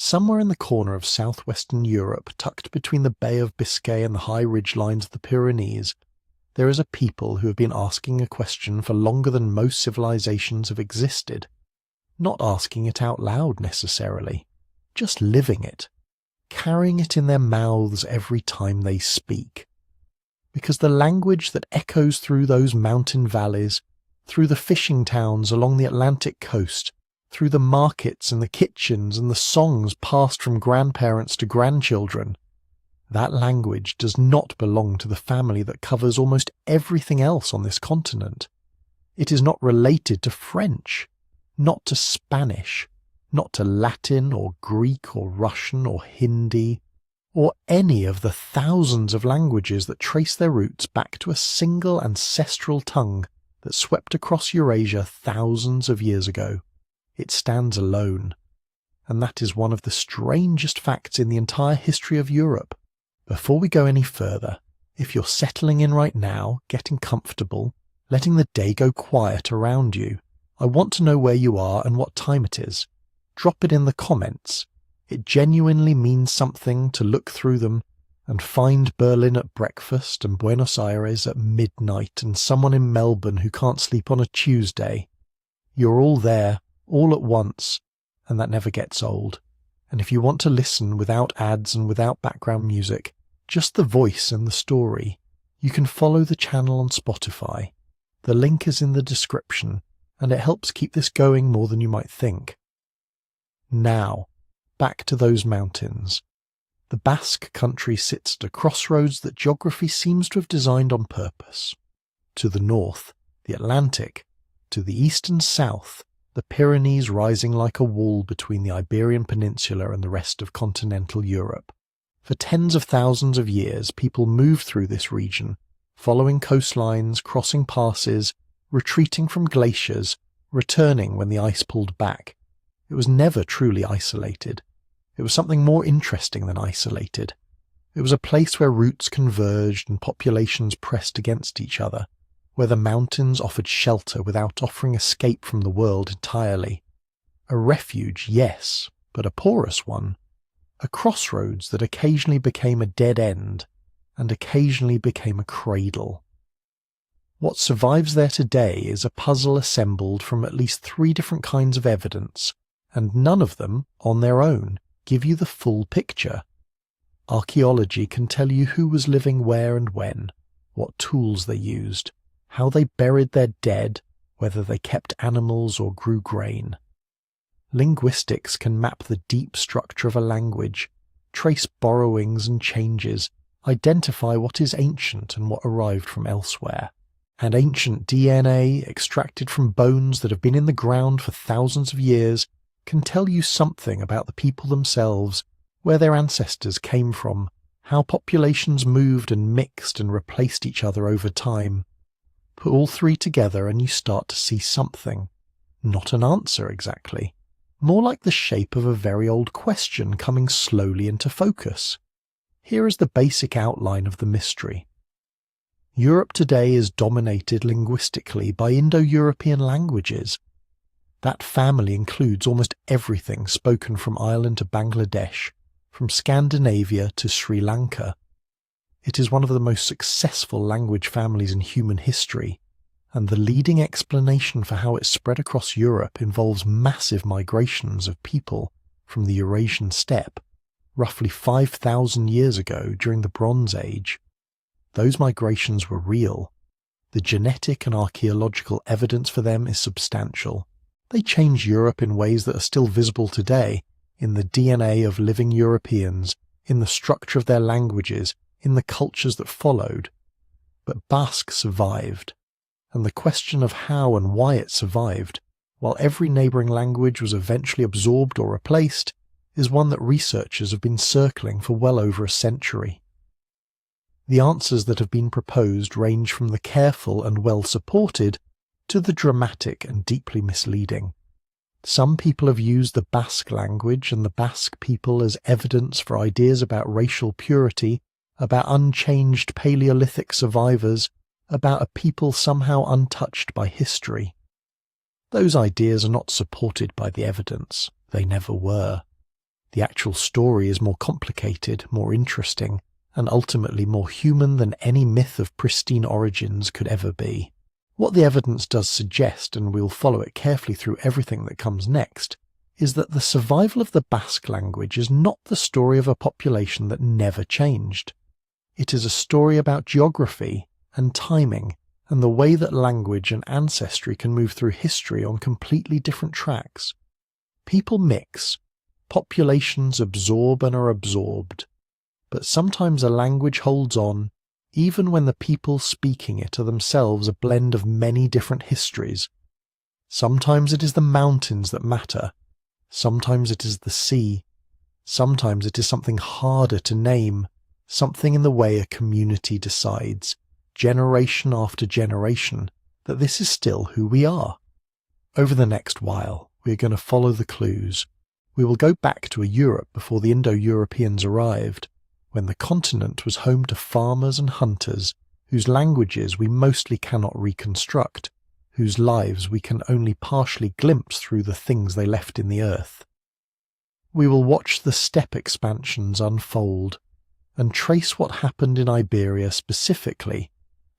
Somewhere in the corner of southwestern Europe, tucked between the Bay of Biscay and the high ridgelines of the Pyrenees, there is a people who have been asking a question for longer than most civilizations have existed. Not asking it out loud necessarily, just living it, carrying it in their mouths every time they speak. Because the language that echoes through those mountain valleys, through the fishing towns along the Atlantic coast, through the markets and the kitchens and the songs passed from grandparents to grandchildren, that language does not belong to the family that covers almost everything else on this continent. It is not related to French, not to Spanish, not to Latin or Greek or Russian or Hindi, or any of the thousands of languages that trace their roots back to a single ancestral tongue that swept across Eurasia thousands of years ago. It stands alone, and that is one of the strangest facts in the entire history of Europe. Before we go any further, if you're settling in right now, getting comfortable, letting the day go quiet around you, I want to know where you are and what time it is. Drop it in the comments. It genuinely means something to look through them and find Berlin at breakfast and Buenos Aires at midnight and someone in Melbourne who can't sleep on a Tuesday. You're all there, all at once, and that never gets old. And if you want to listen without ads and without background music, just the voice and the story, you can follow the channel on Spotify. The link is in the description, and it helps keep this going more than you might think. Now, back to those mountains. The Basque country sits at a crossroads that geography seems to have designed on purpose. To the north, the Atlantic. To the east and south, the Pyrenees rising like a wall between the Iberian Peninsula and the rest of continental Europe. For tens of thousands of years, people moved through this region, following coastlines, crossing passes, retreating from glaciers, returning when the ice pulled back. It was never truly isolated. It was something more interesting than isolated. It was a place where roots converged and populations pressed against each other, where the mountains offered shelter without offering escape from the world entirely. A refuge, yes, but a porous one. A crossroads that occasionally became a dead end and occasionally became a cradle. What survives there today is a puzzle assembled from at least 3 different kinds of evidence, and none of them, on their own, give you the full picture. Archaeology can tell you who was living where and when, what tools they used, how they buried their dead, whether they kept animals or grew grain. Linguistics can map the deep structure of a language, trace borrowings and changes, identify what is ancient and what arrived from elsewhere. And ancient DNA, extracted from bones that have been in the ground for thousands of years, can tell you something about the people themselves, where their ancestors came from, how populations moved and mixed and replaced each other over time. Put all 3 together and you start to see something. Not an answer exactly. More like the shape of a very old question coming slowly into focus. Here is the basic outline of the mystery. Europe today is dominated linguistically by Indo-European languages. That family includes almost everything spoken from Ireland to Bangladesh, from Scandinavia to Sri Lanka. It is one of the most successful language families in human history, and the leading explanation for how it spread across Europe involves massive migrations of people from the Eurasian steppe, roughly 5,000 years ago during the Bronze Age. Those migrations were real. The genetic and archaeological evidence for them is substantial. They changed Europe in ways that are still visible today, in the DNA of living Europeans, in the structure of their languages, in the cultures that followed. But Basque survived. And the question of how and why it survived, while every neighbouring language was eventually absorbed or replaced, is one that researchers have been circling for well over a century. The answers that have been proposed range from the careful and well-supported to the dramatic and deeply misleading. Some people have used the Basque language and the Basque people as evidence for ideas about racial purity, about unchanged Paleolithic survivors, about a people somehow untouched by history. Those ideas are not supported by the evidence. They never were. The actual story is more complicated, more interesting, and ultimately more human than any myth of pristine origins could ever be. What the evidence does suggest, and we'll follow it carefully through everything that comes next, is that the survival of the Basque language is not the story of a population that never changed. It is a story about geography and timing and the way that language and ancestry can move through history on completely different tracks. People mix, populations absorb and are absorbed, but sometimes a language holds on even when the people speaking it are themselves a blend of many different histories. Sometimes it is the mountains that matter, sometimes it is the sea, sometimes it is something harder to name, something in the way a community decides, generation after generation, that this is still who we are. Over the next while, we are going to follow the clues. We will go back to a Europe before the Indo-Europeans arrived, when the continent was home to farmers and hunters whose languages we mostly cannot reconstruct, whose lives we can only partially glimpse through the things they left in the earth. We will watch the steppe expansions unfold and trace what happened in Iberia specifically,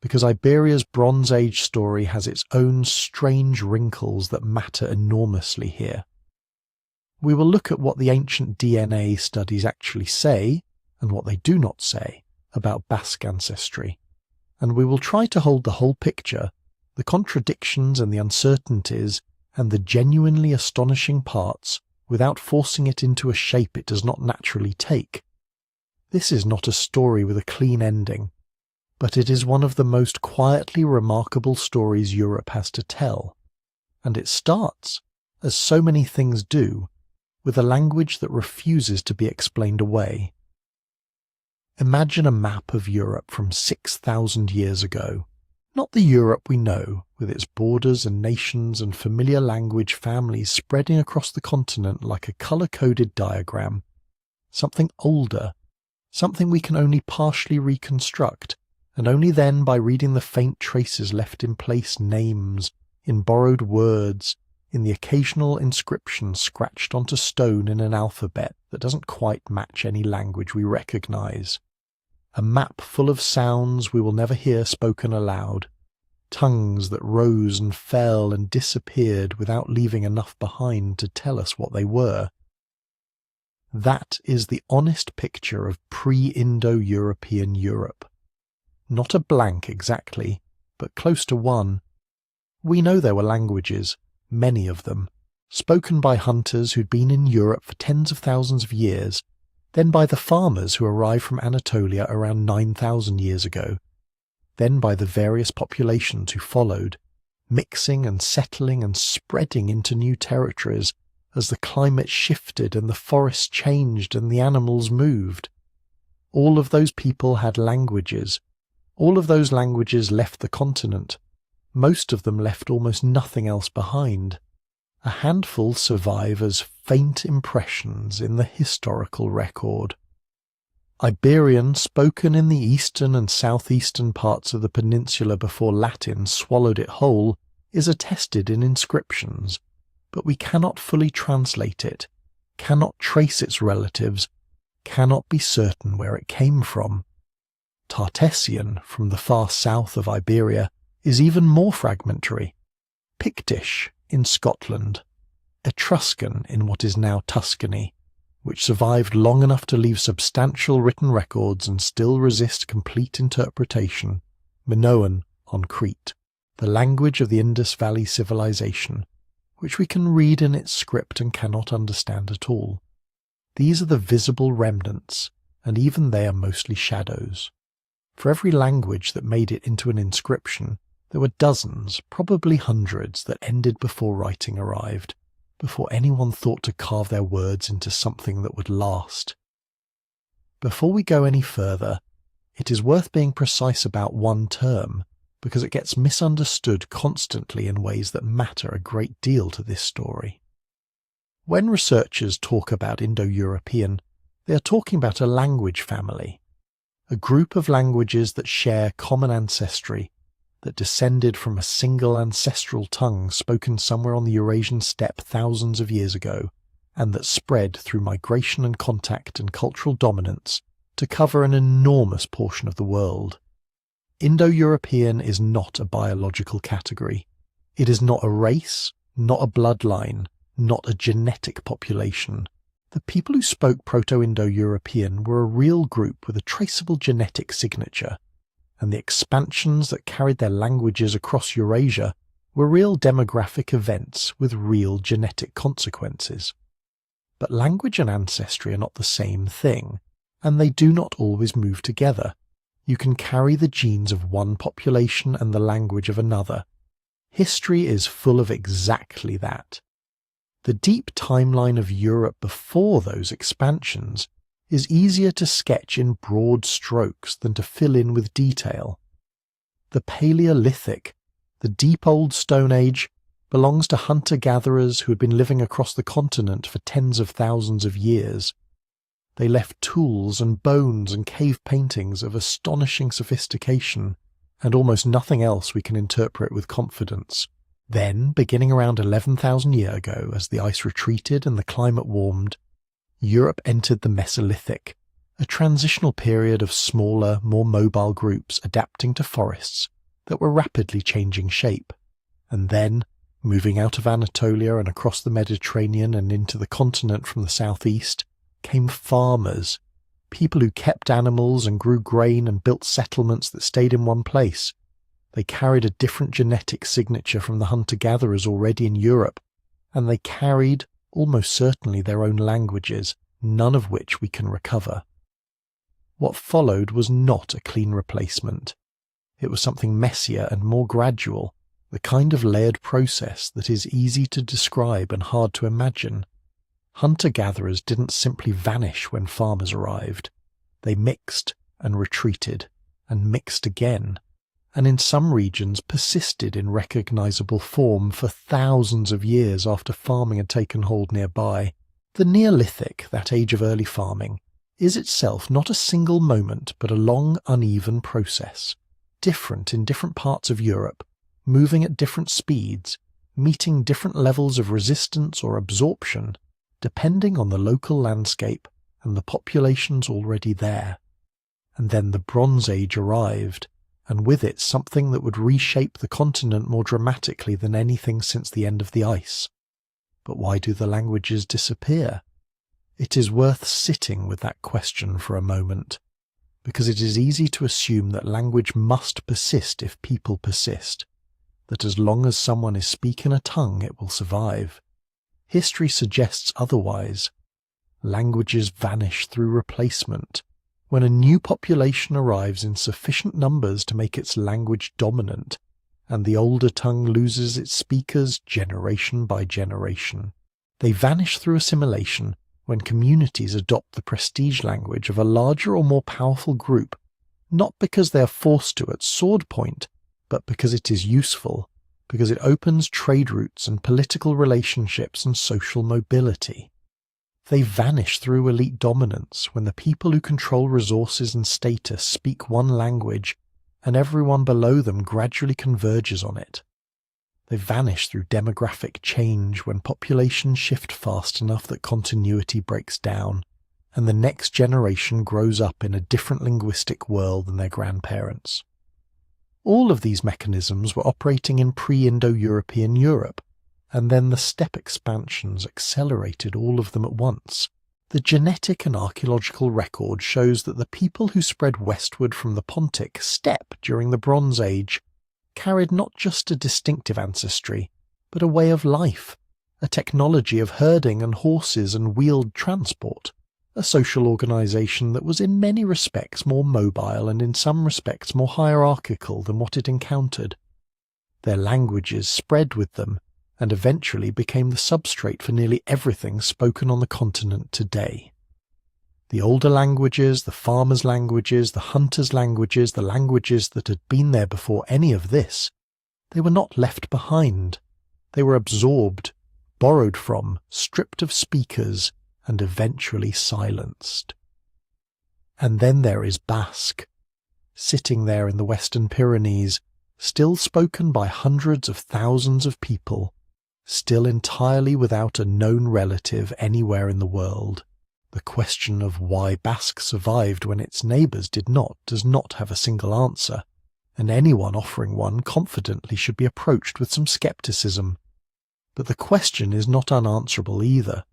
because Iberia's Bronze Age story has its own strange wrinkles that matter enormously here. We will look at what the ancient DNA studies actually say, and what they do not say, about Basque ancestry, and we will try to hold the whole picture, the contradictions and the uncertainties and the genuinely astonishing parts, without forcing it into a shape it does not naturally take. This is not a story with a clean ending, but it is one of the most quietly remarkable stories Europe has to tell, and it starts, as so many things do, with a language that refuses to be explained away. Imagine a map of Europe from 6,000 years ago, not the Europe we know, with its borders and nations and familiar language families spreading across the continent like a colour-coded diagram. Something older, something we can only partially reconstruct, and only then by reading the faint traces left in place names, in borrowed words, in the occasional inscription scratched onto stone in an alphabet that doesn't quite match any language we recognise. A map full of sounds we will never hear spoken aloud, tongues that rose and fell and disappeared without leaving enough behind to tell us what they were. That is the honest picture of pre-Indo-European Europe. Not a blank exactly, but close to one. We know there were languages, many of them, spoken by hunters who'd been in Europe for tens of thousands of years, then by the farmers who arrived from Anatolia around 9,000 years ago, then by the various populations who followed, mixing and settling and spreading into new territories as the climate shifted and the forests changed and the animals moved. All of those people had languages. All of those languages left the continent. Most of them left almost nothing else behind. A handful survive as faint impressions in the historical record. Iberian, spoken in the eastern and southeastern parts of the peninsula before Latin swallowed it whole, is attested in inscriptions, but we cannot fully translate it, cannot trace its relatives, cannot be certain where it came from. Tartessian, from the far south of Iberia, is even more fragmentary. Pictish in Scotland, Etruscan in what is now Tuscany, which survived long enough to leave substantial written records and still resist complete interpretation, Minoan on Crete, the language of the Indus Valley civilization, which we can read in its script and cannot understand at all. These are the visible remnants, and even they are mostly shadows. For every language that made it into an inscription, there were dozens, probably hundreds, that ended before writing arrived, before anyone thought to carve their words into something that would last. Before we go any further, it is worth being precise about one term, because it gets misunderstood constantly in ways that matter a great deal to this story. When researchers talk about Indo-European, they are talking about a language family, a group of languages that share common ancestry, that descended from a single ancestral tongue spoken somewhere on the Eurasian steppe thousands of years ago, and that spread through migration and contact and cultural dominance to cover an enormous portion of the world. Indo-European is not a biological category. It is not a race, not a bloodline, not a genetic population. The people who spoke Proto-Indo-European were a real group with a traceable genetic signature, and the expansions that carried their languages across Eurasia were real demographic events with real genetic consequences. But language and ancestry are not the same thing, and they do not always move together. You can carry the genes of one population and the language of another. History is full of exactly that. The deep timeline of Europe before those expansions is easier to sketch in broad strokes than to fill in with detail. The Paleolithic, the deep old Stone Age, belongs to hunter-gatherers who had been living across the continent for tens of thousands of years. They left tools and bones and cave paintings of astonishing sophistication, and almost nothing else we can interpret with confidence. Then, beginning around 11,000 years ago, as the ice retreated and the climate warmed, Europe entered the Mesolithic, a transitional period of smaller, more mobile groups adapting to forests that were rapidly changing shape. And then, moving out of Anatolia and across the Mediterranean and into the continent from the southeast, came farmers, people who kept animals and grew grain and built settlements that stayed in one place. They carried a different genetic signature from the hunter-gatherers already in Europe, and they carried, almost certainly, their own languages, none of which we can recover. What followed was not a clean replacement. It was something messier and more gradual, the kind of layered process that is easy to describe and hard to imagine. Hunter-gatherers didn't simply vanish when farmers arrived. They mixed and retreated and mixed again, and in some regions persisted in recognizable form for thousands of years after farming had taken hold nearby. The Neolithic, that age of early farming, is itself not a single moment but a long, uneven process, different in different parts of Europe, moving at different speeds, meeting different levels of resistance or absorption, depending on the local landscape and the populations already there. And then the Bronze Age arrived, and with it something that would reshape the continent more dramatically than anything since the end of the ice. But why do the languages disappear? It is worth sitting with that question for a moment, because it is easy to assume that language must persist if people persist, that as long as someone is speaking a tongue it will survive. History suggests otherwise. Languages vanish through replacement. When a new population arrives in sufficient numbers to make its language dominant, and the older tongue loses its speakers generation by generation. They vanish through assimilation when communities adopt the prestige language of a larger or more powerful group, not because they are forced to at sword point, but because it is useful, because it opens trade routes and political relationships and social mobility. They vanish through elite dominance when the people who control resources and status speak one language and everyone below them gradually converges on it. They vanish through demographic change when populations shift fast enough that continuity breaks down and the next generation grows up in a different linguistic world than their grandparents. All of these mechanisms were operating in pre-Indo-European Europe, and then the steppe expansions accelerated all of them at once. The genetic and archaeological record shows that the people who spread westward from the Pontic steppe during the Bronze Age carried not just a distinctive ancestry, but a way of life, a technology of herding and horses and wheeled transport, a social organization that was in many respects more mobile and in some respects more hierarchical than what it encountered. Their languages spread with them, and eventually became the substrate for nearly everything spoken on the continent today. The older languages, the farmers' languages, the hunters' languages, the languages that had been there before any of this, they were not left behind. They were absorbed, borrowed from, stripped of speakers, and eventually silenced. And then there is Basque, sitting there in the Western Pyrenees, still spoken by hundreds of thousands of people, still entirely without a known relative anywhere in the world. The question of why Basque survived when its neighbours did not does not have a single answer, and anyone offering one confidently should be approached with some scepticism. But the question is not unanswerable either.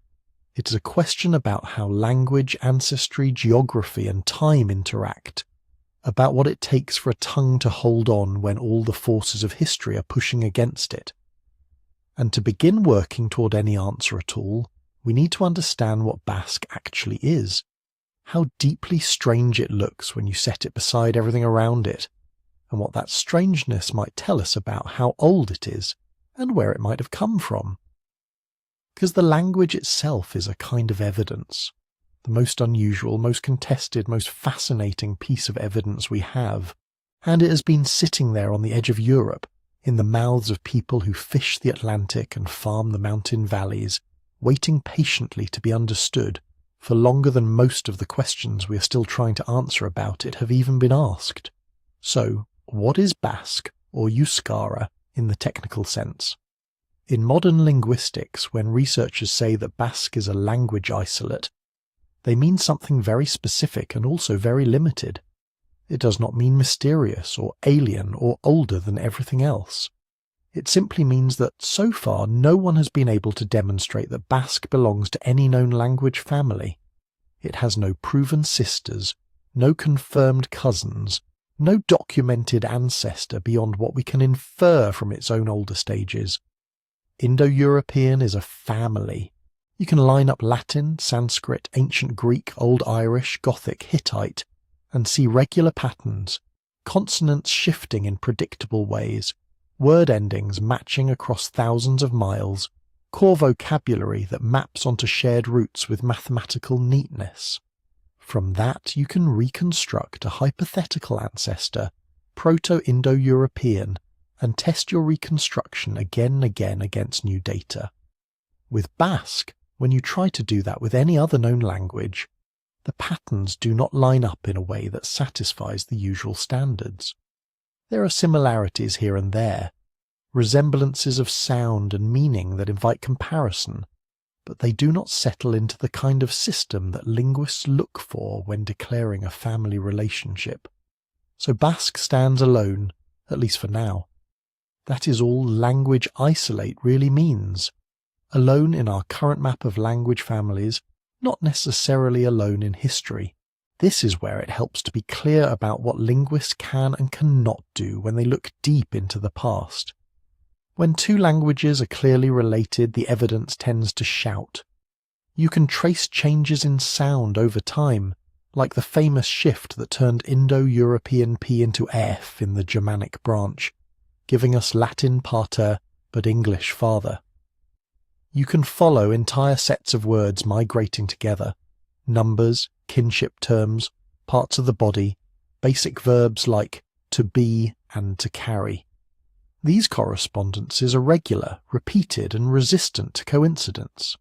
It is a question about how language, ancestry, geography and time interact, about what it takes for a tongue to hold on when all the forces of history are pushing against it. And to begin working toward any answer at all, we need to understand what Basque actually is, how deeply strange it looks when you set it beside everything around it, and what that strangeness might tell us about how old it is and where it might have come from. Because the language itself is a kind of evidence, the most unusual, most contested, most fascinating piece of evidence we have, and it has been sitting there on the edge of Europe, in the mouths of people who fish the Atlantic and farm the mountain valleys, waiting patiently to be understood for longer than most of the questions we are still trying to answer about it have even been asked. So, what is Basque, or Euskara, in the technical sense? In modern linguistics, when researchers say that Basque is a language isolate, they mean something very specific and also very limited. It does not mean mysterious or alien or older than everything else. It simply means that, so far, no one has been able to demonstrate that Basque belongs to any known language family. It has no proven sisters, no confirmed cousins, no documented ancestor beyond what we can infer from its own older stages. Indo-European is a family. You can line up Latin, Sanskrit, Ancient Greek, Old Irish, Gothic, Hittite, and see regular patterns, consonants shifting in predictable ways, word endings matching across thousands of miles, core vocabulary that maps onto shared roots with mathematical neatness. From that you can reconstruct a hypothetical ancestor, proto-Indo-European, and test your reconstruction again and again against new data. With Basque, when you try to do that with any other known language, the patterns do not line up in a way that satisfies the usual standards. There are similarities here and there, resemblances of sound and meaning that invite comparison, but they do not settle into the kind of system that linguists look for when declaring a family relationship. So Basque stands alone, at least for now. That is all language isolate really means. Alone in our current map of language families, not necessarily alone in history. This is where it helps to be clear about what linguists can and cannot do when they look deep into the past. When two languages are clearly related, the evidence tends to shout. You can trace changes in sound over time, like the famous shift that turned Indo-European P into F in the Germanic branch, giving us Latin pater but English father. You can follow entire sets of words migrating together, numbers, kinship terms, parts of the body, basic verbs like to be and to carry. These correspondences are regular, repeated and resistant to coincidence.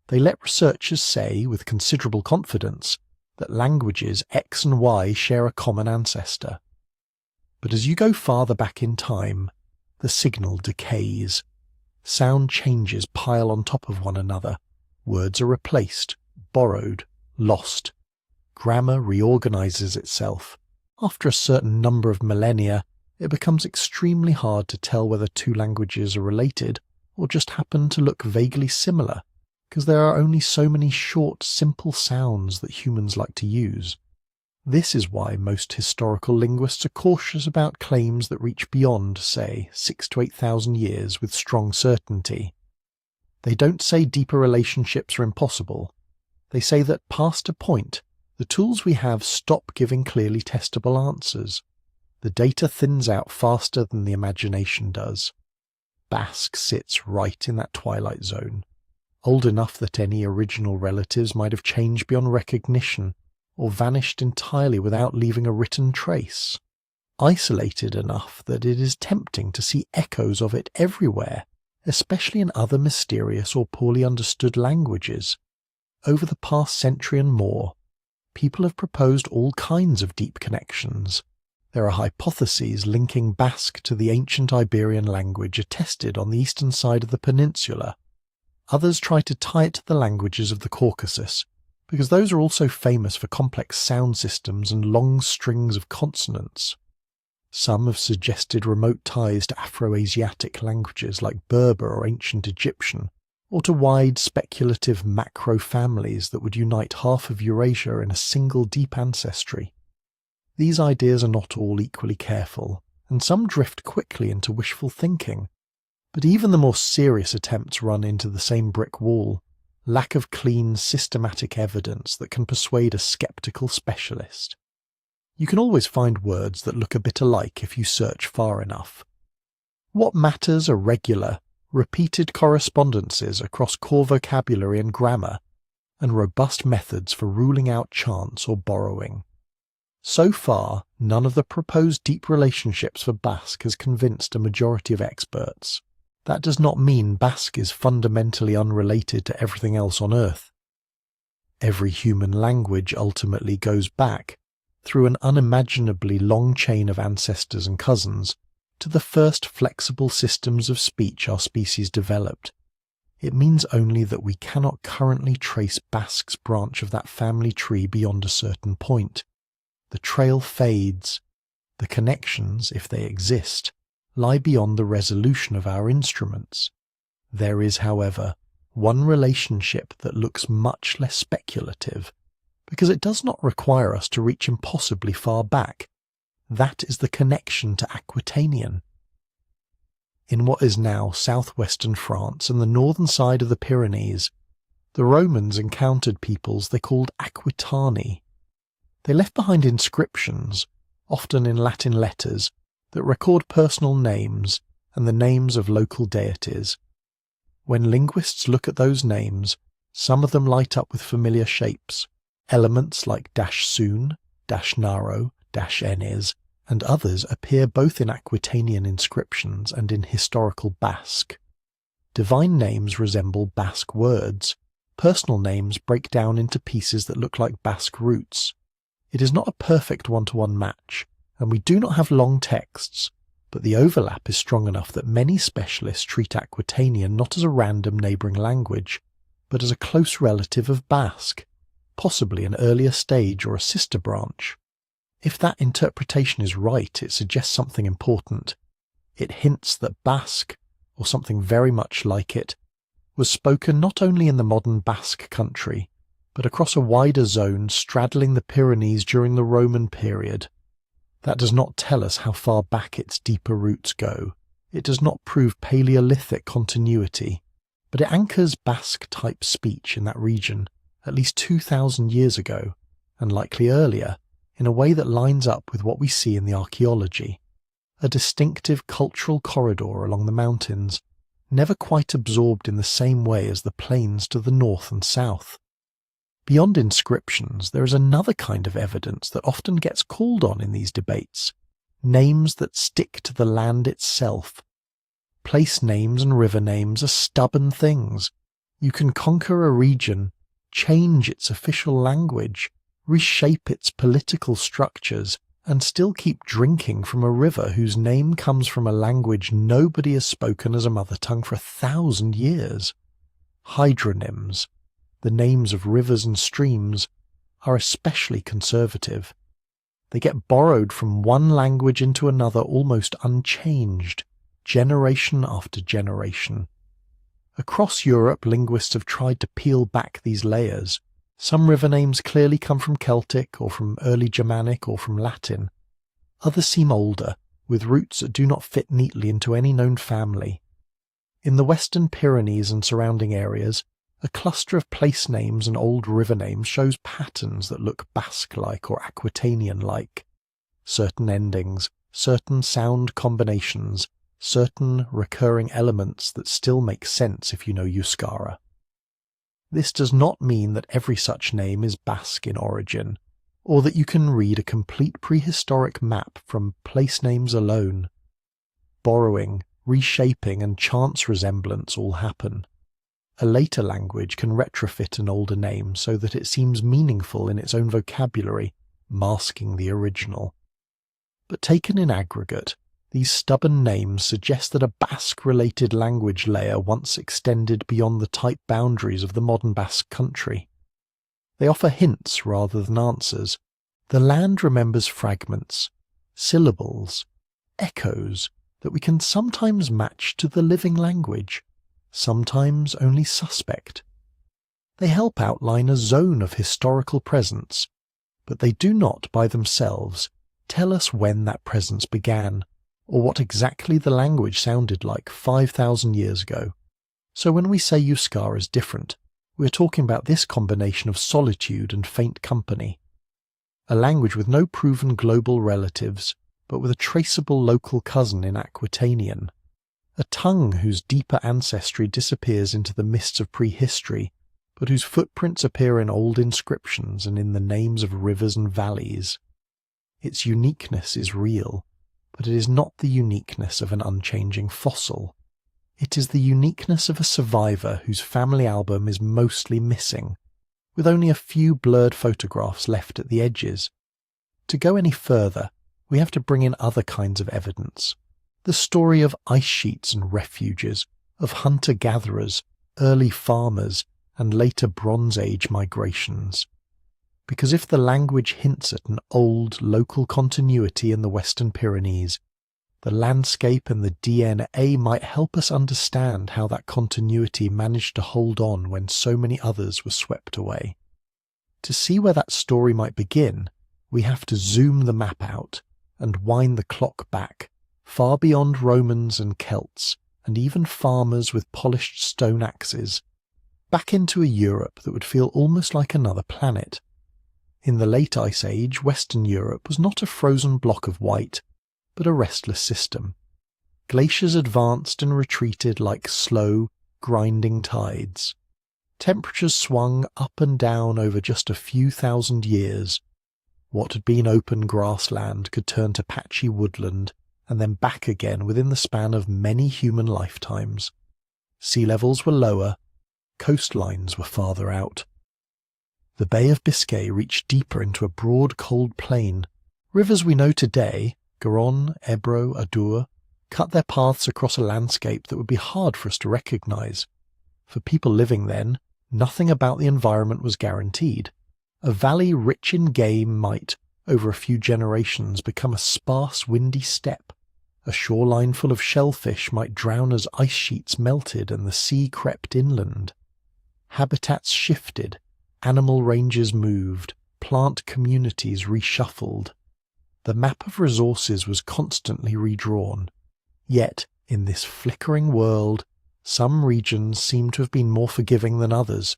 They let researchers say, with considerable confidence, that languages X and Y share a common ancestor. But as you go farther back in time, the signal decays. Sound changes pile on top of one another. Words are replaced, borrowed, lost. Grammar reorganizes itself. After a certain number of millennia, it becomes extremely hard to tell whether two languages are related or just happen to look vaguely similar, because there are only so many short, simple sounds that humans like to use. This is why most historical linguists are cautious about claims that reach beyond, say, 6,000 to 8,000 years with strong certainty. They don't say deeper relationships are impossible. They say that past a point, the tools we have stop giving clearly testable answers. The data thins out faster than the imagination does. Basque sits right in that twilight zone, old enough that any original relatives might have changed beyond recognition, or vanished entirely without leaving a written trace. Isolated enough that it is tempting to see echoes of it everywhere, especially in other mysterious or poorly understood languages. Over the past century and more, people have proposed all kinds of deep connections. There are hypotheses linking Basque to the ancient Iberian language attested on the eastern side of the peninsula. Others try to tie it to the languages of the Caucasus, because those are also famous for complex sound systems and long strings of consonants. Some have suggested remote ties to Afro-Asiatic languages like Berber or ancient Egyptian, or to wide speculative macro-families that would unite half of Eurasia in a single deep ancestry. These ideas are not all equally careful, and some drift quickly into wishful thinking. But even the more serious attempts run into the same brick wall: lack of clean, systematic evidence that can persuade a skeptical specialist. You can always find words that look a bit alike if you search far enough. What matters are regular, repeated correspondences across core vocabulary and grammar, and robust methods for ruling out chance or borrowing. So far, none of the proposed deep relationships for Basque has convinced a majority of experts. That does not mean Basque is fundamentally unrelated to everything else on Earth. Every human language ultimately goes back, through an unimaginably long chain of ancestors and cousins, to the first flexible systems of speech our species developed. It means only that we cannot currently trace Basque's branch of that family tree beyond a certain point. The trail fades. The connections, if they exist, lie beyond the resolution of our instruments. There is, however, one relationship that looks much less speculative, because it does not require us to reach impossibly far back. That is the connection to Aquitanian. In what is now southwestern France and the northern side of the Pyrenees, the Romans encountered peoples they called Aquitani. They left behind inscriptions, often in Latin letters, that record personal names and the names of local deities. When linguists look at those names, some of them light up with familiar shapes, elements like -soon, -naro, -enes, and others appear both in Aquitanian inscriptions and in historical Basque. Divine names resemble Basque words. Personal names break down into pieces that look like Basque roots. It is not a perfect one-to-one match, and we do not have long texts, but the overlap is strong enough that many specialists treat Aquitanian not as a random neighbouring language, but as a close relative of Basque, possibly an earlier stage or a sister branch. If that interpretation is right, it suggests something important. It hints that Basque, or something very much like it, was spoken not only in the modern Basque country, but across a wider zone straddling the Pyrenees during the Roman period. That does not tell us how far back its deeper roots go. It does not prove Paleolithic continuity, but it anchors Basque-type speech in that region at least 2,000 years ago, and likely earlier, in a way that lines up with what we see in the archaeology. A distinctive cultural corridor along the mountains, never quite absorbed in the same way as the plains to the north and south. Beyond inscriptions, there is another kind of evidence that often gets called on in these debates: names that stick to the land itself. Place names and river names are stubborn things. You can conquer a region, change its official language, reshape its political structures, and still keep drinking from a river whose name comes from a language nobody has spoken as a mother tongue for 1,000 years. Hydronyms, the names of rivers and streams, are especially conservative. They get borrowed from one language into another almost unchanged, generation after generation. Across Europe, linguists have tried to peel back these layers. Some river names clearly come from Celtic, or from early Germanic, or from Latin. Others seem older, with roots that do not fit neatly into any known family. In the Western Pyrenees and surrounding areas, a cluster of place names and old river names shows patterns that look Basque-like or Aquitanian-like. Certain endings, certain sound combinations, certain recurring elements that still make sense if you know Euskara. This does not mean that every such name is Basque in origin, or that you can read a complete prehistoric map from place names alone. Borrowing, reshaping, and chance resemblance all happen. A later language can retrofit an older name so that it seems meaningful in its own vocabulary, masking the original. But taken in aggregate, these stubborn names suggest that a Basque-related language layer once extended beyond the tight boundaries of the modern Basque country. They offer hints rather than answers. The land remembers fragments, syllables, echoes that we can sometimes match to the living language, sometimes only suspect. They help outline a zone of historical presence, but they do not by themselves tell us when that presence began, or what exactly the language sounded like 5,000 years ago. So when we say Euskara is different, we are talking about this combination of solitude and faint company. A language with no proven global relatives, but with a traceable local cousin in Aquitanian. A tongue whose deeper ancestry disappears into the mists of prehistory, but whose footprints appear in old inscriptions and in the names of rivers and valleys. Its uniqueness is real, but it is not the uniqueness of an unchanging fossil. It is the uniqueness of a survivor whose family album is mostly missing, with only a few blurred photographs left at the edges. To go any further, we have to bring in other kinds of evidence. The story of ice sheets and refuges, of hunter-gatherers, early farmers, and later Bronze Age migrations. Because if the language hints at an old, local continuity in the Western Pyrenees, the landscape and the DNA might help us understand how that continuity managed to hold on when so many others were swept away. To see where that story might begin, we have to zoom the map out and wind the clock back, far beyond Romans and Celts, and even farmers with polished stone axes, back into a Europe that would feel almost like another planet. In the late Ice Age, Western Europe was not a frozen block of white, but a restless system. Glaciers advanced and retreated like slow, grinding tides. Temperatures swung up and down over just a few thousand years. What had been open grassland could turn to patchy woodland, and then back again within the span of many human lifetimes. Sea levels were lower, coastlines were farther out. The Bay of Biscay reached deeper into a broad, cold plain. Rivers we know today, Garonne, Ebro, Adour, cut their paths across a landscape that would be hard for us to recognize. For people living then, nothing about the environment was guaranteed. A valley rich in game might, over a few generations, become a sparse, windy steppe. A shoreline full of shellfish might drown as ice sheets melted and the sea crept inland. Habitats shifted, animal ranges moved, plant communities reshuffled. The map of resources was constantly redrawn. Yet, in this flickering world, some regions seem to have been more forgiving than others.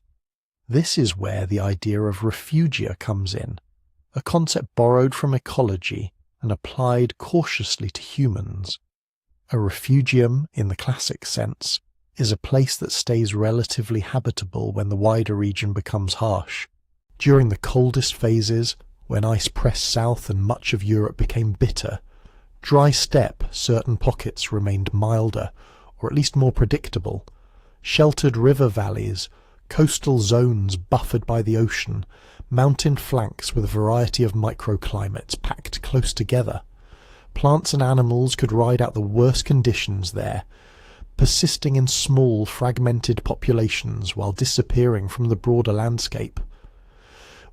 This is where the idea of refugia comes in, a concept borrowed from ecology and applied cautiously to humans. A refugium, in the classic sense, is a place that stays relatively habitable when the wider region becomes harsh. During the coldest phases, when ice pressed south and much of Europe became bitter, dry steppe, certain pockets remained milder, or at least more predictable. Sheltered river valleys, coastal zones buffered by the ocean, mountain flanks with a variety of microclimates packed close together. Plants and animals could ride out the worst conditions there, persisting in small, fragmented populations while disappearing from the broader landscape.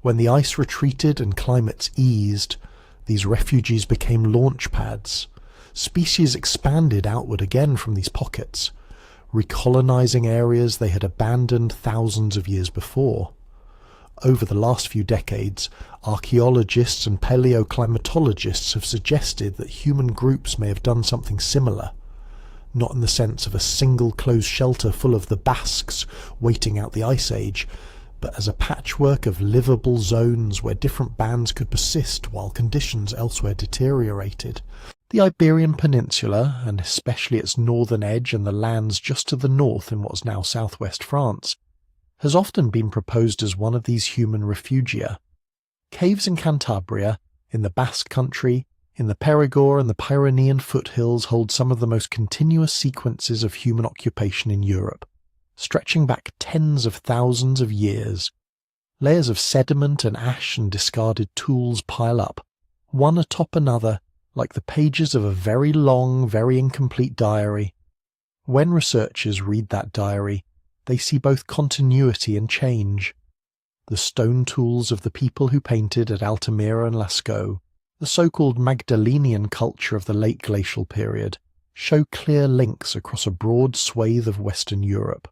When the ice retreated and climates eased, these refuges became launch pads. Species expanded outward again from these pockets, recolonizing areas they had abandoned thousands of years before. Over the last few decades, archaeologists and paleoclimatologists have suggested that human groups may have done something similar, not in the sense of a single closed shelter full of the Basques waiting out the Ice Age, but as a patchwork of livable zones where different bands could persist while conditions elsewhere deteriorated. The Iberian Peninsula, and especially its northern edge and the lands just to the north in what is now southwest France, has often been proposed as one of these human refugia. Caves in Cantabria, in the Basque country, in the Perigord and the Pyrenean foothills hold some of the most continuous sequences of human occupation in Europe, stretching back tens of thousands of years. Layers of sediment and ash and discarded tools pile up, one atop another, like the pages of a very long, very incomplete diary. When researchers read that diary, they see both continuity and change. The stone tools of the people who painted at Altamira and Lascaux, the so-called Magdalenian culture of the late glacial period, show clear links across a broad swathe of Western Europe.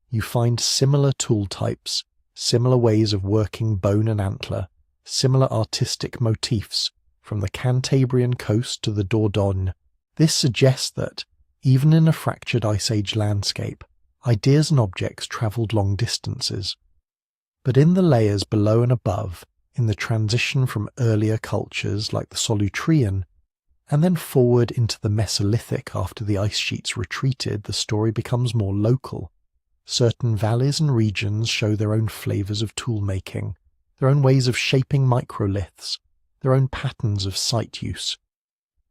You find similar tool types, similar ways of working bone and antler, similar artistic motifs, from the Cantabrian coast to the Dordogne. This suggests that, even in a fractured Ice Age landscape, ideas and objects travelled long distances. But in the layers below and above, in the transition from earlier cultures like the Solutrean, and then forward into the Mesolithic after the ice sheets retreated, the story becomes more local. Certain valleys and regions show their own flavours of tool-making, their own ways of shaping microliths, their own patterns of site use.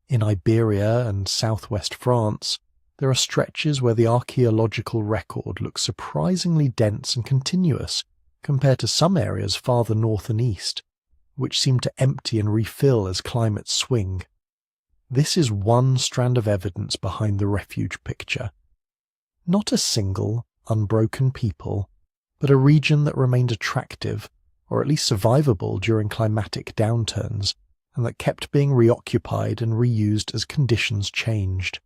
In Iberia and southwest France, there are stretches where the archaeological record looks surprisingly dense and continuous compared to some areas farther north and east, which seem to empty and refill as climates swing. This is one strand of evidence behind the refuge picture. Not a single, unbroken people, but a region that remained attractive, or at least survivable during climatic downturns, and that kept being reoccupied and reused as conditions changed.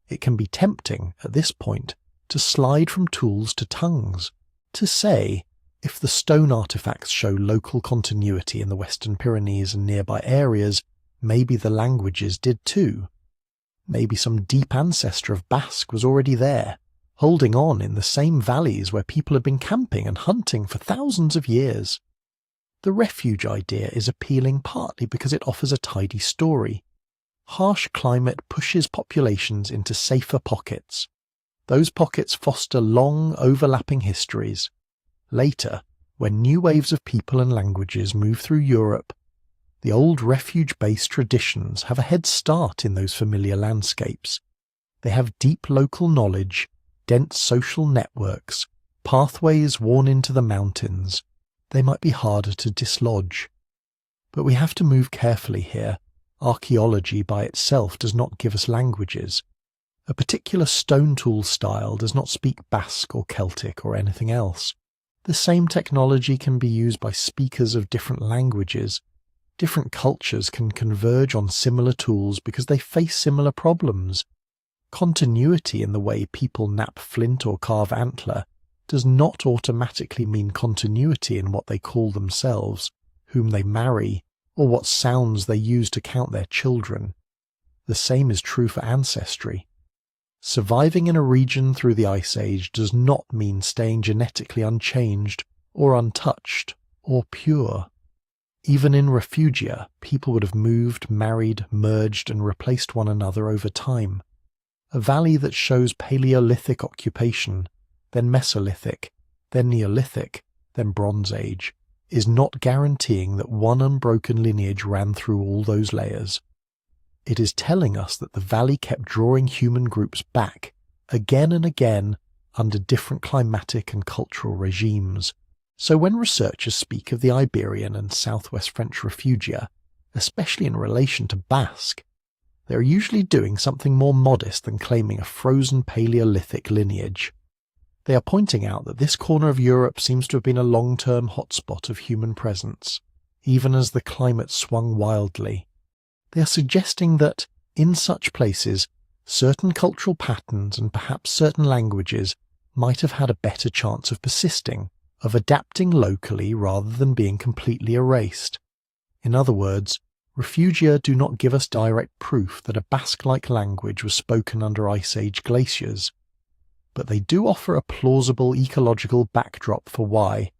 It can be tempting, at this point, to slide from tools to tongues, to say, if the stone artifacts show local continuity in the Western Pyrenees and nearby areas, maybe the languages did too. Maybe some deep ancestor of Basque was already there, holding on in the same valleys where people had been camping and hunting for thousands of years. The refuge idea is appealing partly because it offers a tidy story. Harsh climate pushes populations into safer pockets. Those pockets foster long, overlapping histories. Later, when new waves of people and languages move through Europe, the old refuge-based traditions have a head start in those familiar landscapes. They have deep local knowledge, dense social networks, pathways worn into the mountains. They might be harder to dislodge. But we have to move carefully here. Archaeology by itself does not give us languages. A particular stone tool style does not speak Basque or Celtic or anything else. The same technology can be used by speakers of different languages. Different cultures can converge on similar tools because they face similar problems. Continuity in the way people knap flint or carve antler does not automatically mean continuity in what they call themselves, whom they marry, or what sounds they use to count their children. The same is true for ancestry. Surviving in a region through the Ice Age does not mean staying genetically unchanged, or untouched, or pure. Even in refugia, people would have moved, married, merged, and replaced one another over time. A valley that shows Paleolithic occupation, then Mesolithic, then Neolithic, then Bronze Age, is not guaranteeing that one unbroken lineage ran through all those layers. It is telling us that the valley kept drawing human groups back, again and again, under different climatic and cultural regimes. So when researchers speak of the Iberian and southwest French refugia, especially in relation to Basque, they are usually doing something more modest than claiming a frozen Paleolithic lineage. They are pointing out that this corner of Europe seems to have been a long-term hotspot of human presence, even as the climate swung wildly. They are suggesting that, in such places, certain cultural patterns and perhaps certain languages might have had a better chance of persisting, of adapting locally rather than being completely erased. In other words, refugia do not give us direct proof that a Basque-like language was spoken under Ice Age glaciers, but they do offer a plausible ecological backdrop for why,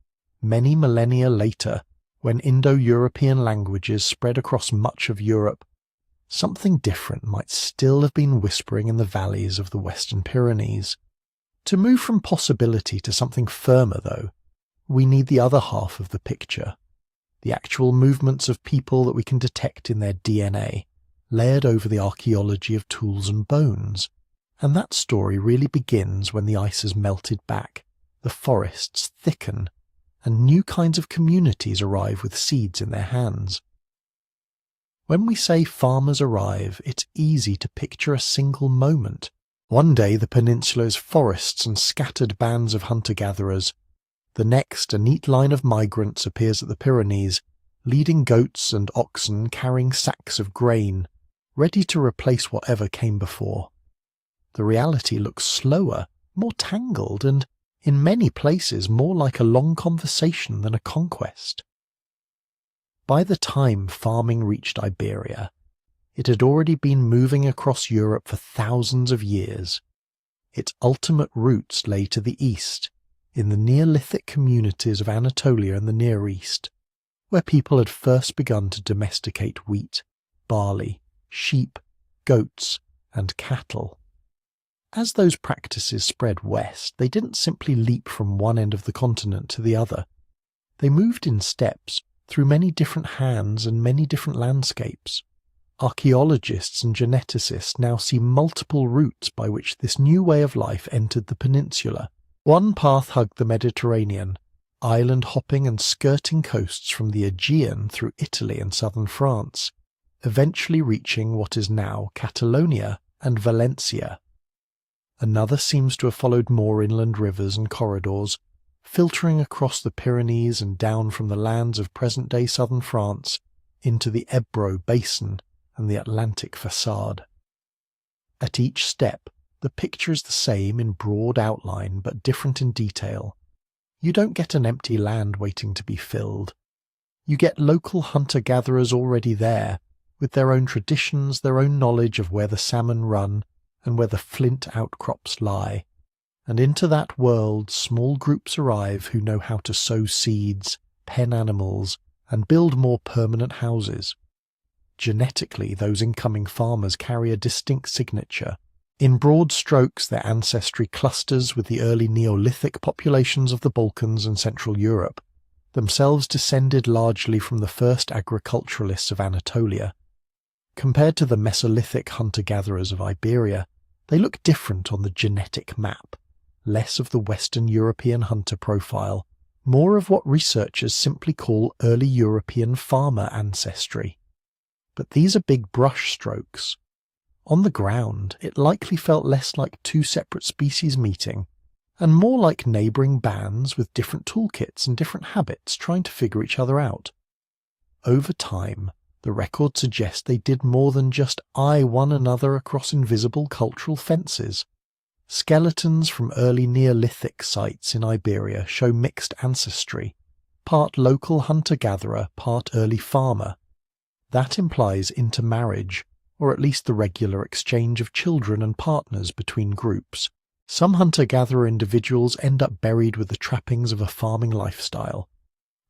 many millennia later, when Indo-European languages spread across much of Europe, something different might still have been whispering in the valleys of the Western Pyrenees. To move from possibility to something firmer, though, we need the other half of the picture, the actual movements of people that we can detect in their DNA, layered over the archaeology of tools and bones. And that story really begins when the ice has melted back, the forests thicken, and new kinds of communities arrive with seeds in their hands. When we say farmers arrive, it's easy to picture a single moment. One day the peninsula is forests and scattered bands of hunter-gatherers. The next, a neat line of migrants appears at the Pyrenees, leading goats and oxen carrying sacks of grain, ready to replace whatever came before. The reality looks slower, more tangled, and, in many places, more like a long conversation than a conquest. By the time farming reached Iberia, it had already been moving across Europe for thousands of years. Its ultimate roots lay to the east, in the Neolithic communities of Anatolia and the Near East, where people had first begun to domesticate wheat, barley, sheep, goats, and cattle. As those practices spread west, they didn't simply leap from one end of the continent to the other. They moved in steps through many different hands and many different landscapes. Archaeologists and geneticists now see multiple routes by which this new way of life entered the peninsula. One path hugged the Mediterranean, island hopping and skirting coasts from the Aegean through Italy and southern France, eventually reaching what is now Catalonia and Valencia. Another seems to have followed more inland rivers and corridors, filtering across the Pyrenees and down from the lands of present-day southern France into the Ebro basin and the Atlantic facade. At each step, the picture is the same in broad outline but different in detail. You don't get an empty land waiting to be filled. You get local hunter-gatherers already there, with their own traditions, their own knowledge of where the salmon run and where the flint outcrops lie. And into that world small groups arrive who know how to sow seeds, pen animals, and build more permanent houses. Genetically, those incoming farmers carry a distinct signature. In broad strokes, their ancestry clusters with the early Neolithic populations of the Balkans and Central Europe, themselves descended largely from the first agriculturalists of Anatolia. Compared to the Mesolithic hunter-gatherers of Iberia, they look different on the genetic map. Less of the Western European hunter profile, more of what researchers simply call early European farmer ancestry. But these are big brush strokes. On the ground, it likely felt less like two separate species meeting, and more like neighbouring bands with different toolkits and different habits trying to figure each other out. Over time, the records suggest they did more than just eye one another across invisible cultural fences. Skeletons from early Neolithic sites in Iberia show mixed ancestry, part local hunter-gatherer, part early farmer. That implies intermarriage, or at least the regular exchange of children and partners between groups. Some hunter-gatherer individuals end up buried with the trappings of a farming lifestyle.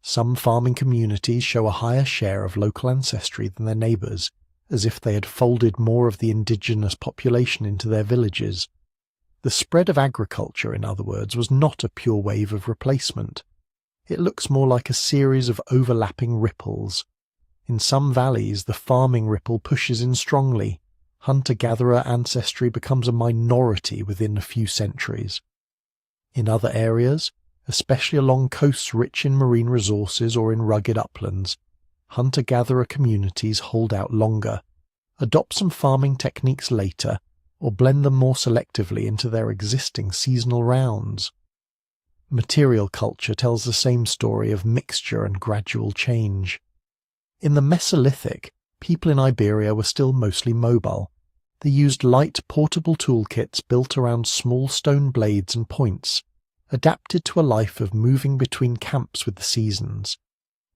Some farming communities show a higher share of local ancestry than their neighbours, as if they had folded more of the indigenous population into their villages. The spread of agriculture, in other words, was not a pure wave of replacement. It looks more like a series of overlapping ripples. In some valleys, the farming ripple pushes in strongly. Hunter-gatherer ancestry becomes a minority within a few centuries. In other areas, especially along coasts rich in marine resources or in rugged uplands, hunter-gatherer communities hold out longer, adopt some farming techniques later, or blend them more selectively into their existing seasonal rounds. Material culture tells the same story of mixture and gradual change. In the Mesolithic, people in Iberia were still mostly mobile. They used light, portable toolkits built around small stone blades and points, adapted to a life of moving between camps with the seasons.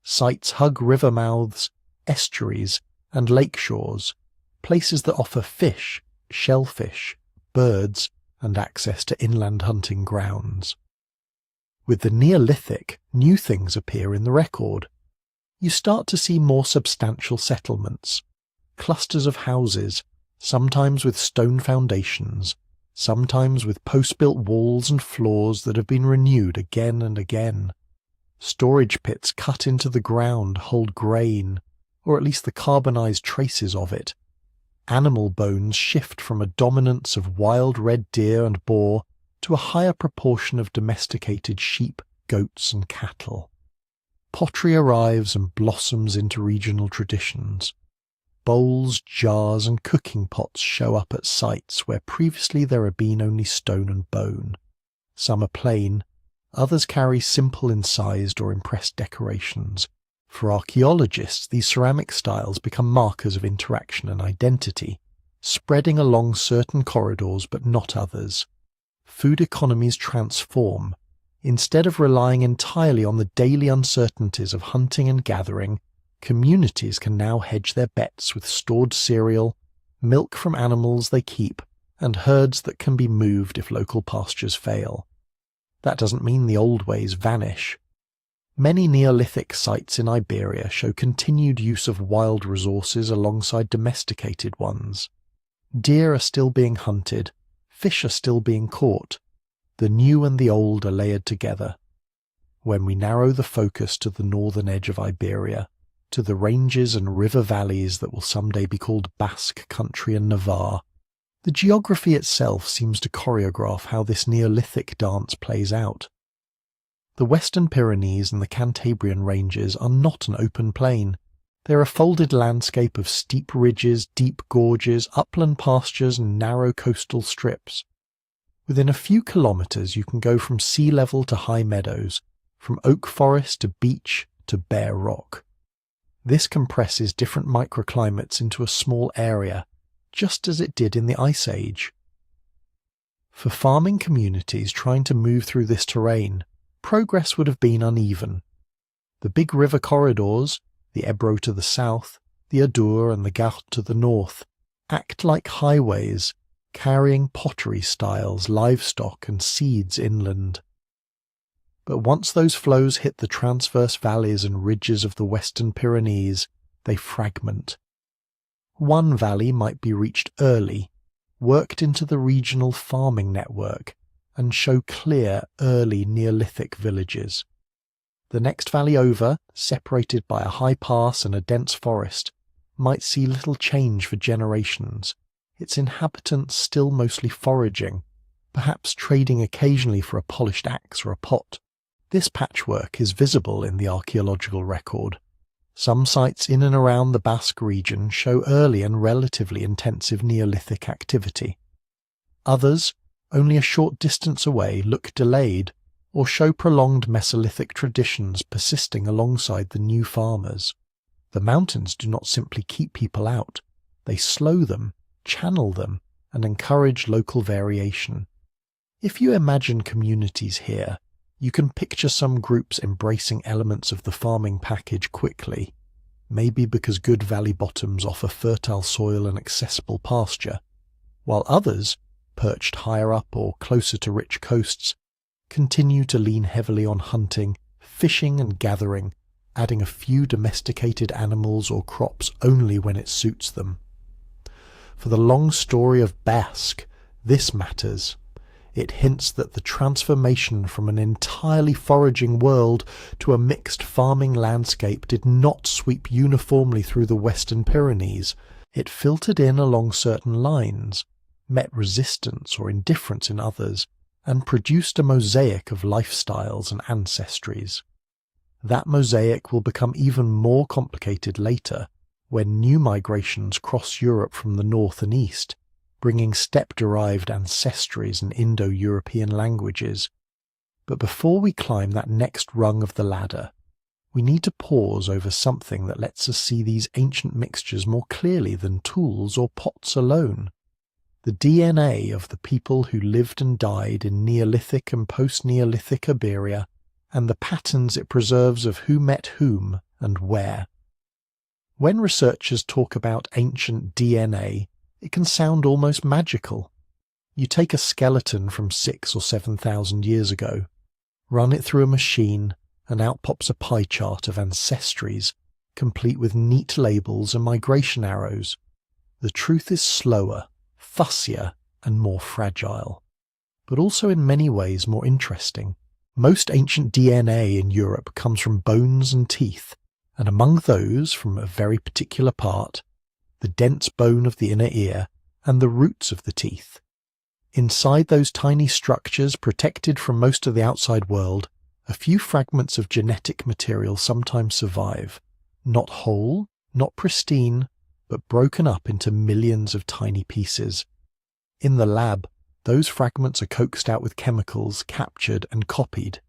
Sites hug river mouths, estuaries, and lake shores, places that offer fish, shellfish, birds, and access to inland hunting grounds. With the Neolithic, new things appear in the record. You start to see more substantial settlements, clusters of houses, sometimes with stone foundations, sometimes with post-built walls and floors that have been renewed again and again. Storage pits cut into the ground hold grain, or at least the carbonized traces of it. Animal bones shift from a dominance of wild red deer and boar to a higher proportion of domesticated sheep, goats, and cattle. Pottery arrives and blossoms into regional traditions. bowls, jars and cooking pots show up at sites where previously there had been only stone and bone. Some are plain, others carry simple incised or impressed decorations. For archaeologists, these ceramic styles become markers of interaction and identity, spreading along certain corridors but not others. Food economies transform. Instead of relying entirely on the daily uncertainties of hunting and gathering, communities can now hedge their bets with stored cereal, milk from animals they keep, and herds that can be moved if local pastures fail. That doesn't mean the old ways vanish. Many Neolithic sites in Iberia show continued use of wild resources alongside domesticated ones. Deer are still being hunted, fish are still being caught. The new and the old are layered together. When we narrow the focus to the northern edge of Iberia, to the ranges and river valleys that will someday be called Basque country and Navarre, the geography itself seems to choreograph how this Neolithic dance plays out. The Western Pyrenees and the Cantabrian ranges are not an open plain. They're a folded landscape of steep ridges, deep gorges, upland pastures and narrow coastal strips. Within a few kilometres you can go from sea level to high meadows, from oak forest to beach to bare rock. This compresses different microclimates into a small area, just as it did in the Ice Age. For farming communities trying to move through this terrain, progress would have been uneven. The big river corridors, the Ebro to the south, the Adour and the Gard to the north, act like highways, carrying pottery styles, livestock and seeds inland. But once those flows hit the transverse valleys and ridges of the Western Pyrenees, they fragment. One valley might be reached early, worked into the regional farming network, and show clear early Neolithic villages. The next valley over, separated by a high pass and a dense forest, might see little change for generations, its inhabitants still mostly foraging, perhaps trading occasionally for a polished axe or a pot. This patchwork is visible in the archaeological record. Some sites in and around the Basque region show early and relatively intensive Neolithic activity. Others, only a short distance away, look delayed, or show prolonged Mesolithic traditions persisting alongside the new farmers. The mountains do not simply keep people out, they slow them, channel them, and encourage local variation. If you imagine communities here, you can picture some groups embracing elements of the farming package quickly, maybe because good valley bottoms offer fertile soil and accessible pasture, while others, perched higher up or closer to rich coasts, continue to lean heavily on hunting, fishing and gathering, adding a few domesticated animals or crops only when it suits them. For the long story of Basque, this matters. It hints that the transformation from an entirely foraging world to a mixed farming landscape did not sweep uniformly through the Western Pyrenees. It filtered in along certain lines, met resistance or indifference in others, and produced a mosaic of lifestyles and ancestries. That mosaic will become even more complicated later, when new migrations cross Europe from the north and east, bringing steppe-derived ancestries and Indo-European languages. But before we climb that next rung of the ladder, we need to pause over something that lets us see these ancient mixtures more clearly than tools or pots alone. The DNA of the people who lived and died in Neolithic and post-Neolithic Iberia, and the patterns it preserves of who met whom and where. When researchers talk about ancient DNA, it can sound almost magical. You take a skeleton from 6,000 or 7,000 years ago, run it through a machine, and out pops a pie chart of ancestries, complete with neat labels and migration arrows. The truth is slower, fussier, and more fragile, but also in many ways more interesting. Most ancient DNA in Europe comes from bones and teeth, and among those, from a very particular part, the dense bone of the inner ear and the roots of the teeth. Inside those tiny structures, protected from most of the outside world, a few fragments of genetic material sometimes survive, not whole, not pristine, but broken up into millions of tiny pieces. In the lab, those fragments are coaxed out with chemicals, captured and copied.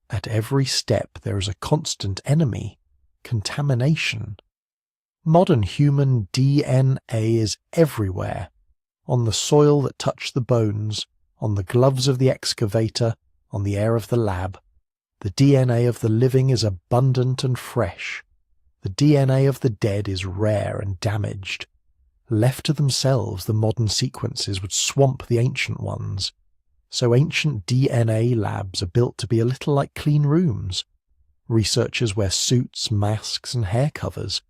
At every step there is a constant enemy: contamination. Modern human DNA is everywhere, on the soil that touched the bones, on the gloves of the excavator, on the air of the lab. The DNA of the living is abundant and fresh. The DNA of the dead is rare and damaged. Left to themselves, the modern sequences would swamp the ancient ones. So ancient DNA labs are built to be a little like clean rooms. Researchers wear suits, masks, and hair covers.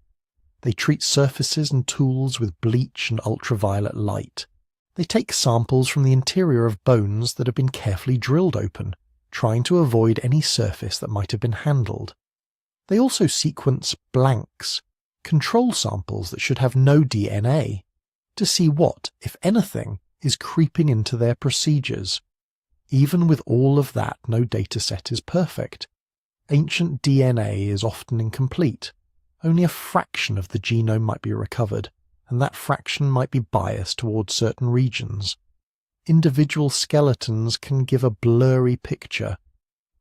They treat surfaces and tools with bleach and ultraviolet light. They take samples from the interior of bones that have been carefully drilled open, trying to avoid any surface that might have been handled. They also sequence blanks, control samples that should have no DNA, to see what, if anything, is creeping into their procedures. Even with all of that, no dataset is perfect. Ancient DNA is often incomplete. Only a fraction of the genome might be recovered, and that fraction might be biased towards certain regions. Individual skeletons can give a blurry picture.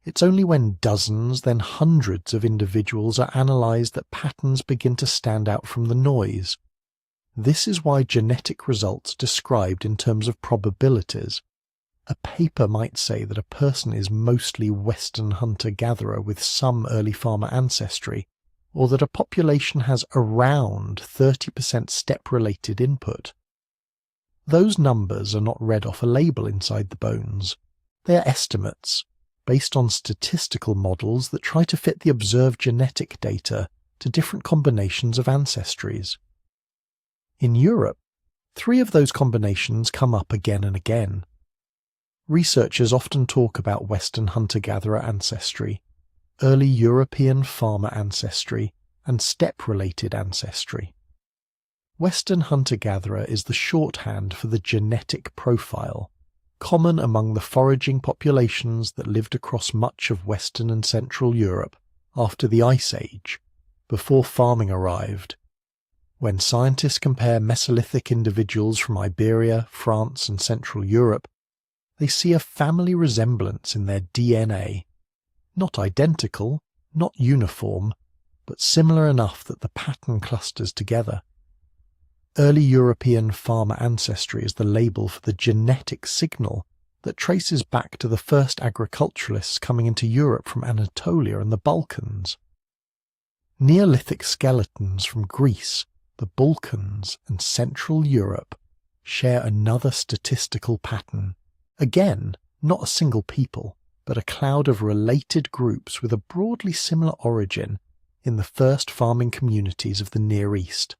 It's only when dozens, then hundreds of individuals are analysed that patterns begin to stand out from the noise. This is why genetic results are described in terms of probabilities. A paper might say that a person is mostly Western hunter-gatherer with some early farmer ancestry, or that a population has around 30% steppe-related input. Those numbers are not read off a label inside the bones. They are estimates, based on statistical models that try to fit the observed genetic data to different combinations of ancestries. In Europe, 3 of those combinations come up again and again. Researchers often talk about Western hunter-gatherer ancestry, early European farmer ancestry, and steppe-related ancestry. Western hunter-gatherer is the shorthand for the genetic profile, common among the foraging populations that lived across much of Western and Central Europe after the Ice Age, before farming arrived. When scientists compare Mesolithic individuals from Iberia, France, and Central Europe, they see a family resemblance in their DNA. Not identical, not uniform, but similar enough that the pattern clusters together. Early European farmer ancestry is the label for the genetic signal that traces back to the first agriculturalists coming into Europe from Anatolia and the Balkans. Neolithic skeletons from Greece, the Balkans, and Central Europe share another statistical pattern. Again, not a single people, but a cloud of related groups with a broadly similar origin in the first farming communities of the Near East.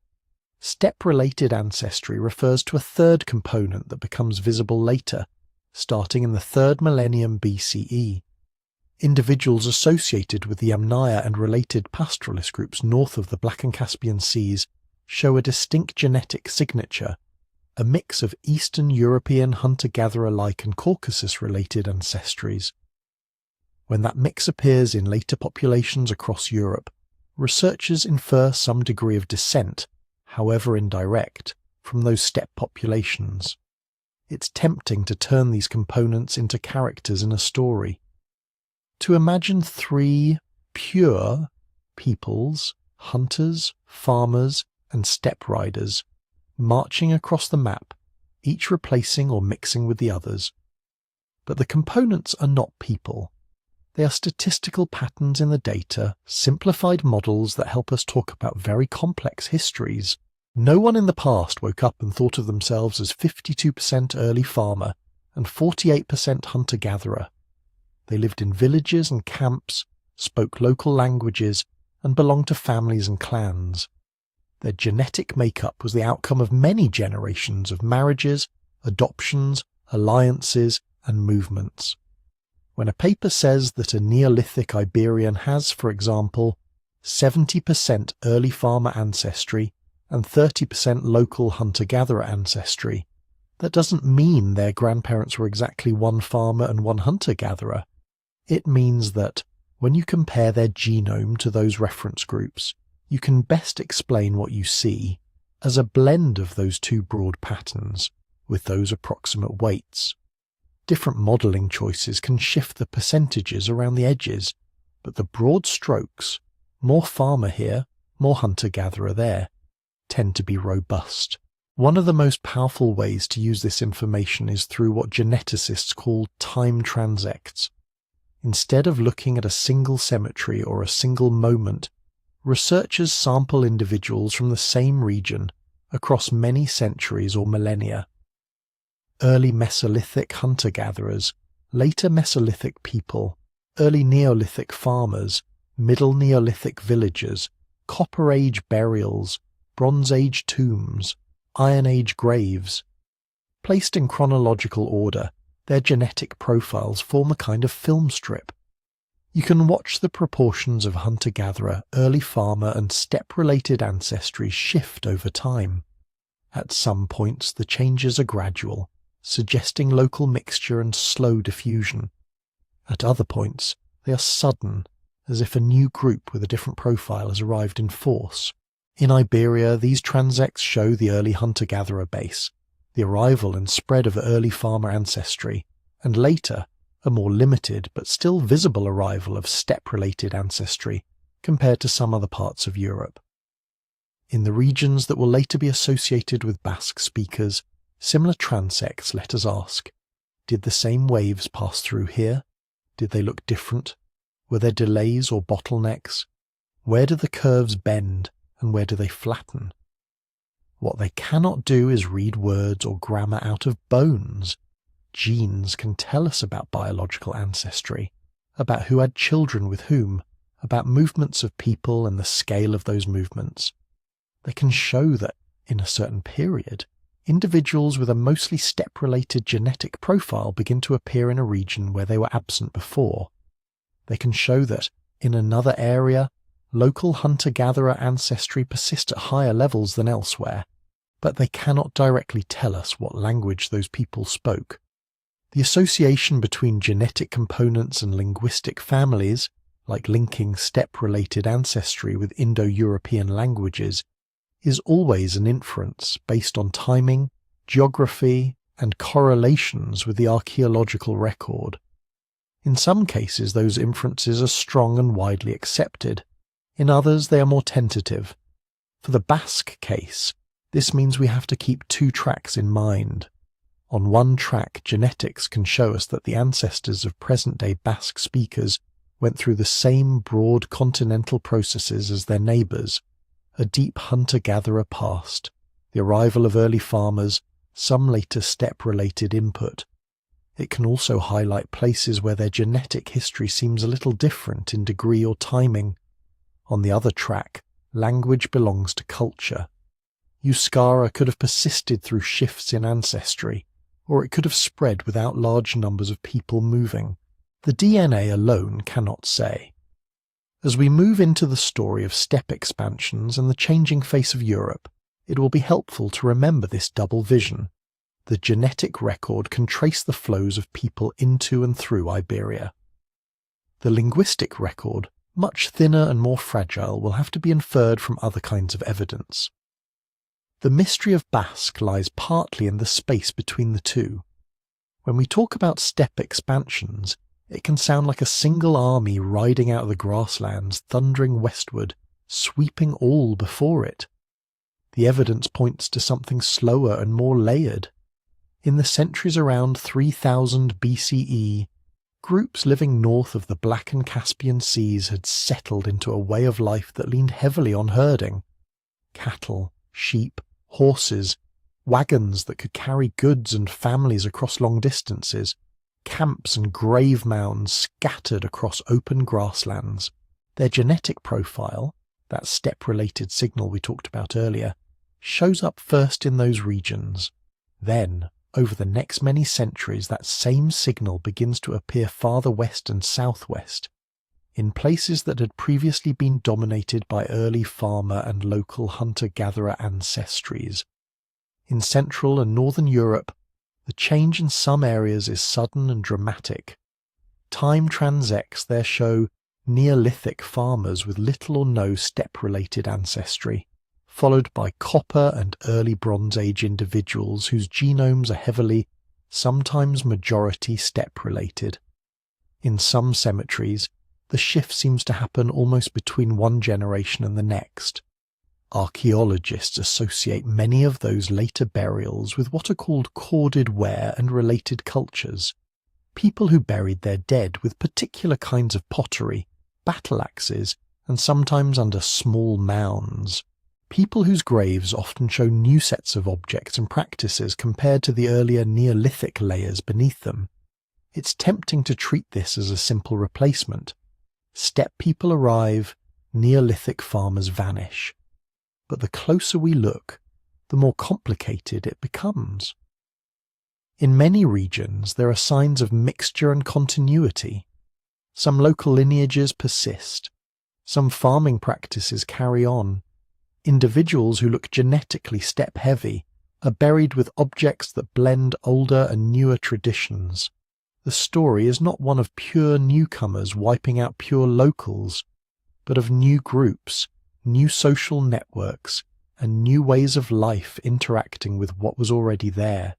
Steppe-related ancestry refers to a third component that becomes visible later, starting in the 3rd millennium BCE. Individuals associated with the Yamnaya and related pastoralist groups north of the Black and Caspian Seas show a distinct genetic signature, a mix of Eastern European hunter-gatherer-like and Caucasus-related ancestries. When that mix appears in later populations across Europe, researchers infer some degree of descent, however indirect, from those steppe populations. It's tempting to turn these components into characters in a story. To imagine 3 pure peoples, hunters, farmers, and steppe riders, marching across the map, each replacing or mixing with the others. But the components are not people. They are statistical patterns in the data, simplified models that help us talk about very complex histories. No one in the past woke up and thought of themselves as 52% early farmer and 48% hunter-gatherer. They lived in villages and camps, spoke local languages, and belonged to families and clans. Their genetic makeup was the outcome of many generations of marriages, adoptions, alliances, and movements. When a paper says that a Neolithic Iberian has, for example, 70% early farmer ancestry and 30% local hunter-gatherer ancestry, that doesn't mean their grandparents were exactly one farmer and one hunter-gatherer. It means that, when you compare their genome to those reference groups, you can best explain what you see, as a blend of those two broad patterns with those approximate weights. Different modelling choices can shift the percentages around the edges, but the broad strokes, more farmer here, more hunter-gatherer there, tend to be robust. One of the most powerful ways to use this information is through what geneticists call time transects. Instead of looking at a single cemetery or a single moment, researchers sample individuals from the same region across many centuries or millennia. Early Mesolithic hunter-gatherers, later Mesolithic people, early Neolithic farmers, Middle Neolithic villagers, Copper Age burials, Bronze Age tombs, Iron Age graves. Placed in chronological order, their genetic profiles form a kind of film strip. You can watch the proportions of hunter-gatherer, early farmer and steppe-related ancestry shift over time. At some points the changes are gradual, suggesting local mixture and slow diffusion. At other points they are sudden, as if a new group with a different profile has arrived in force. In Iberia, these transects show the early hunter-gatherer base, the arrival and spread of early farmer ancestry, and later, a more limited but still visible arrival of steppe-related ancestry compared to some other parts of Europe. In the regions that will later be associated with Basque speakers, similar transects let us ask, did the same waves pass through here? Did they look different? Were there delays or bottlenecks? Where do the curves bend and where do they flatten? What they cannot do is read words or grammar out of bones. Genes can tell us about biological ancestry, about who had children with whom, about movements of people and the scale of those movements. They can show that, in a certain period, individuals with a mostly steppe-related genetic profile begin to appear in a region where they were absent before. They can show that, in another area, local hunter-gatherer ancestry persist at higher levels than elsewhere, but they cannot directly tell us what language those people spoke. The association between genetic components and linguistic families, like linking steppe-related ancestry with Indo-European languages, is always an inference based on timing, geography, and correlations with the archaeological record. In some cases those inferences are strong and widely accepted. In others they are more tentative. For the Basque case, this means we have to keep two tracks in mind. On one track, genetics can show us that the ancestors of present-day Basque speakers went through the same broad continental processes as their neighbours, a deep hunter-gatherer past, the arrival of early farmers, some later steppe-related input. It can also highlight places where their genetic history seems a little different in degree or timing. On the other track, language belongs to culture. Euskara could have persisted through shifts in ancestry, or it could have spread without large numbers of people moving. The DNA alone cannot say. As we move into the story of steppe expansions and the changing face of Europe, it will be helpful to remember this double vision. The genetic record can trace the flows of people into and through Iberia. The linguistic record, much thinner and more fragile, will have to be inferred from other kinds of evidence. The mystery of Basque lies partly in the space between the two. When we talk about steppe expansions, it can sound like a single army riding out of the grasslands, thundering westward, sweeping all before it. The evidence points to something slower and more layered. In the centuries around 3000 BCE, groups living north of the Black and Caspian Seas had settled into a way of life that leaned heavily on herding. Cattle, sheep, horses, wagons that could carry goods and families across long distances, camps and grave mounds scattered across open grasslands. Their genetic profile, that steppe-related signal we talked about earlier, shows up first in those regions. Then, over the next many centuries, that same signal begins to appear farther west and southwest, in places that had previously been dominated by early farmer and local hunter-gatherer ancestries. In Central and Northern Europe, the change in some areas is sudden and dramatic. Time transects there show Neolithic farmers with little or no steppe-related ancestry, followed by Copper and early Bronze Age individuals whose genomes are heavily, sometimes majority steppe-related. In some cemeteries, the shift seems to happen almost between one generation and the next. Archaeologists associate many of those later burials with what are called corded ware and related cultures, people who buried their dead with particular kinds of pottery, battle axes, and sometimes under small mounds. People whose graves often show new sets of objects and practices compared to the earlier Neolithic layers beneath them. It's tempting to treat this as a simple replacement. Steppe people arrive, Neolithic farmers vanish. But the closer we look, the more complicated it becomes. In many regions, there are signs of mixture and continuity. Some local lineages persist. Some farming practices carry on. Individuals who look genetically steppe-heavy are buried with objects that blend older and newer traditions. The story is not one of pure newcomers wiping out pure locals, but of new groups, new social networks, and new ways of life interacting with what was already there.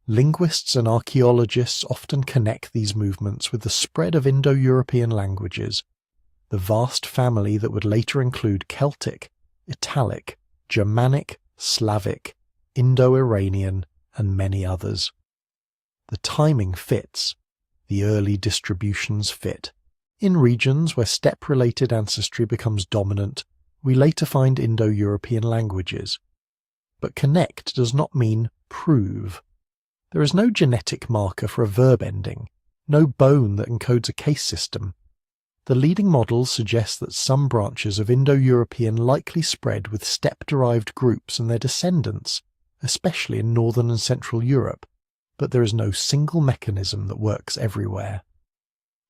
Linguists and archaeologists often connect these movements with the spread of Indo-European languages, the vast family that would later include Celtic, Italic, Germanic, Slavic, Indo-Iranian, and many others. The timing fits, the early distributions fit. In regions where steppe-related ancestry becomes dominant, we later find Indo-European languages. But connect does not mean prove. There is no genetic marker for a verb ending, no bone that encodes a case system. The leading models suggest that some branches of Indo-European likely spread with steppe-derived groups and their descendants, especially in northern and central Europe, but there is no single mechanism that works everywhere.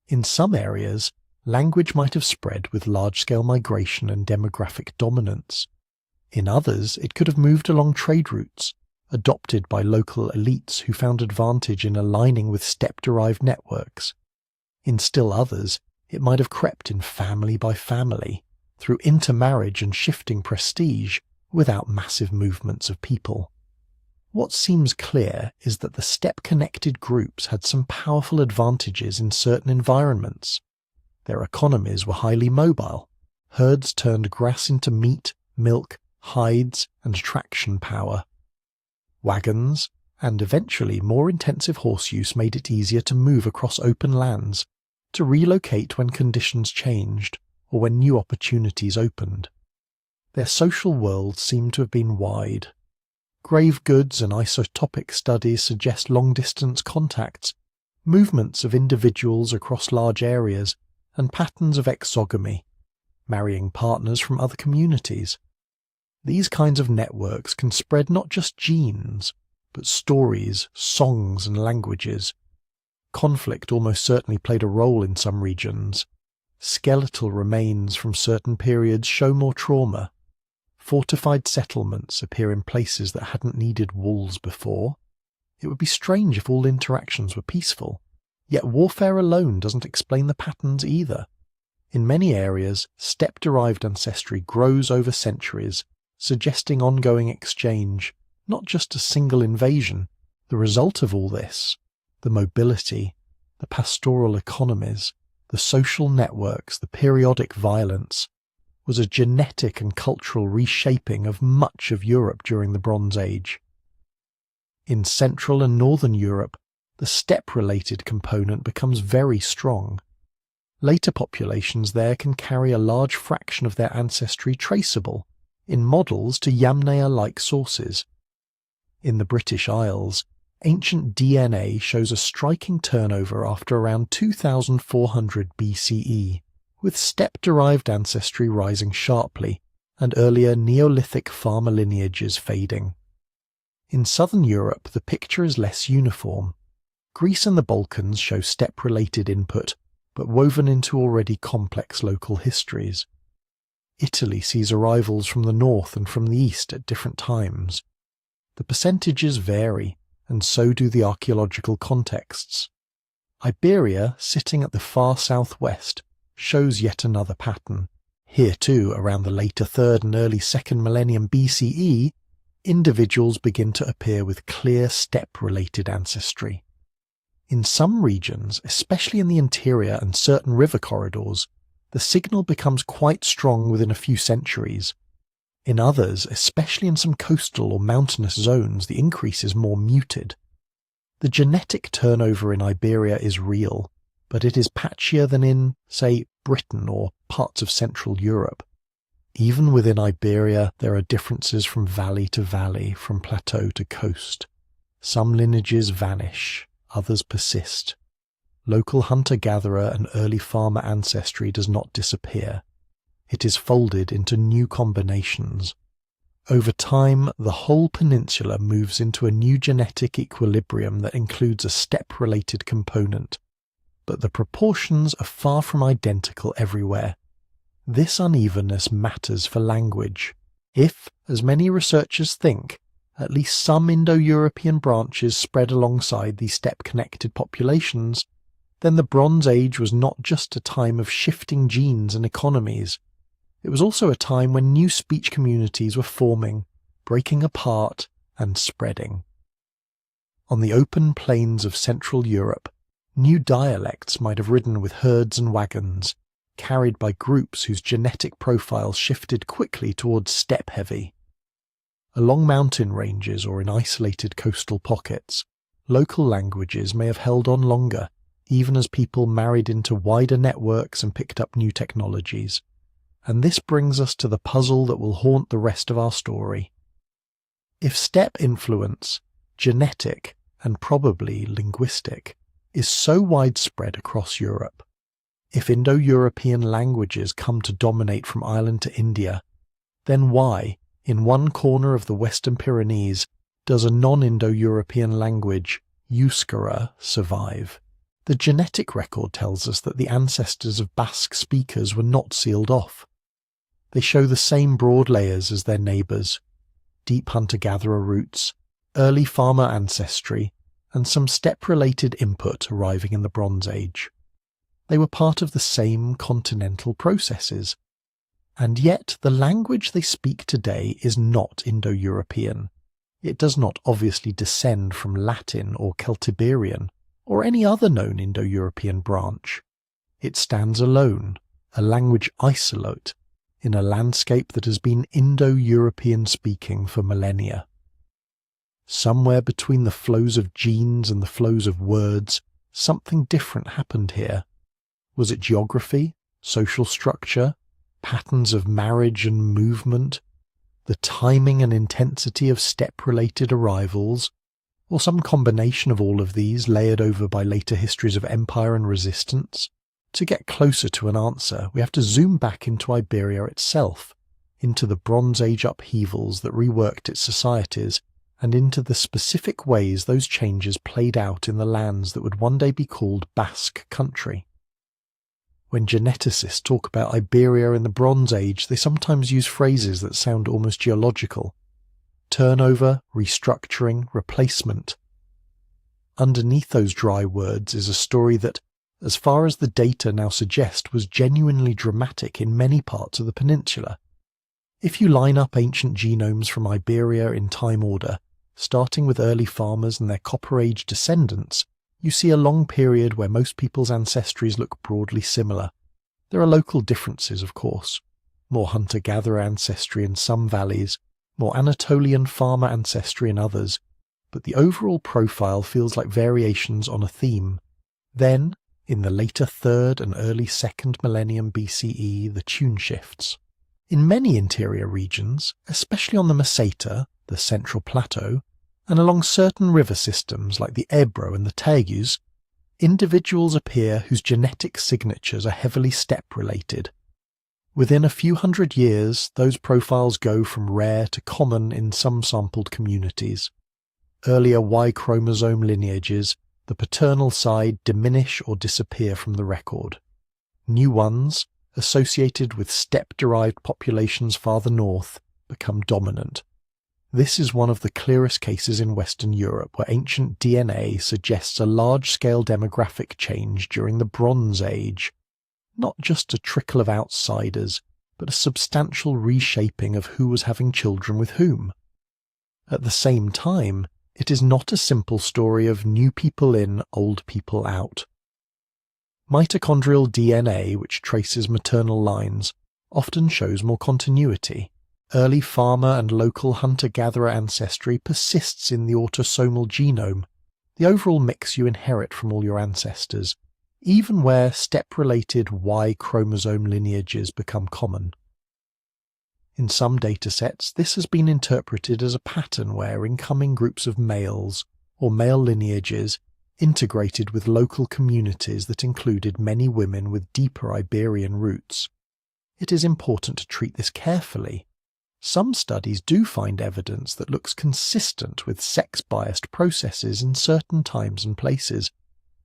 In some areas, language might have spread with large-scale migration and demographic dominance. In others, it could have moved along trade routes, adopted by local elites who found advantage in aligning with steppe-derived networks. In still others, it might have crept in family by family, through intermarriage and shifting prestige, without massive movements of people. What seems clear is that the steppe-connected groups had some powerful advantages in certain environments. Their economies were highly mobile. Herds turned grass into meat, milk, hides, and traction power. Wagons, and eventually more intensive horse use made it easier to move across open lands, to relocate when conditions changed or when new opportunities opened. Their social worlds seem to have been wide. Grave goods and isotopic studies suggest long-distance contacts, movements of individuals across large areas, and patterns of exogamy, marrying partners from other communities. These kinds of networks can spread not just genes, but stories, songs, and languages. Conflict almost certainly played a role in some regions. Skeletal remains from certain periods show more trauma. Fortified settlements appear in places that hadn't needed walls before. It would be strange if all interactions were peaceful, yet warfare alone doesn't explain the patterns either. In many areas, steppe-derived ancestry grows over centuries, suggesting ongoing exchange, not just a single invasion. The result of all this, the mobility, the pastoral economies, the social networks, the periodic violence, was a genetic and cultural reshaping of much of Europe during the Bronze Age. In Central and Northern Europe, the steppe-related component becomes very strong. Later populations there can carry a large fraction of their ancestry traceable, in models to Yamnaya-like sources. In the British Isles, ancient DNA shows a striking turnover after around 2400 BCE, with steppe-derived ancestry rising sharply, and earlier Neolithic farmer lineages fading. In southern Europe, the picture is less uniform. Greece and the Balkans show steppe-related input, but woven into already complex local histories. Italy sees arrivals from the north and from the east at different times. The percentages vary, and so do the archaeological contexts. Iberia, sitting at the far southwest, shows yet another pattern. Here too, around the later 3rd and early 2nd millennium BCE, individuals begin to appear with clear steppe-related ancestry. In some regions, especially in the interior and certain river corridors, the signal becomes quite strong within a few centuries. In others, especially in some coastal or mountainous zones, the increase is more muted. The genetic turnover in Iberia is real, but it is patchier than in, say, Britain or parts of Central Europe. Even within Iberia, there are differences from valley to valley, from plateau to coast. Some lineages vanish, others persist. Local hunter-gatherer and early farmer ancestry does not disappear. It is folded into new combinations. Over time, the whole peninsula moves into a new genetic equilibrium that includes a steppe-related component, but the proportions are far from identical everywhere. This unevenness matters for language. If, as many researchers think, at least some Indo-European branches spread alongside these steppe-connected populations, then the Bronze Age was not just a time of shifting genes and economies. It was also a time when new speech communities were forming, breaking apart, and spreading. On the open plains of Central Europe, new dialects might have ridden with herds and wagons, carried by groups whose genetic profiles shifted quickly towards steppe-heavy. Along mountain ranges or in isolated coastal pockets, local languages may have held on longer, even as people married into wider networks and picked up new technologies. And this brings us to the puzzle that will haunt the rest of our story. If steppe influence, genetic and probably linguistic, is so widespread across Europe, if Indo-European languages come to dominate from Ireland to India, then why, in one corner of the Western Pyrenees, does a non-Indo-European language, Euskara, survive? The genetic record tells us that the ancestors of Basque speakers were not sealed off. They show the same broad layers as their neighbours: deep hunter-gatherer roots, early farmer ancestry, and some steppe-related input arriving in the Bronze Age. They were part of the same continental processes. And yet the language they speak today is not Indo-European. It does not obviously descend from Latin or Celtiberian, or any other known Indo-European branch. It stands alone, a language isolate, in a landscape that has been Indo-European speaking for millennia. Somewhere between the flows of genes and the flows of words, something different happened here. Was it geography, social structure, patterns of marriage and movement, the timing and intensity of steppe-related arrivals, or some combination of all of these layered over by later histories of empire and resistance? To get closer to an answer, we have to zoom back into Iberia itself, into the Bronze Age upheavals that reworked its societies, and into the specific ways those changes played out in the lands that would one day be called Basque country. When geneticists talk about Iberia in the Bronze Age, they sometimes use phrases that sound almost geological: turnover, restructuring, replacement. Underneath those dry words is a story that, as far as the data now suggest, was genuinely dramatic in many parts of the peninsula. If you line up ancient genomes from Iberia in time order, starting with early farmers and their Copper Age descendants, you see a long period where most people's ancestries look broadly similar. There are local differences, of course. More hunter-gatherer ancestry in some valleys, more Anatolian farmer ancestry in others, but the overall profile feels like variations on a theme. Then, in the later 3rd and early 2nd millennium BCE, the tune shifts. In many interior regions, especially on the Meseta, the central plateau, and along certain river systems like the Ebro and the Tagus, individuals appear whose genetic signatures are heavily steppe-related. Within a few hundred years, those profiles go from rare to common in some sampled communities. Earlier Y chromosome lineages, the paternal side, diminish or disappear from the record. New ones, associated with steppe-derived populations farther north, become dominant. This is one of the clearest cases in Western Europe where ancient DNA suggests a large-scale demographic change during the Bronze Age. Not just a trickle of outsiders, but a substantial reshaping of who was having children with whom. At the same time, it is not a simple story of new people in, old people out. Mitochondrial DNA, which traces maternal lines, often shows more continuity. Early farmer and local hunter-gatherer ancestry persists in the autosomal genome, the overall mix you inherit from all your ancestors, even where steppe-related Y chromosome lineages become common. In some datasets, this has been interpreted as a pattern where incoming groups of males, or male lineages, integrated with local communities that included many women with deeper Iberian roots. It is important to treat this carefully. Some studies do find evidence that looks consistent with sex-biased processes in certain times and places,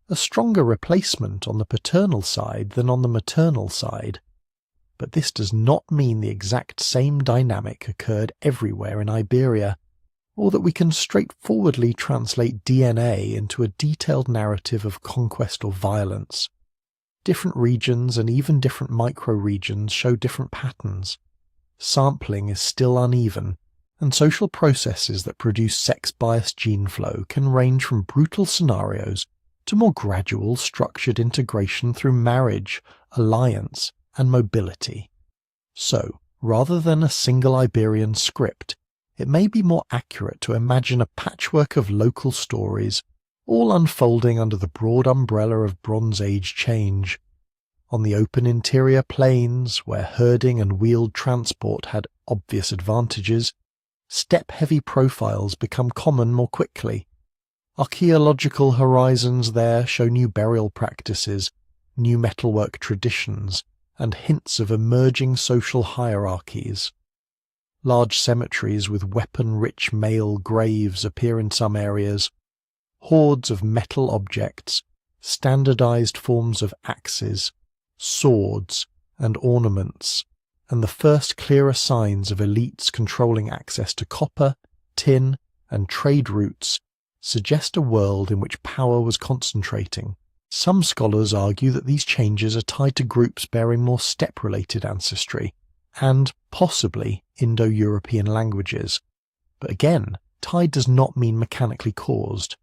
a stronger replacement on the paternal side than on the maternal side. But this does not mean the exact same dynamic occurred everywhere in Iberia, or that we can straightforwardly translate DNA into a detailed narrative of conquest or violence. Different regions and even different micro-regions show different patterns. Sampling is still uneven, and social processes that produce sex-biased gene flow can range from brutal scenarios to more gradual, structured integration through marriage, alliance, and mobility. So, rather than a single Iberian script, it may be more accurate to imagine a patchwork of local stories, all unfolding under the broad umbrella of Bronze Age change. On the open interior plains, where herding and wheeled transport had obvious advantages, steppe-heavy profiles become common more quickly. Archaeological horizons there show new burial practices, new metalwork traditions, and hints of emerging social hierarchies. Large cemeteries with weapon-rich male graves appear in some areas. Hordes of metal objects, standardized forms of axes, swords, and ornaments, and the first clearer signs of elites controlling access to copper, tin, and trade routes suggest a world in which power was concentrating. Some scholars argue that these changes are tied to groups bearing more steppe-related ancestry, and, possibly, Indo-European languages. But again, tied does not mean mechanically caused.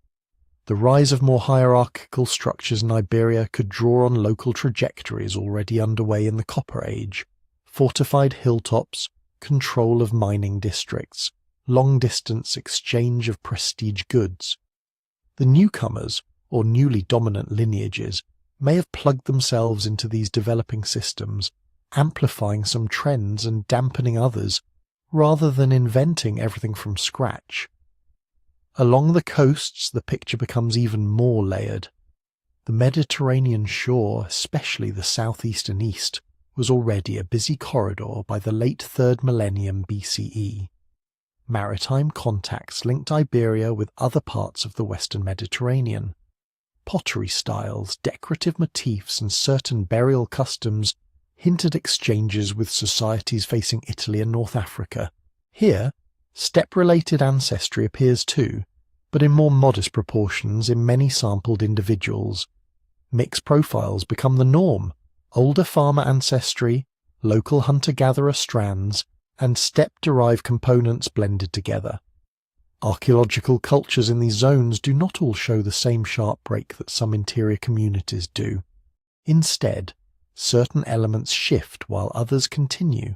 The rise of more hierarchical structures in Iberia could draw on local trajectories already underway in the Copper Age: fortified hilltops, control of mining districts, long-distance exchange of prestige goods. The newcomers, or newly dominant lineages, may have plugged themselves into these developing systems, amplifying some trends and dampening others, rather than inventing everything from scratch. Along the coasts, the picture becomes even more layered. The Mediterranean shore, especially the southeast and east, was already a busy corridor by the late 3rd millennium BCE. Maritime contacts linked Iberia with other parts of the western Mediterranean. Pottery styles, decorative motifs, and certain burial customs hinted exchanges with societies facing Italy and North Africa. Here, steppe-related ancestry appears too, but in more modest proportions in many sampled individuals. Mixed profiles become the norm: older farmer ancestry, local hunter-gatherer strands, and steppe-derived components blended together. Archaeological cultures in these zones do not all show the same sharp break that some interior communities do. Instead, certain elements shift while others continue.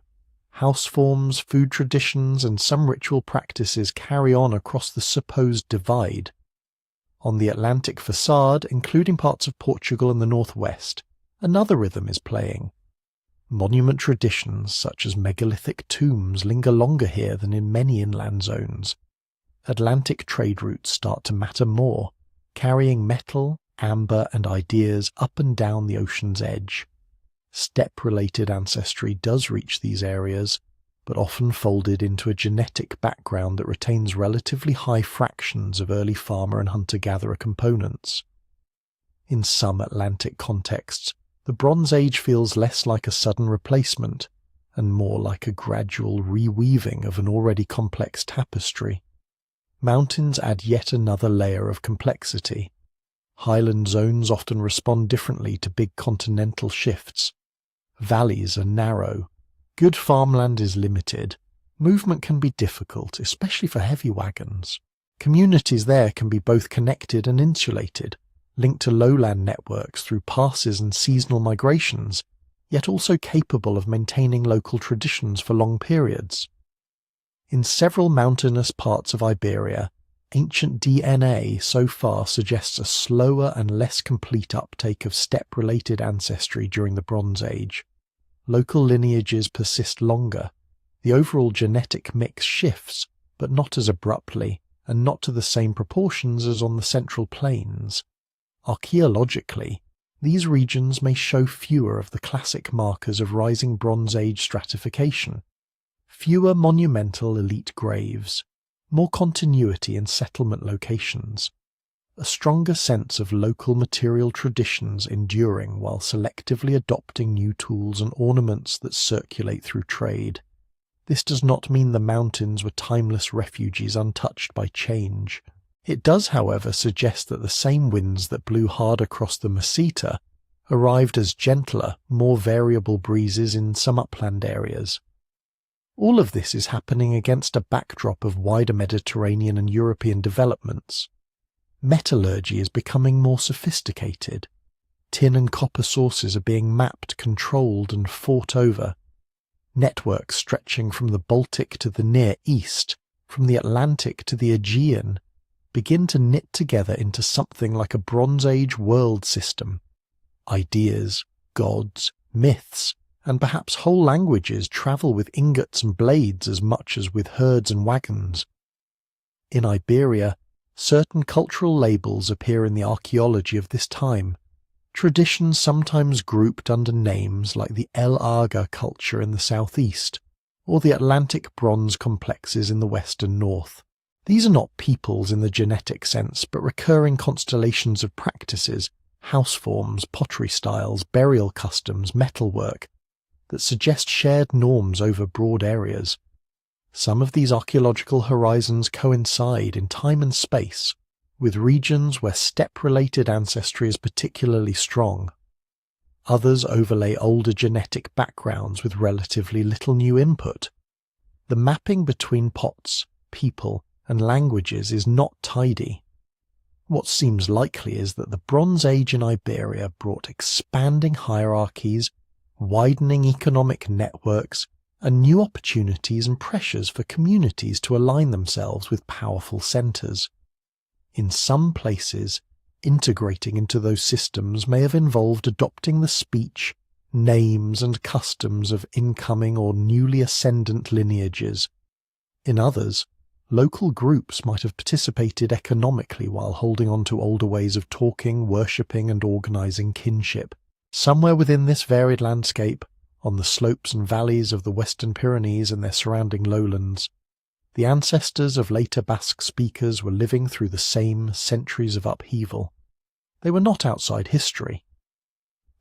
House forms, food traditions, and some ritual practices carry on across the supposed divide. On the Atlantic facade, including parts of Portugal and the northwest, another rhythm is playing. Monument traditions such as megalithic tombs linger longer here than in many inland zones. Atlantic trade routes start to matter more, carrying metal, amber, and ideas up and down the ocean's edge. Steppe-related ancestry does reach these areas, but often folded into a genetic background that retains relatively high fractions of early farmer and hunter-gatherer components. In some Atlantic contexts, the Bronze Age feels less like a sudden replacement, and more like a gradual reweaving of an already complex tapestry. Mountains add yet another layer of complexity. Highland zones often respond differently to big continental shifts. Valleys are narrow, Good farmland is limited. Movement can be difficult, especially for heavy wagons. Communities there can be both connected and insulated, linked to lowland networks through passes and seasonal migrations, yet also capable of maintaining local traditions for long periods. In several mountainous parts of Iberia, ancient DNA so far suggests a slower and less complete uptake of steppe-related ancestry during the Bronze Age. Local lineages persist longer. The overall genetic mix shifts, but not as abruptly, and not to the same proportions as on the Central Plains. Archaeologically, these regions may show fewer of the classic markers of rising Bronze Age stratification, fewer monumental elite graves, more continuity in settlement locations, a stronger sense of local material traditions enduring while selectively adopting new tools and ornaments that circulate through trade. This does not mean the mountains were timeless refuges untouched by change. It does, however, suggest that the same winds that blew hard across the Meseta arrived as gentler, more variable breezes in some upland areas. All of this is happening against a backdrop of wider Mediterranean and European developments. Metallurgy is becoming more sophisticated. Tin and copper sources are being mapped, controlled, and fought over. Networks stretching from the Baltic to the Near East, from the Atlantic to the Aegean, begin to knit together into something like a Bronze Age world system. Ideas, gods, myths, and perhaps whole languages travel with ingots and blades as much as with herds and wagons. In Iberia, certain cultural labels appear in the archaeology of this time, traditions sometimes grouped under names like the El Aga culture in the southeast, or the Atlantic bronze complexes in the west and north. These are not peoples in the genetic sense, but recurring constellations of practices, house forms, pottery styles, burial customs, metalwork, that suggest shared norms over broad areas. Some of these archaeological horizons coincide in time and space, with regions where steppe-related ancestry is particularly strong. Others overlay older genetic backgrounds with relatively little new input. The mapping between pots, people, and languages is not tidy. What seems likely is that the Bronze Age in Iberia brought expanding hierarchies, widening economic networks, and new opportunities and pressures for communities to align themselves with powerful centres. In some places, integrating into those systems may have involved adopting the speech, names, and customs of incoming or newly ascendant lineages. In others, local groups might have participated economically while holding on to older ways of talking, worshipping, and organising kinship. Somewhere within this varied landscape, on the slopes and valleys of the Western Pyrenees and their surrounding lowlands, the ancestors of later Basque speakers were living through the same centuries of upheaval. They were not outside history.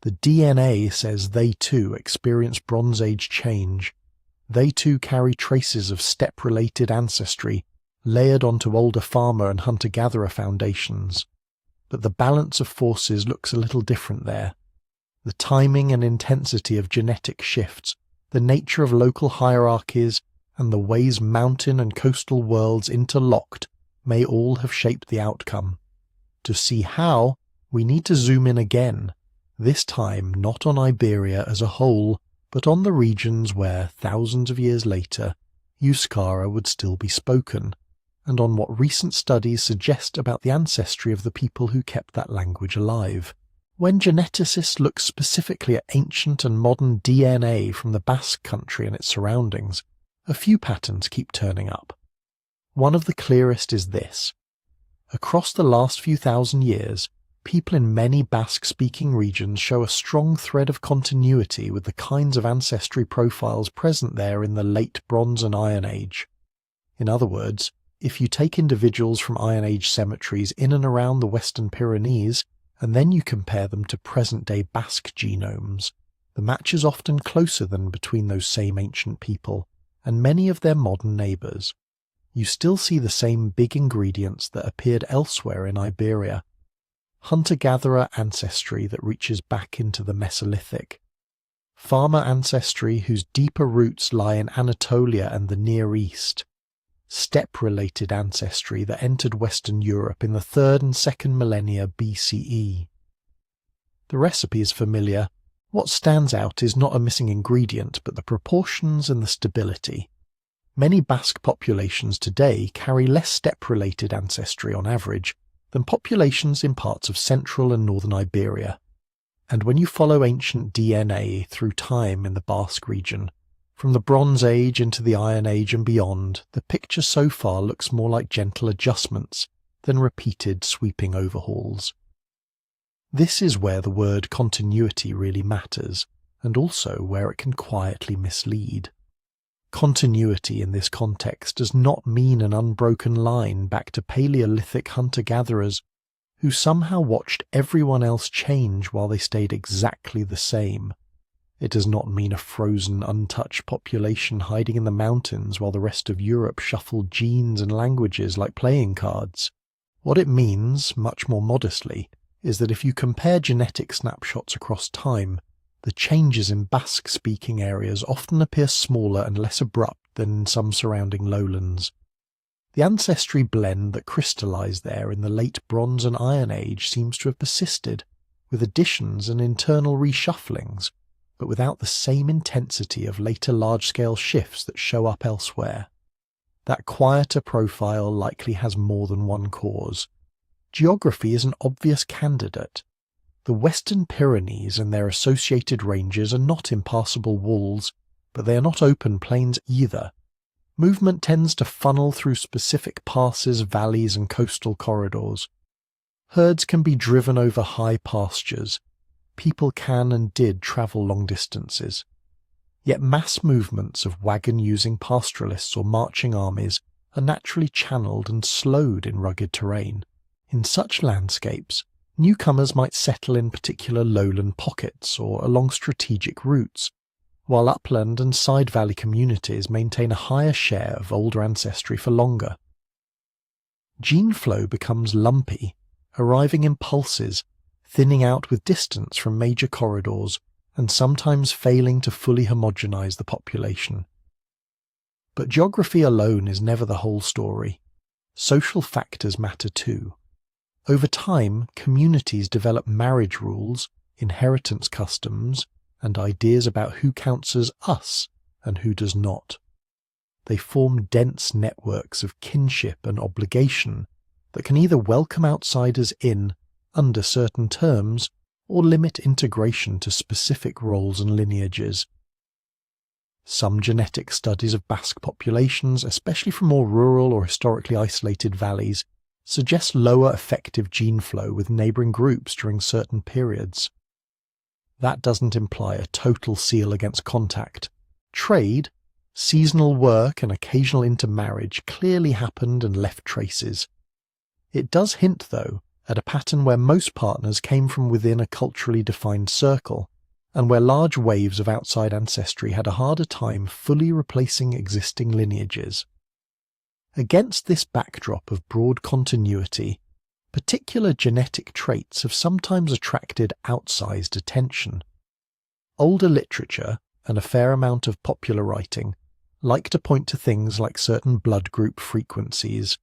The DNA says they too experienced Bronze Age change. They too carry traces of steppe-related ancestry layered onto older farmer and hunter-gatherer foundations. But the balance of forces looks a little different there. The timing and intensity of genetic shifts, the nature of local hierarchies, and the ways mountain and coastal worlds interlocked may all have shaped the outcome. To see how, we need to zoom in again, this time not on Iberia as a whole, but on the regions where, thousands of years later, Euskara would still be spoken, and on what recent studies suggest about the ancestry of the people who kept that language alive. When geneticists look specifically at ancient and modern DNA from the Basque country and its surroundings, a few patterns keep turning up. One of the clearest is this. Across the last few thousand years, people in many Basque-speaking regions show a strong thread of continuity with the kinds of ancestry profiles present there in the late Bronze and Iron Age. In other words, if you take individuals from Iron Age cemeteries in and around the Western Pyrenees, and then you compare them to present-day Basque genomes, the match is often closer than between those same ancient people and many of their modern neighbours. You still see the same big ingredients that appeared elsewhere in Iberia. Hunter-gatherer ancestry that reaches back into the Mesolithic. farmer ancestry whose deeper roots lie in Anatolia and the Near East, steppe-related ancestry that entered Western Europe in the 3rd and 2nd millennia BCE. The recipe is familiar. What stands out is not a missing ingredient, but the proportions and the stability. Many Basque populations today carry less steppe-related ancestry on average than populations in parts of central and northern Iberia. And when you follow ancient DNA through time in the Basque region, from the Bronze Age into the Iron Age and beyond, the picture so far looks more like gentle adjustments than repeated sweeping overhauls. This is where the word continuity really matters, and also where it can quietly mislead. Continuity in this context does not mean an unbroken line back to Paleolithic hunter-gatherers who somehow watched everyone else change while they stayed exactly the same. It does not mean a frozen, untouched population hiding in the mountains while the rest of Europe shuffled genes and languages like playing cards. What it means, much more modestly, is that if you compare genetic snapshots across time, the changes in Basque-speaking areas often appear smaller and less abrupt than in some surrounding lowlands. The ancestry blend that crystallized there in the late Bronze and Iron Age seems to have persisted, with additions and internal reshufflings, but without the same intensity of later large-scale shifts that show up elsewhere. That quieter profile likely has more than one cause. Geography is an obvious candidate. The Western Pyrenees and their associated ranges are not impassable walls, but they are not open plains either. Movement tends to funnel through specific passes, valleys, and coastal corridors. Herds can be driven over high pastures. People can and did travel long distances. Yet mass movements of wagon-using pastoralists or marching armies are naturally channeled and slowed in rugged terrain. In such landscapes, newcomers might settle in particular lowland pockets or along strategic routes, while upland and side valley communities maintain a higher share of older ancestry for longer. Gene flow becomes lumpy, arriving in pulses, thinning out with distance from major corridors, and sometimes failing to fully homogenize the population. But geography alone is never the whole story. Social factors matter too. Over time, communities develop marriage rules, inheritance customs, and ideas about who counts as us and who does not. They form dense networks of kinship and obligation that can either welcome outsiders in under certain terms or limit integration to specific roles and lineages. Some genetic studies of Basque populations, especially from more rural or historically isolated valleys, suggest lower effective gene flow with neighbouring groups during certain periods. That doesn't imply a total seal against contact. Trade, seasonal work and occasional intermarriage clearly happened and left traces. It does hint, though, at a pattern where most partners came from within a culturally defined circle, and where large waves of outside ancestry had a harder time fully replacing existing lineages. Against this backdrop of broad continuity, particular genetic traits have sometimes attracted outsized attention. Older literature, and a fair amount of popular writing, like to point to things like certain blood group frequencies,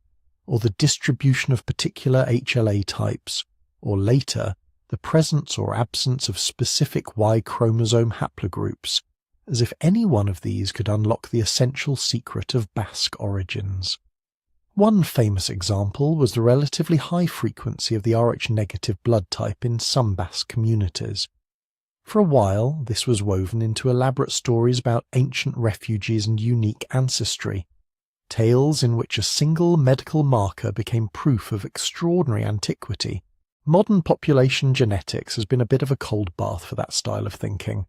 or the distribution of particular HLA types, or later, the presence or absence of specific Y chromosome haplogroups, as if any one of these could unlock the essential secret of Basque origins. One famous example was the relatively high frequency of the Rh-negative blood type in some Basque communities. For a while, this was woven into elaborate stories about ancient refuges and unique ancestry, tales in which a single medical marker became proof of extraordinary antiquity. Modern population genetics has been a bit of a cold bath for that style of thinking.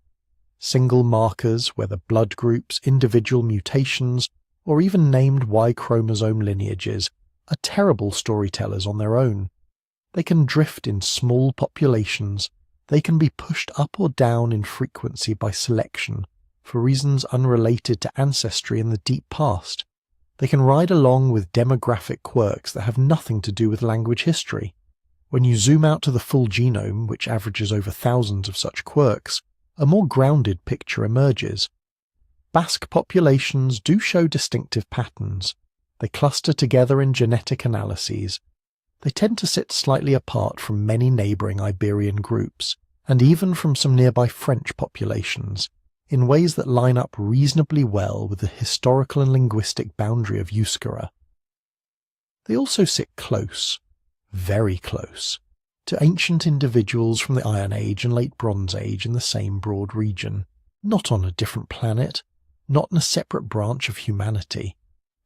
Single markers, whether blood groups, individual mutations, or even named Y chromosome lineages, are terrible storytellers on their own. They can drift in small populations, they can be pushed up or down in frequency by selection, for reasons unrelated to ancestry in the deep past. They can ride along with demographic quirks that have nothing to do with language history. When you zoom out to the full genome, which averages over thousands of such quirks, a more grounded picture emerges. Basque populations do show distinctive patterns. They cluster together in genetic analyses. They tend to sit slightly apart from many neighbouring Iberian groups, and even from some nearby French populations, in ways that line up reasonably well with the historical and linguistic boundary of Euskara. They also sit close, very close, to ancient individuals from the Iron Age and Late Bronze Age in the same broad region, not on a different planet, not in a separate branch of humanity,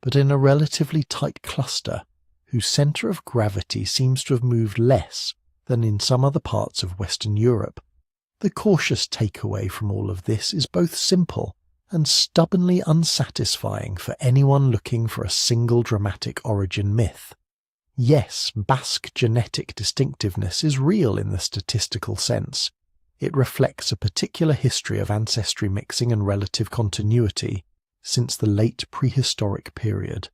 but in a relatively tight cluster whose centre of gravity seems to have moved less than in some other parts of Western Europe. The cautious takeaway from all of this is both simple and stubbornly unsatisfying for anyone looking for a single dramatic origin myth. Yes, Basque genetic distinctiveness is real in the statistical sense. It reflects a particular history of ancestry mixing and relative continuity since the late prehistoric period.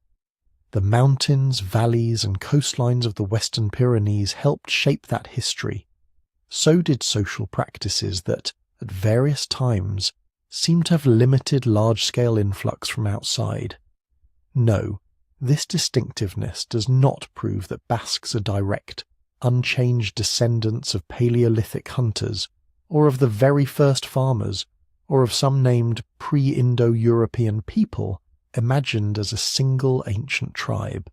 The mountains, valleys, and coastlines of the Western Pyrenees helped shape that history. So did social practices that, at various times, seem to have limited large-scale influx from outside. No, this distinctiveness does not prove that Basques are direct, unchanged descendants of Paleolithic hunters, or of the very first farmers, or of some named pre-Indo-European people imagined as a single ancient tribe.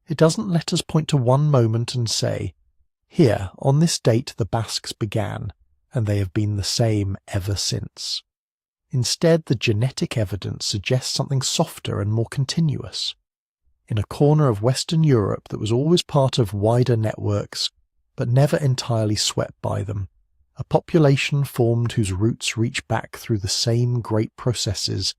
It doesn't let us point to one moment and say, here, on this date the Basques began, and they have been the same ever since. Instead, the genetic evidence suggests something softer and more continuous. In a corner of Western Europe that was always part of wider networks, but never entirely swept by them, a population formed whose roots reach back through the same great processes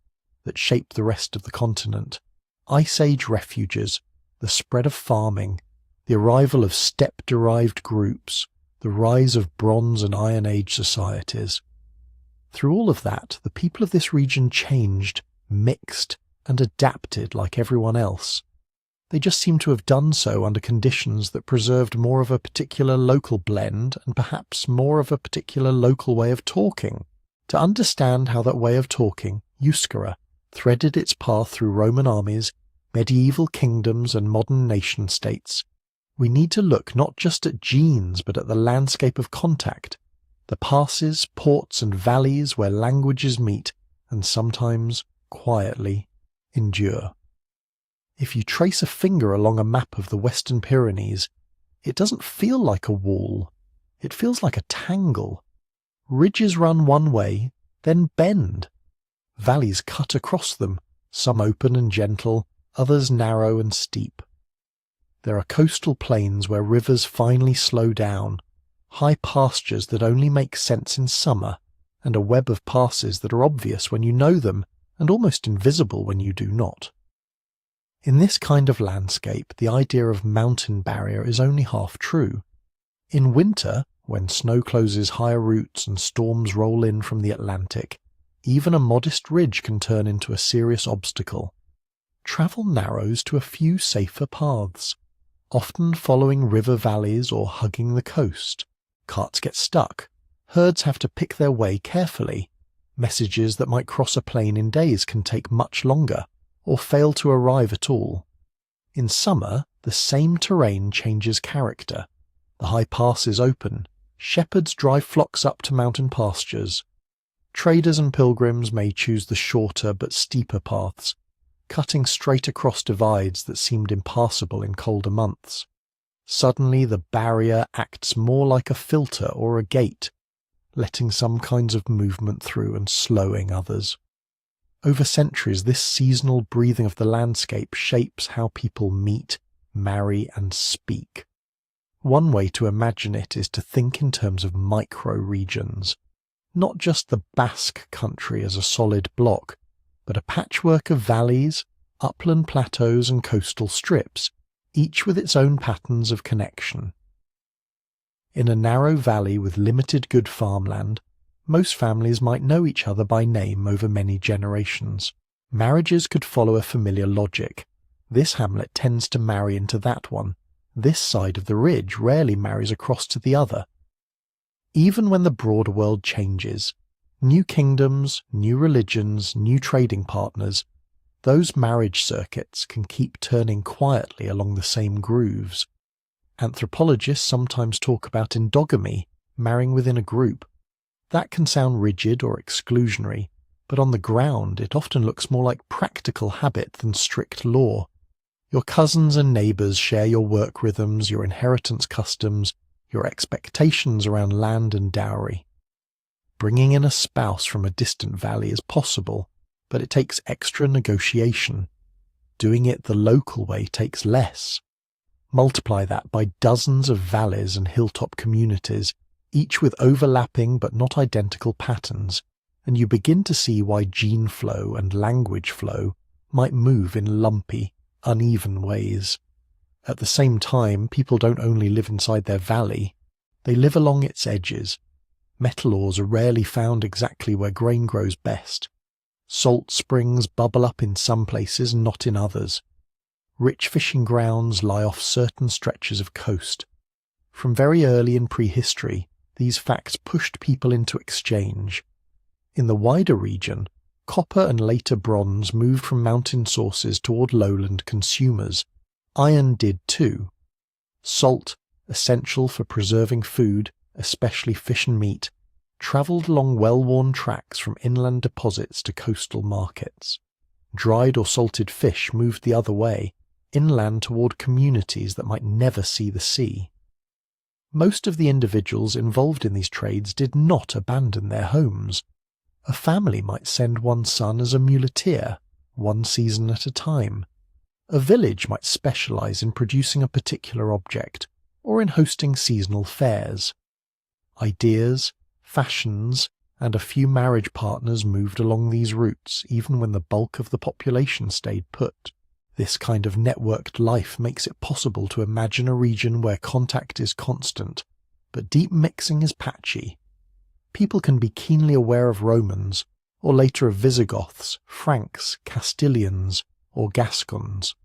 that shaped the rest of the continent: Ice Age refuges, the spread of farming, the arrival of steppe-derived groups, the rise of Bronze and Iron Age societies. Through all of that, the people of this region changed, mixed, and adapted like everyone else. They just seem to have done so under conditions that preserved more of a particular local blend and perhaps more of a particular local way of talking. To understand how that way of talking, Euskara, threaded its path through Roman armies, medieval kingdoms and modern nation-states, we need to look not just at genes but at the landscape of contact, the passes, ports and valleys where languages meet and sometimes, quietly, endure. If you trace a finger along a map of the Western Pyrenees, it doesn't feel like a wall. It feels like a tangle. Ridges run one way, then bend. Valleys cut across them, some open and gentle, others narrow and steep. There are coastal plains where rivers finally slow down, high pastures that only make sense in summer, and a web of passes that are obvious when you know them and almost invisible when you do not. In this kind of landscape, the idea of mountain barrier is only half true. In winter, when snow closes higher routes and storms roll in from the Atlantic, even a modest ridge can turn into a serious obstacle. Travel narrows to a few safer paths, often following river valleys or hugging the coast. Carts get stuck. Herds have to pick their way carefully. Messages that might cross a plain in days can take much longer, or fail to arrive at all. In summer, the same terrain changes character. The high passes open. Shepherds drive flocks up to mountain pastures. Traders and pilgrims may choose the shorter but steeper paths, cutting straight across divides that seemed impassable in colder months. Suddenly the barrier acts more like a filter or a gate, letting some kinds of movement through and slowing others. Over centuries, this seasonal breathing of the landscape shapes how people meet, marry, and speak. One way to imagine it is to think in terms of micro-regions, not just the Basque country as a solid block, but a patchwork of valleys, upland plateaus and coastal strips, each with its own patterns of connection. In a narrow valley with limited good farmland, most families might know each other by name over many generations. Marriages could follow a familiar logic. This hamlet tends to marry into that one. This side of the ridge rarely marries across to the other. Even when the broader world changes, New kingdoms, new religions, new trading partners, those marriage circuits can keep turning quietly along the same grooves. Anthropologists sometimes talk about endogamy, marrying within a group. That can sound rigid or exclusionary, but on the ground it often looks more like practical habit than strict law. Your cousins and neighbours share your work rhythms, your inheritance customs, your expectations around land and dowry. Bringing in a spouse from a distant valley is possible, but it takes extra negotiation. Doing it the local way takes less. Multiply that by dozens of valleys and hilltop communities, each with overlapping but not identical patterns, and you begin to see why gene flow and language flow might move in lumpy, uneven ways. At the same time, people don't only live inside their valley, they live along its edges. Metal ores are rarely found exactly where grain grows best. Salt springs bubble up in some places and not in others. Rich fishing grounds lie off certain stretches of coast. From very early in prehistory, these facts pushed people into exchange. In the wider region, copper and later bronze moved from mountain sources toward lowland consumers. Iron did too. Salt, essential for preserving food, especially fish and meat, travelled along well-worn tracks from inland deposits to coastal markets. Dried or salted fish moved the other way, inland toward communities that might never see the sea. Most of the individuals involved in these trades did not abandon their homes. A family might send one son as a muleteer, one season at a time. A village might specialize in producing a particular object, or in hosting seasonal fairs. Ideas, fashions, and a few marriage partners moved along these routes even when the bulk of the population stayed put. This kind of networked life makes it possible to imagine a region where contact is constant, but deep mixing is patchy. People can be keenly aware of Romans, or later of Visigoths, Franks, Castilians, or Gascons.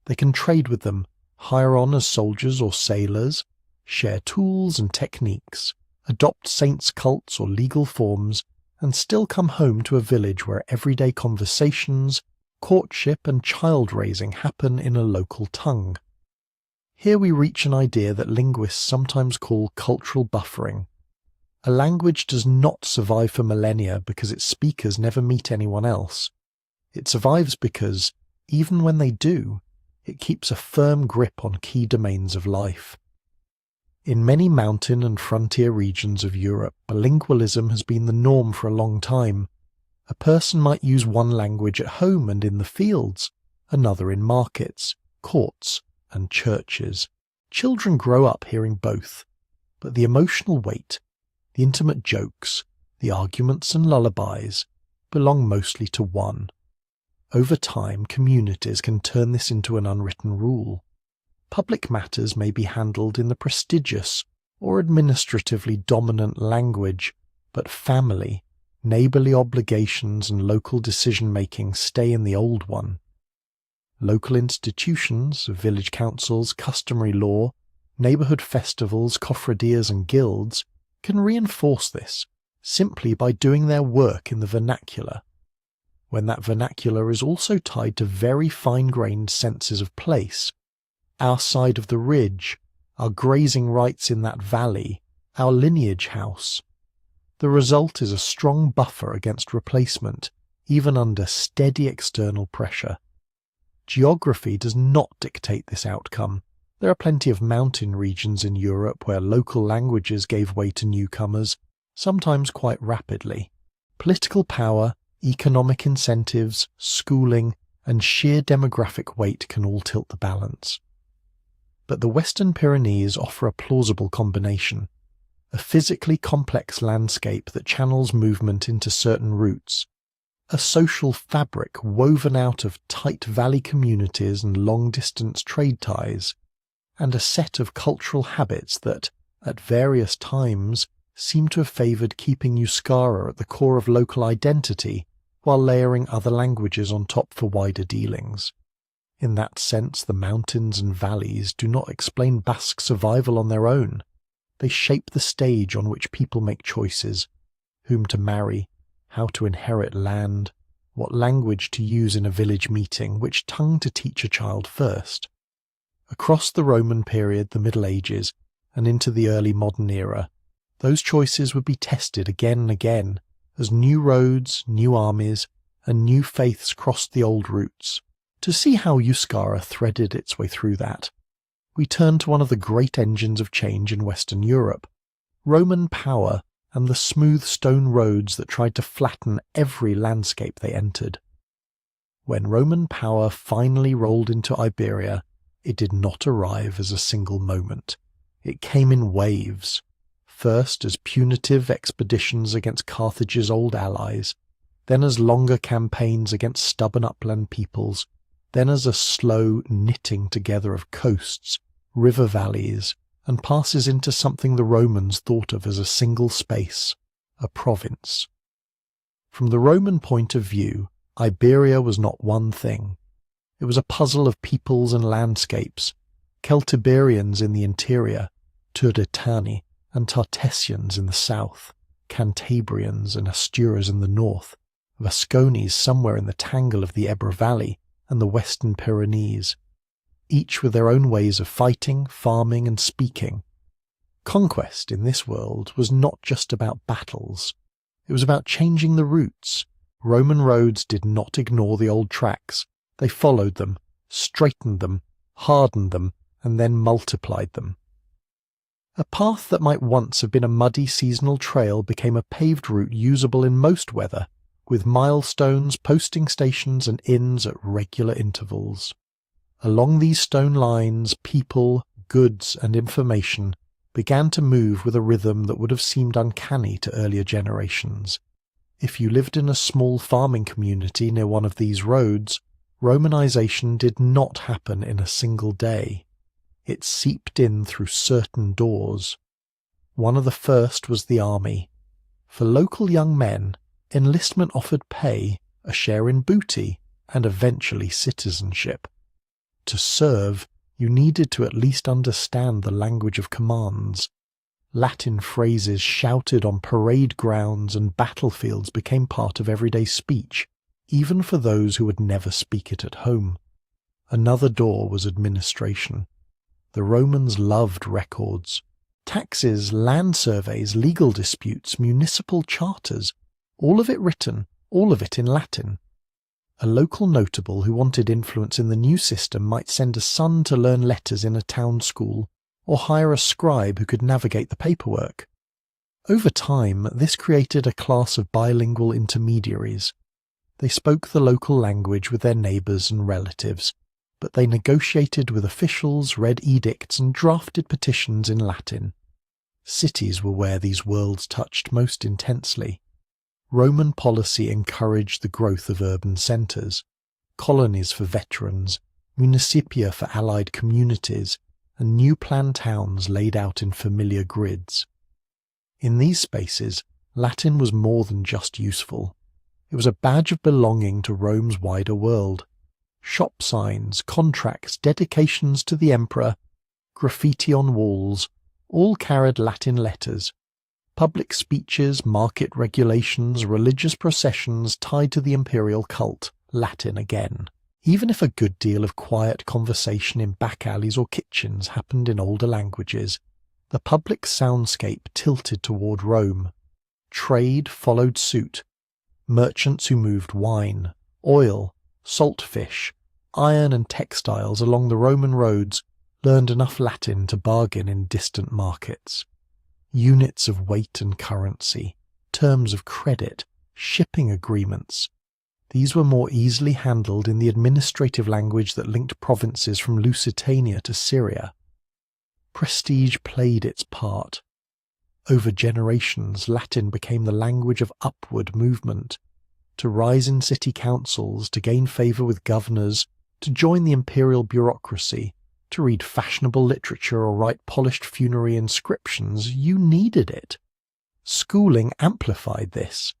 They can trade with them, hire on as soldiers or sailors, share tools and techniques, adopt saints' cults or legal forms, and still come home to a village where everyday conversations, courtship and child-raising happen in a local tongue. Here we reach an idea that linguists sometimes call cultural buffering. A language does not survive for millennia because its speakers never meet anyone else. It survives because, even when they do, it keeps a firm grip on key domains of life. In many mountain and frontier regions of Europe, bilingualism has been the norm for a long time. A person might use one language at home and in the fields, another in markets, courts, and churches. Children grow up hearing both, but the emotional weight, the intimate jokes, the arguments and lullabies belong mostly to one. Over time, communities can turn this into an unwritten rule. Public matters may be handled in the prestigious or administratively dominant language, but family, neighbourly obligations and local decision-making stay in the old one. Local institutions, village councils, customary law, neighbourhood festivals, cofradias and guilds can reinforce this simply by doing their work in the vernacular. When that vernacular is also tied to very fine-grained senses of place, our side of the ridge, our grazing rights in that valley, our lineage house. The result is a strong buffer against replacement, even under steady external pressure. Geography does not dictate this outcome. There are plenty of mountain regions in Europe where local languages gave way to newcomers, sometimes quite rapidly. Political power, economic incentives, schooling, and sheer demographic weight can all tilt the balance. But the Western Pyrenees offer a plausible combination. A physically complex landscape that channels movement into certain routes, a social fabric woven out of tight valley communities and long-distance trade ties, and a set of cultural habits that, at various times, seem to have favoured keeping Euskara at the core of local identity while layering other languages on top for wider dealings. In that sense, the mountains and valleys do not explain Basque survival on their own. They shape the stage on which people make choices, whom to marry, how to inherit land, what language to use in a village meeting, which tongue to teach a child first. Across the Roman period, the Middle Ages, and into the early modern era, those choices would be tested again and again as new roads, new armies, and new faiths crossed the old routes. To see how Euskara threaded its way through that, we turn to one of the great engines of change in Western Europe, Roman power and the smooth stone roads that tried to flatten every landscape they entered. When Roman power finally rolled into Iberia, it did not arrive as a single moment. It came in waves, first as punitive expeditions against Carthage's old allies, then as longer campaigns against stubborn upland peoples, then as a slow knitting together of coasts, river valleys, and passes into something the Romans thought of as a single space, a province. From the Roman point of view, Iberia was not one thing. It was a puzzle of peoples and landscapes, Celtiberians in the interior, Turdetani and Tartessians in the south, Cantabrians and Asturias in the north, Vascones somewhere in the tangle of the Ebro Valley and the western Pyrenees, each with their own ways of fighting, farming and speaking. Conquest in this world was not just about battles. It was about changing the routes. Roman roads did not ignore the old tracks. They followed them, straightened them, hardened them, and then multiplied them. A path that might once have been a muddy seasonal trail became a paved route usable in most weather, with milestones, posting stations and inns at regular intervals. Along these stone lines, people, goods and information began to move with a rhythm that would have seemed uncanny to earlier generations. If you lived in a small farming community near one of these roads, Romanization did not happen in a single day. It seeped in through certain doors. One of the first was the army. For local young men, enlistment offered pay, a share in booty, and eventually citizenship. To serve, you needed to at least understand the language of commands. Latin phrases shouted on parade grounds and battlefields became part of everyday speech, even for those who would never speak it at home. Another door was administration. The Romans loved records. Taxes, land surveys, legal disputes, municipal charters, all of it written, all of it in Latin. A local notable who wanted influence in the new system might send a son to learn letters in a town school, or hire a scribe who could navigate the paperwork. Over time, this created a class of bilingual intermediaries. They spoke the local language with their neighbours and relatives, but they negotiated with officials, read edicts, and drafted petitions in Latin. Cities were where these worlds touched most intensely. Roman policy encouraged the growth of urban centres, colonies for veterans, municipia for allied communities, and new planned towns laid out in familiar grids. In these spaces, Latin was more than just useful. It was a badge of belonging to Rome's wider world. Shop signs, contracts, dedications to the emperor, graffiti on walls, all carried Latin letters. Public speeches, market regulations, religious processions tied to the imperial cult, Latin again. Even if a good deal of quiet conversation in back alleys or kitchens happened in older languages, the public soundscape tilted toward Rome. Trade followed suit. Merchants who moved wine, oil, salt fish, iron and textiles along the Roman roads learned enough Latin to bargain in distant markets. Units of weight and currency, terms of credit, shipping agreements. These were more easily handled in the administrative language that linked provinces from Lusitania to Syria. Prestige played its part. Over generations, Latin became the language of upward movement. To rise in city councils, to gain favour with governors, to join the imperial bureaucracy, to read fashionable literature or write polished funerary inscriptions, you needed it. Schooling amplified this.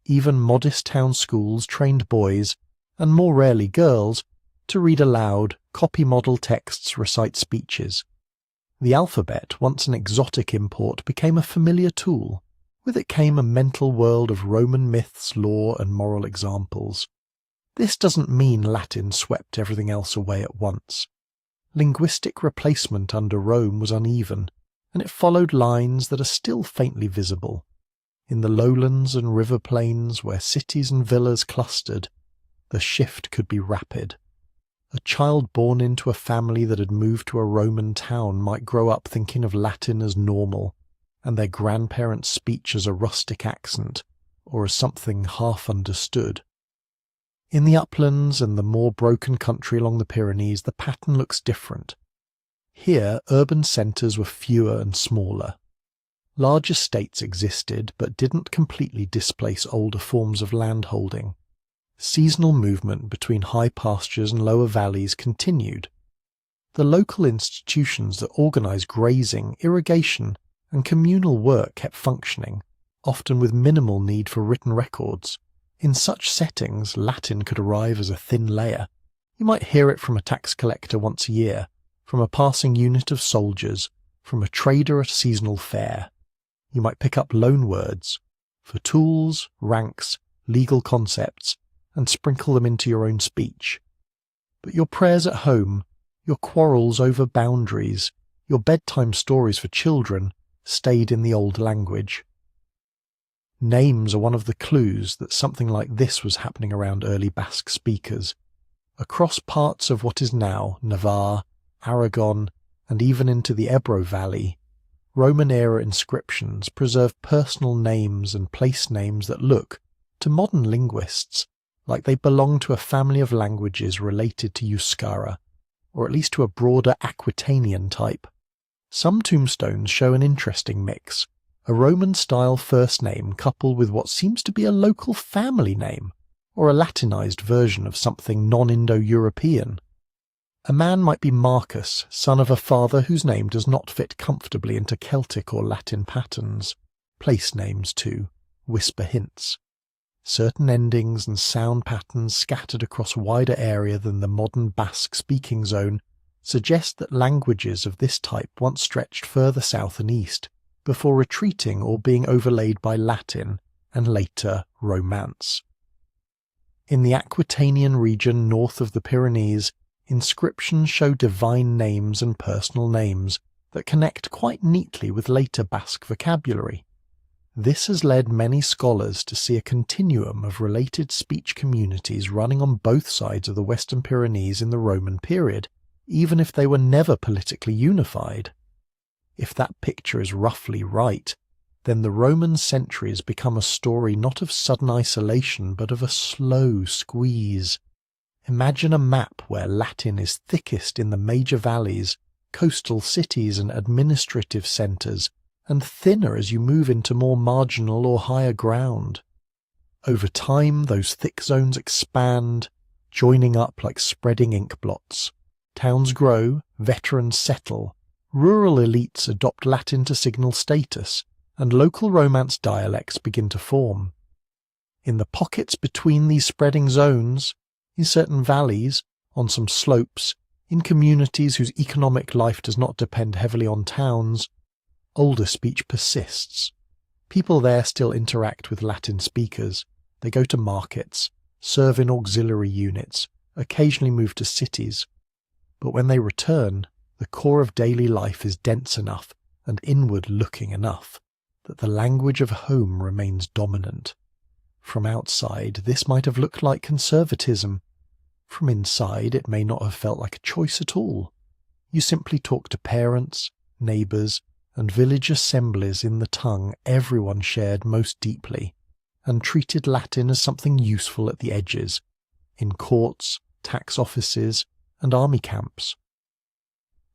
Even modest town schools trained boys, and more rarely girls, to read aloud, copy model texts, recite speeches. The alphabet, once an exotic import, became a familiar tool. With it came a mental world of Roman myths, lore, and moral examples. This doesn't mean Latin swept everything else away at once. Linguistic replacement under Rome was uneven, and it followed lines that are still faintly visible. In the lowlands and river plains where cities and villas clustered, the shift could be rapid. A child born into a family that had moved to a Roman town might grow up thinking of Latin as normal, and their grandparents' speech as a rustic accent, or as something half understood. In the uplands and the more broken country along the Pyrenees, the pattern looks different. Here, urban centres were fewer and smaller. Large estates existed, but didn't completely displace older forms of landholding. Seasonal movement between high pastures and lower valleys continued. The local institutions that organised grazing, irrigation, and communal work kept functioning, often with minimal need for written records. In such settings, Latin could arrive as a thin layer. You might hear it from a tax collector once a year, from a passing unit of soldiers, from a trader at a seasonal fair. You might pick up loan words for tools, ranks, legal concepts, and sprinkle them into your own speech. But your prayers at home, your quarrels over boundaries, your bedtime stories for children stayed in the old language. Names are one of the clues that something like this was happening around early Basque speakers. Across parts of what is now Navarre, Aragon, and even into the Ebro Valley, Roman-era inscriptions preserve personal names and place names that look, to modern linguists, like they belong to a family of languages related to Euskara, or at least to a broader Aquitanian type. Some tombstones show an interesting mix, a Roman-style first name coupled with what seems to be a local family name, or a Latinized version of something non-Indo-European. A man might be Marcus, son of a father whose name does not fit comfortably into Celtic or Latin patterns. Place names, too, whisper hints. Certain endings and sound patterns scattered across wider area than the modern Basque speaking zone suggest that languages of this type once stretched further south and east, before retreating or being overlaid by Latin and later Romance. In the Aquitanian region north of the Pyrenees, inscriptions show divine names and personal names that connect quite neatly with later Basque vocabulary. This has led many scholars to see a continuum of related speech communities running on both sides of the Western Pyrenees in the Roman period, even if they were never politically unified. If that picture is roughly right, then the Roman centuries become a story not of sudden isolation but of a slow squeeze. Imagine a map where Latin is thickest in the major valleys, coastal cities and administrative centres, and thinner as you move into more marginal or higher ground. Over time, those thick zones expand, joining up like spreading ink blots. Towns grow, veterans settle, rural elites adopt Latin to signal status, and local Romance dialects begin to form. In the pockets between these spreading zones, in certain valleys, on some slopes, in communities whose economic life does not depend heavily on towns, older speech persists. People there still interact with Latin speakers. They go to markets, serve in auxiliary units, occasionally move to cities. But when they return, the core of daily life is dense enough and inward-looking enough that the language of home remains dominant. From outside, this might have looked like conservatism. From inside, it may not have felt like a choice at all. You simply talk to parents, neighbours, and village assemblies in the tongue everyone shared most deeply, and treated Latin as something useful at the edges, in courts, tax offices, and army camps.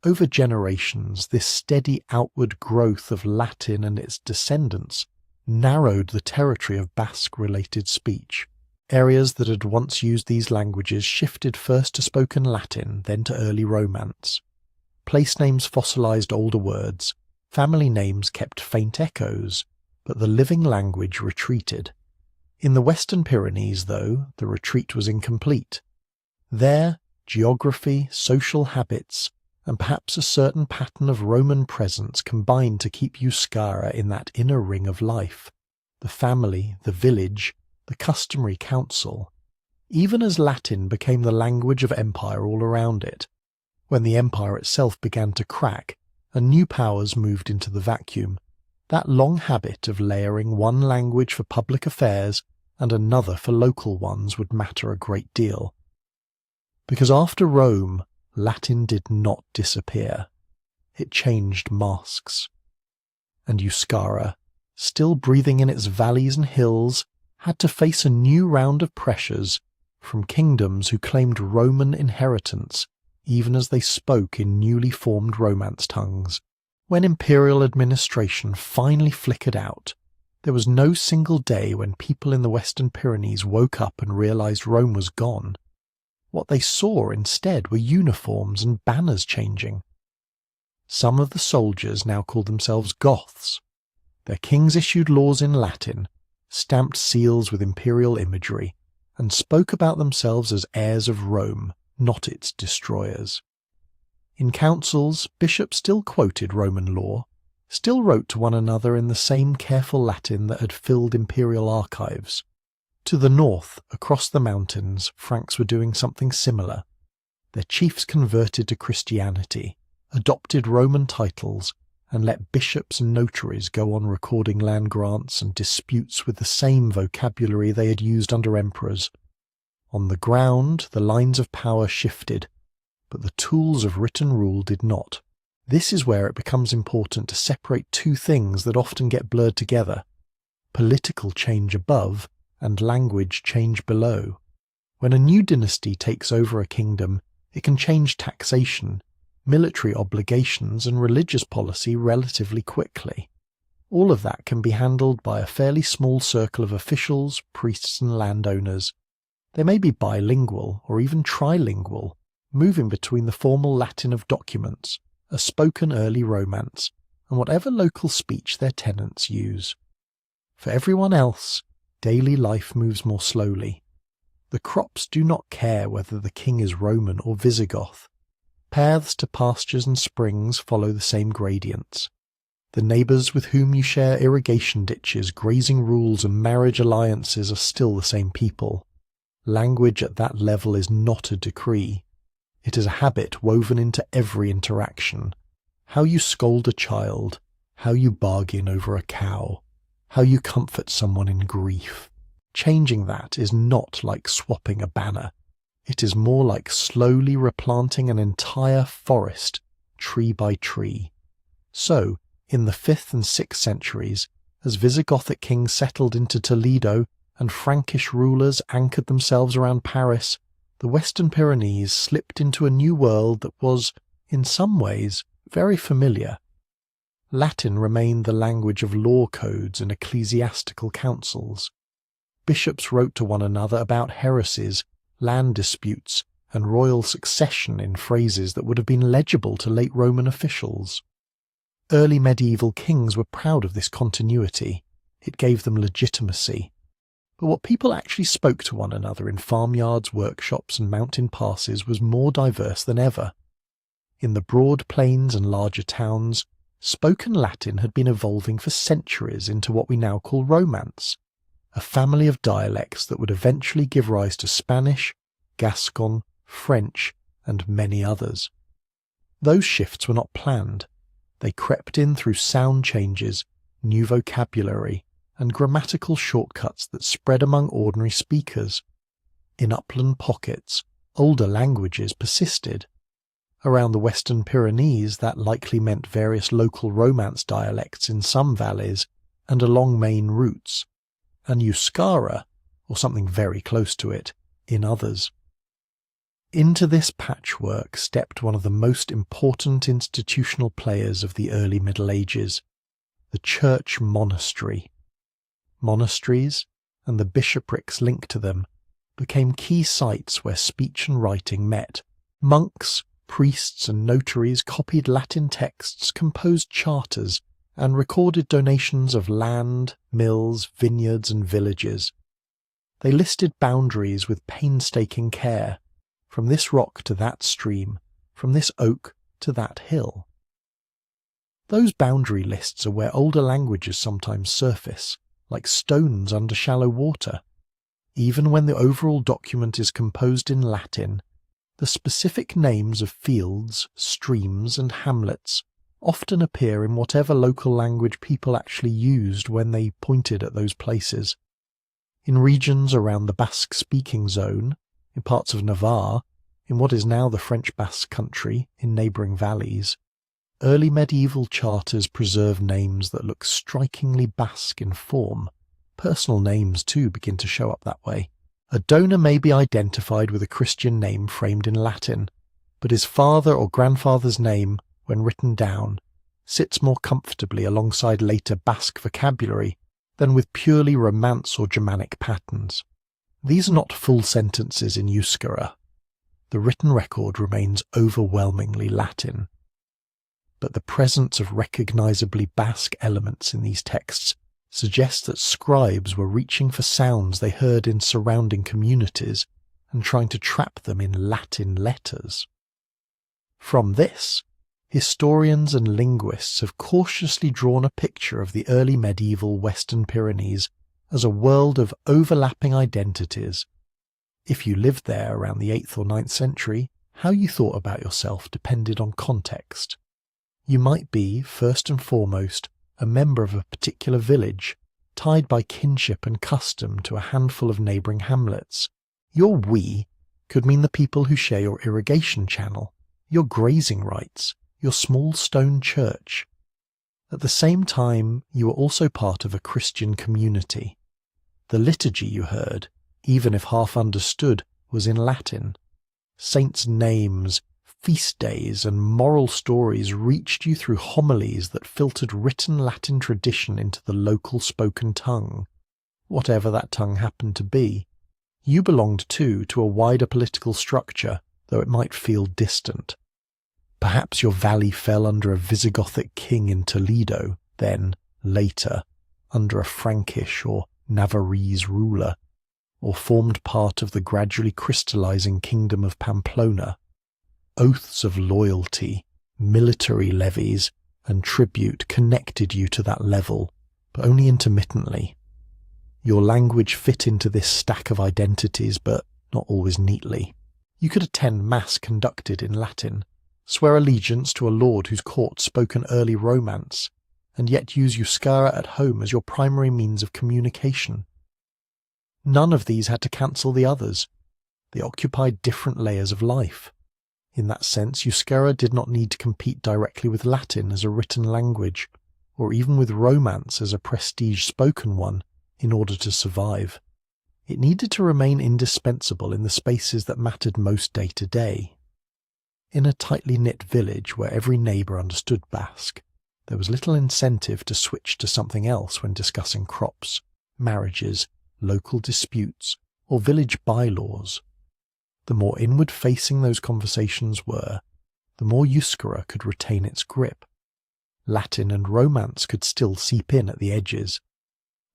Over generations, this steady outward growth of Latin and its descendants narrowed the territory of Basque-related speech. Areas that had once used these languages shifted first to spoken Latin, then to early Romance. Place names fossilized older words, family names kept faint echoes, but the living language retreated. In the Western Pyrenees, though, the retreat was incomplete. There, geography, social habits, and perhaps a certain pattern of Roman presence combined to keep Euskara in that inner ring of life. the family, the village, the customary council, even as Latin became the language of empire all around it. When the empire itself began to crack and new powers moved into the vacuum, that long habit of layering one language for public affairs and another for local ones would matter a great deal. Because after Rome, Latin did not disappear. It changed masks. And Euskara, still breathing in its valleys and hills, had to face a new round of pressures from kingdoms who claimed Roman inheritance even as they spoke in newly formed Romance tongues. When imperial administration finally flickered out, there was no single day when people in the Western Pyrenees woke up and realized Rome was gone. What they saw instead were uniforms and banners changing. Some of the soldiers now called themselves Goths. Their kings issued laws in Latin, stamped seals with imperial imagery, and spoke about themselves as heirs of Rome, not its destroyers. In councils, bishops still quoted Roman law, still wrote to one another in the same careful Latin that had filled imperial archives. To the north, across the mountains, Franks were doing something similar. Their chiefs converted to Christianity, adopted Roman titles, and let bishops and notaries go on recording land grants and disputes with the same vocabulary they had used under emperors. On the ground, the lines of power shifted, but the tools of written rule did not. This is where it becomes important to separate two things that often get blurred together: political change above and language change below. When a new dynasty takes over a kingdom, it can change taxation, military obligations, and religious policy relatively quickly. All of that can be handled by a fairly small circle of officials, priests, and landowners. They may be bilingual or even trilingual, moving between the formal Latin of documents, a spoken early Romance, and whatever local speech their tenants use. For everyone else, daily life moves more slowly. The crops do not care whether the king is Roman or Visigoth. Paths to pastures and springs follow the same gradients. The neighbours with whom you share irrigation ditches, grazing rules, and marriage alliances are still the same people. Language at that level is not a decree. It is a habit woven into every interaction. How you scold a child, how you bargain over a cow, how you comfort someone in grief. Changing that is not like swapping a banner. It is more like slowly replanting an entire forest, tree by tree. So, in the 5th and 6th centuries, as Visigothic kings settled into Toledo and Frankish rulers anchored themselves around Paris, the Western Pyrenees slipped into a new world that was, in some ways, very familiar. Latin remained the language of law codes and ecclesiastical councils. Bishops wrote to one another about heresies, land disputes, and royal succession in phrases that would have been legible to late Roman officials. Early medieval kings were proud of this continuity. It gave them legitimacy. But what people actually spoke to one another in farmyards, workshops, and mountain passes was more diverse than ever. In the broad plains and larger towns, spoken Latin had been evolving for centuries into what we now call Romance, a family of dialects that would eventually give rise to Spanish, Gascon, French, and many others. Those shifts were not planned. They crept in through sound changes, new vocabulary, and grammatical shortcuts that spread among ordinary speakers. In upland pockets, older languages persisted. Around the Western Pyrenees, that likely meant various local Romance dialects in some valleys and along main routes, and Euskara, or something very close to it, in others. Into this patchwork stepped one of the most important institutional players of the early Middle Ages, the church monastery. Monasteries, and the bishoprics linked to them, became key sites where speech and writing met. Monks, priests, and notaries copied Latin texts, composed charters, and recorded donations of land, mills, vineyards, and villages. They listed boundaries with painstaking care, from this rock to that stream, from this oak to that hill. Those boundary lists are where older languages sometimes surface, like stones under shallow water. Even when the overall document is composed in Latin, the specific names of fields, streams, and hamlets often appear in whatever local language people actually used when they pointed at those places. In regions around the Basque-speaking zone, in parts of Navarre, in what is now the French Basque country, in neighbouring valleys, early medieval charters preserve names that look strikingly Basque in form. Personal names, too, begin to show up that way. A donor may be identified with a Christian name framed in Latin, but his father or grandfather's name, when written down, sits more comfortably alongside later Basque vocabulary than with purely Romance or Germanic patterns. These are not full sentences in Euskara. The written record remains overwhelmingly Latin. But the presence of recognisably Basque elements in these texts suggests that scribes were reaching for sounds they heard in surrounding communities and trying to trap them in Latin letters. From this, historians and linguists have cautiously drawn a picture of the early medieval Western Pyrenees as a world of overlapping identities. If you lived there around the 8th or 9th century, how you thought about yourself depended on context. You might be, first and foremost, a member of a particular village, tied by kinship and custom to a handful of neighbouring hamlets. Your we could mean the people who share your irrigation channel, your grazing rights, your small stone church. At the same time, you were also part of a Christian community. The liturgy you heard, even if half understood, was in Latin. Saints' names, feast days, and moral stories reached you through homilies that filtered written Latin tradition into the local spoken tongue, whatever that tongue happened to be. You belonged too to a wider political structure, though it might feel distant. Perhaps your valley fell under a Visigothic king in Toledo, then, later, under a Frankish or Navarrese ruler, or formed part of the gradually crystallizing kingdom of Pamplona. Oaths of loyalty, military levies, and tribute connected you to that level, but only intermittently. Your language fit into this stack of identities, but not always neatly. You could attend mass conducted in Latin, swear allegiance to a lord whose court spoke an early Romance, and yet use Euskara at home as your primary means of communication. None of these had to cancel the others. They occupied different layers of life. In that sense, Euskara did not need to compete directly with Latin as a written language, or even with Romance as a prestige spoken one, in order to survive. It needed to remain indispensable in the spaces that mattered most day to day. In a tightly knit village where every neighbour understood Basque, there was little incentive to switch to something else when discussing crops, marriages, local disputes, or village bylaws. The more inward-facing those conversations were, the more Euskara could retain its grip. Latin and Romance could still seep in at the edges.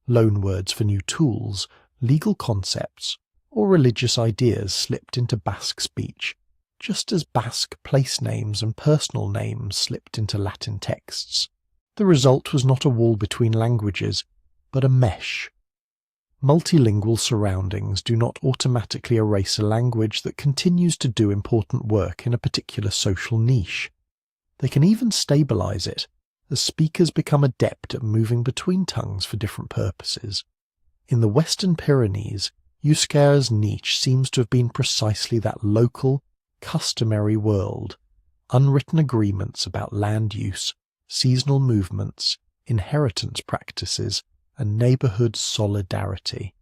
Loanwords for new tools, legal concepts, or religious ideas slipped into Basque speech, just as Basque place names and personal names slipped into Latin texts. The result was not a wall between languages, but a mesh. Multilingual surroundings do not automatically erase a language that continues to do important work in a particular social niche. They can even stabilize it, as speakers become adept at moving between tongues for different purposes. In the Western Pyrenees, Euskara's niche seems to have been precisely that local, customary world, unwritten agreements about land use, seasonal movements, inheritance practices, and neighbourhood solidarity.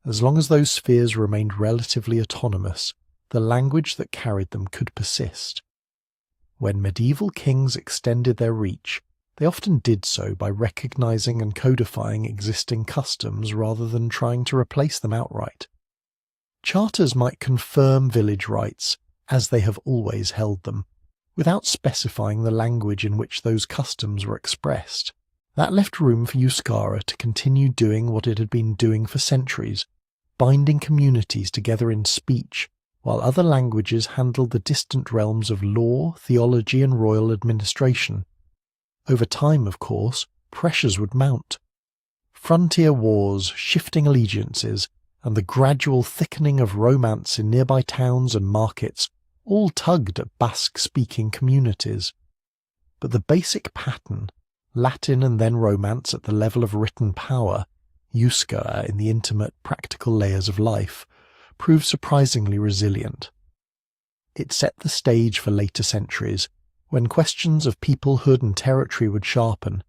As long as those spheres remained relatively autonomous, the language that carried them could persist. When medieval kings extended their reach, they often did so by recognising and codifying existing customs rather than trying to replace them outright. Charters might confirm village rights as they have always held them, without specifying the language in which those customs were expressed. That left room for Euskara to continue doing what it had been doing for centuries, binding communities together in speech, while other languages handled the distant realms of law, theology, and royal administration. Over time, of course, pressures would mount. Frontier wars, shifting allegiances, and the gradual thickening of romance in nearby towns and markets all tugged at Basque-speaking communities. But the basic pattern, Latin and then Romance at the level of written power, Euskara in the intimate, practical layers of life, proved surprisingly resilient. It set the stage for later centuries, when questions of peoplehood and territory would sharpen,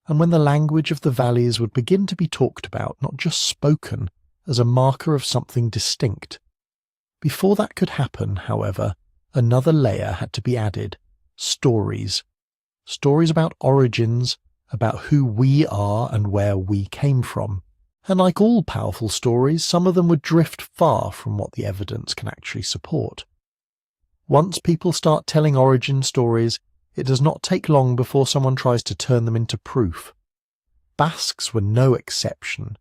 and when the language of the valleys would begin to be talked about, not just spoken, as a marker of something distinct. Before that could happen, however, another layer had to be added: stories. Stories about origins, about who we are and where we came from. And like all powerful stories, some of them would drift far from what the evidence can actually support. Once people start telling origin stories, it does not take long before someone tries to turn them into proof. Basques were no exception.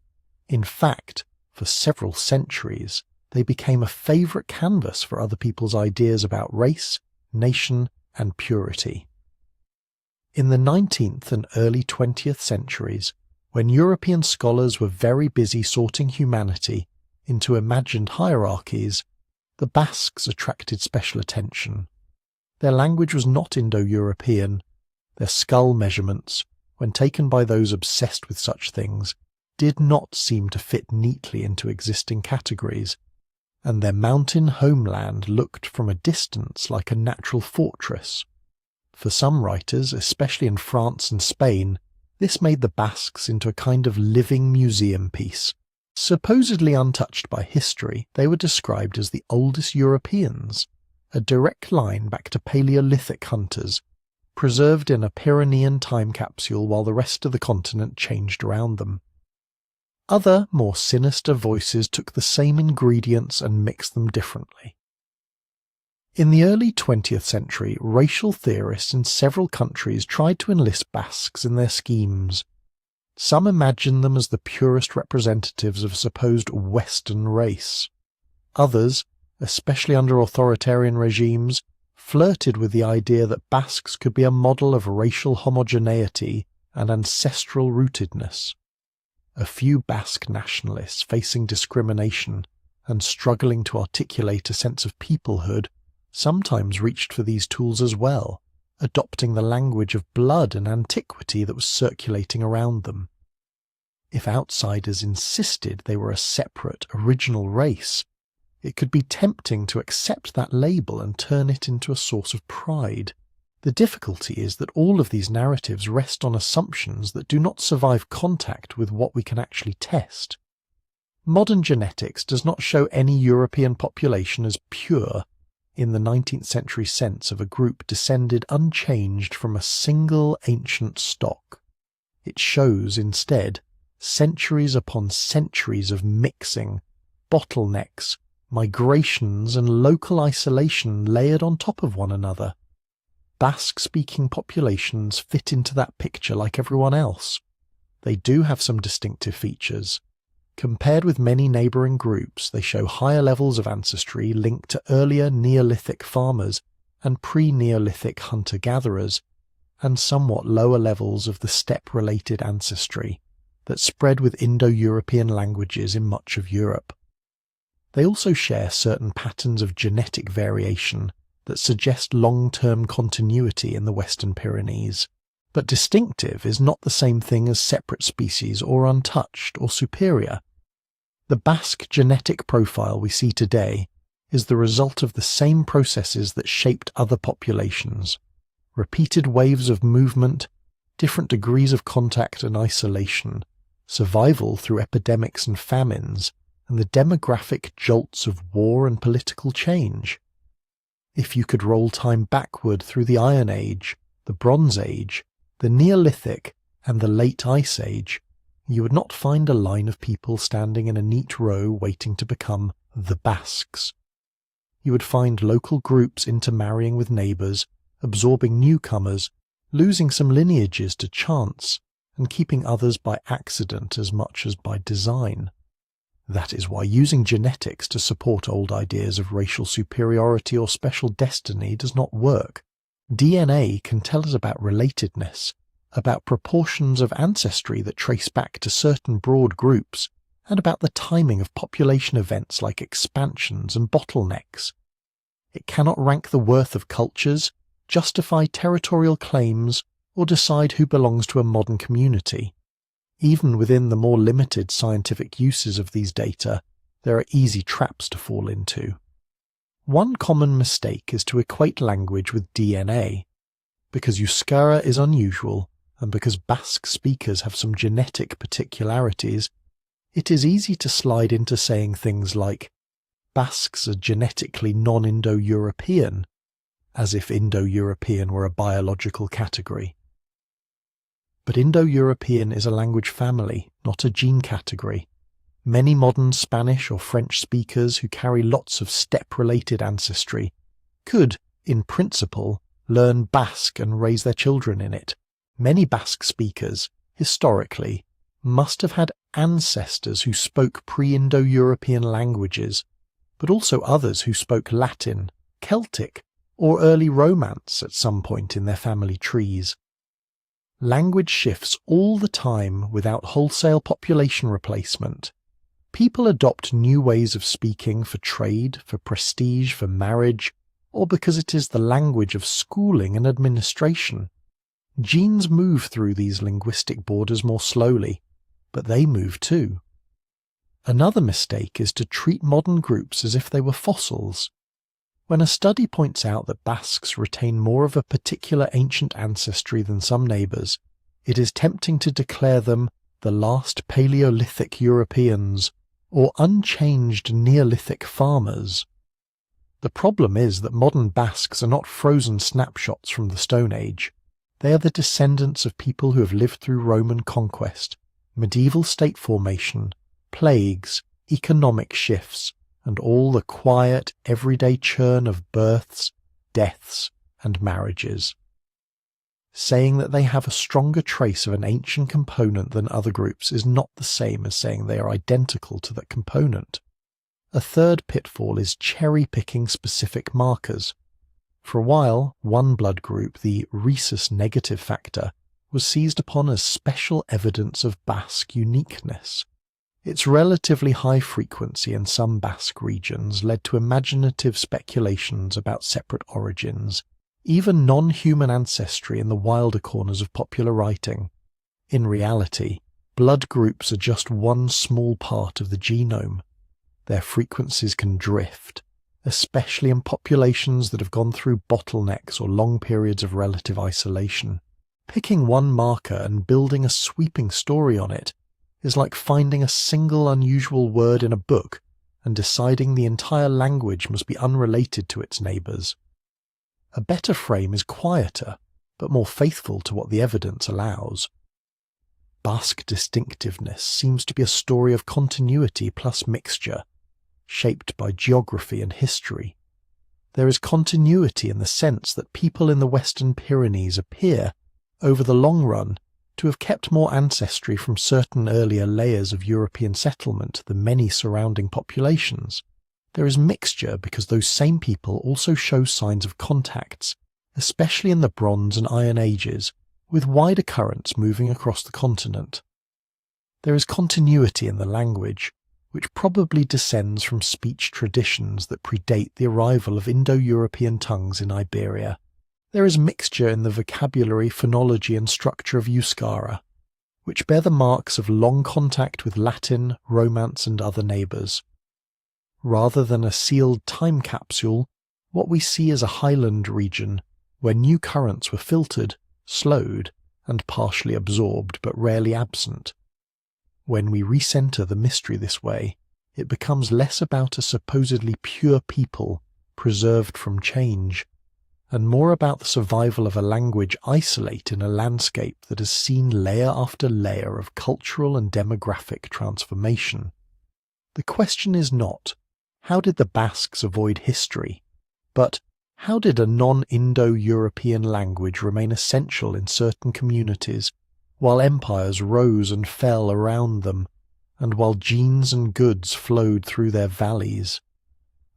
In fact, for several centuries, they became a favourite canvas for other people's ideas about race, nation, and purity. In the 19th and early 20th centuries, when European scholars were very busy sorting humanity into imagined hierarchies, the Basques attracted special attention. Their language was not Indo-European. Their skull measurements, when taken by those obsessed with such things, did not seem to fit neatly into existing categories, and their mountain homeland looked from a distance like a natural fortress. For some writers, especially in France and Spain, this made the Basques into a kind of living museum piece. Supposedly untouched by history, they were described as the oldest Europeans, a direct line back to Paleolithic hunters, preserved in a Pyrenean time capsule while the rest of the continent changed around them. Other, more sinister voices took the same ingredients and mixed them differently. In the early 20th century, racial theorists in several countries tried to enlist Basques in their schemes. Some imagined them as the purest representatives of a supposed Western race. Others, especially under authoritarian regimes, flirted with the idea that Basques could be a model of racial homogeneity and ancestral rootedness. A few Basque nationalists facing discrimination and struggling to articulate a sense of peoplehood sometimes reached for these tools as well, adopting the language of blood and antiquity that was circulating around them. If outsiders insisted they were a separate, original race, it could be tempting to accept that label and turn it into a source of pride. The difficulty is that all of these narratives rest on assumptions that do not survive contact with what we can actually test. Modern genetics does not show any European population as pure in the 19th century sense of a group descended unchanged from a single ancient stock. It shows, instead, centuries upon centuries of mixing, bottlenecks, migrations and local isolation layered on top of one another. Basque-speaking populations fit into that picture like everyone else. They do have some distinctive features. Compared with many neighbouring groups, they show higher levels of ancestry linked to earlier Neolithic farmers and pre-Neolithic hunter-gatherers, and somewhat lower levels of the steppe-related ancestry that spread with Indo-European languages in much of Europe. They also share certain patterns of genetic variation that suggest long-term continuity in the Western Pyrenees. But distinctive is not the same thing as separate species or untouched or superior. The Basque genetic profile we see today is the result of the same processes that shaped other populations: repeated waves of movement, different degrees of contact and isolation, survival through epidemics and famines, and the demographic jolts of war and political change. If you could roll time backward through the Iron Age, the Bronze Age, the Neolithic, and the Late Ice Age, you would not find a line of people standing in a neat row waiting to become the Basques. You would find local groups intermarrying with neighbours, absorbing newcomers, losing some lineages to chance, and keeping others by accident as much as by design. That is why using genetics to support old ideas of racial superiority or special destiny does not work. DNA can tell us about relatedness, about proportions of ancestry that trace back to certain broad groups, and about the timing of population events like expansions and bottlenecks. It cannot rank the worth of cultures, justify territorial claims, or decide who belongs to a modern community. Even within the more limited scientific uses of these data, there are easy traps to fall into. One common mistake is to equate language with DNA. Because Euskara is unusual, and because Basque speakers have some genetic particularities, it is easy to slide into saying things like, Basques are genetically non-Indo-European, as if Indo-European were a biological category. But Indo-European is a language family, not a gene category. Many modern Spanish or French speakers who carry lots of steppe-related ancestry could, in principle, learn Basque and raise their children in it. Many Basque speakers, historically, must have had ancestors who spoke pre-Indo-European languages, but also others who spoke Latin, Celtic, or early Romance at some point in their family trees. Language shifts all the time without wholesale population replacement. People adopt new ways of speaking for trade, for prestige, for marriage, or because it is the language of schooling and administration. Genes move through these linguistic borders more slowly, but they move too. Another mistake is to treat modern groups as if they were fossils. When a study points out that Basques retain more of a particular ancient ancestry than some neighbours, it is tempting to declare them the last Paleolithic Europeans or unchanged Neolithic farmers. The problem is that modern Basques are not frozen snapshots from the Stone Age. They are the descendants of people who have lived through Roman conquest, medieval state formation, plagues, economic shifts, and all the quiet, everyday churn of births, deaths, and marriages. Saying that they have a stronger trace of an ancient component than other groups is not the same as saying they are identical to that component. A third pitfall is cherry-picking specific markers. For a while, one blood group, the rhesus negative factor, was seized upon as special evidence of Basque uniqueness. Its relatively high frequency in some Basque regions led to imaginative speculations about separate origins, even non-human ancestry in the wilder corners of popular writing. In reality, blood groups are just one small part of the genome. Their frequencies can drift, especially in populations that have gone through bottlenecks or long periods of relative isolation. Picking one marker and building a sweeping story on it is like finding a single unusual word in a book and deciding the entire language must be unrelated to its neighbours. A better frame is quieter, but more faithful to what the evidence allows. Basque distinctiveness seems to be a story of continuity plus mixture, shaped by geography and history. There is continuity in the sense that people in the Western Pyrenees appear, over the long run, to have kept more ancestry from certain earlier layers of European settlement than many surrounding populations. There is mixture because those same people also show signs of contacts, especially in the Bronze and Iron Ages, with wider currents moving across the continent. There is continuity in the language, which probably descends from speech traditions that predate the arrival of Indo-European tongues in Iberia. There is mixture in the vocabulary, phonology and structure of Euskara, which bear the marks of long contact with Latin, Romance and other neighbours. Rather than a sealed time capsule, what we see is a highland region where new currents were filtered, slowed, and partially absorbed but rarely absent. When we recenter the mystery this way, it becomes less about a supposedly pure people preserved from change, and more about the survival of a language isolate in a landscape that has seen layer after layer of cultural and demographic transformation. The question is not, how did the Basques avoid history? But, how did a non-Indo-European language remain essential in certain communities, while empires rose and fell around them, and while genes and goods flowed through their valleys?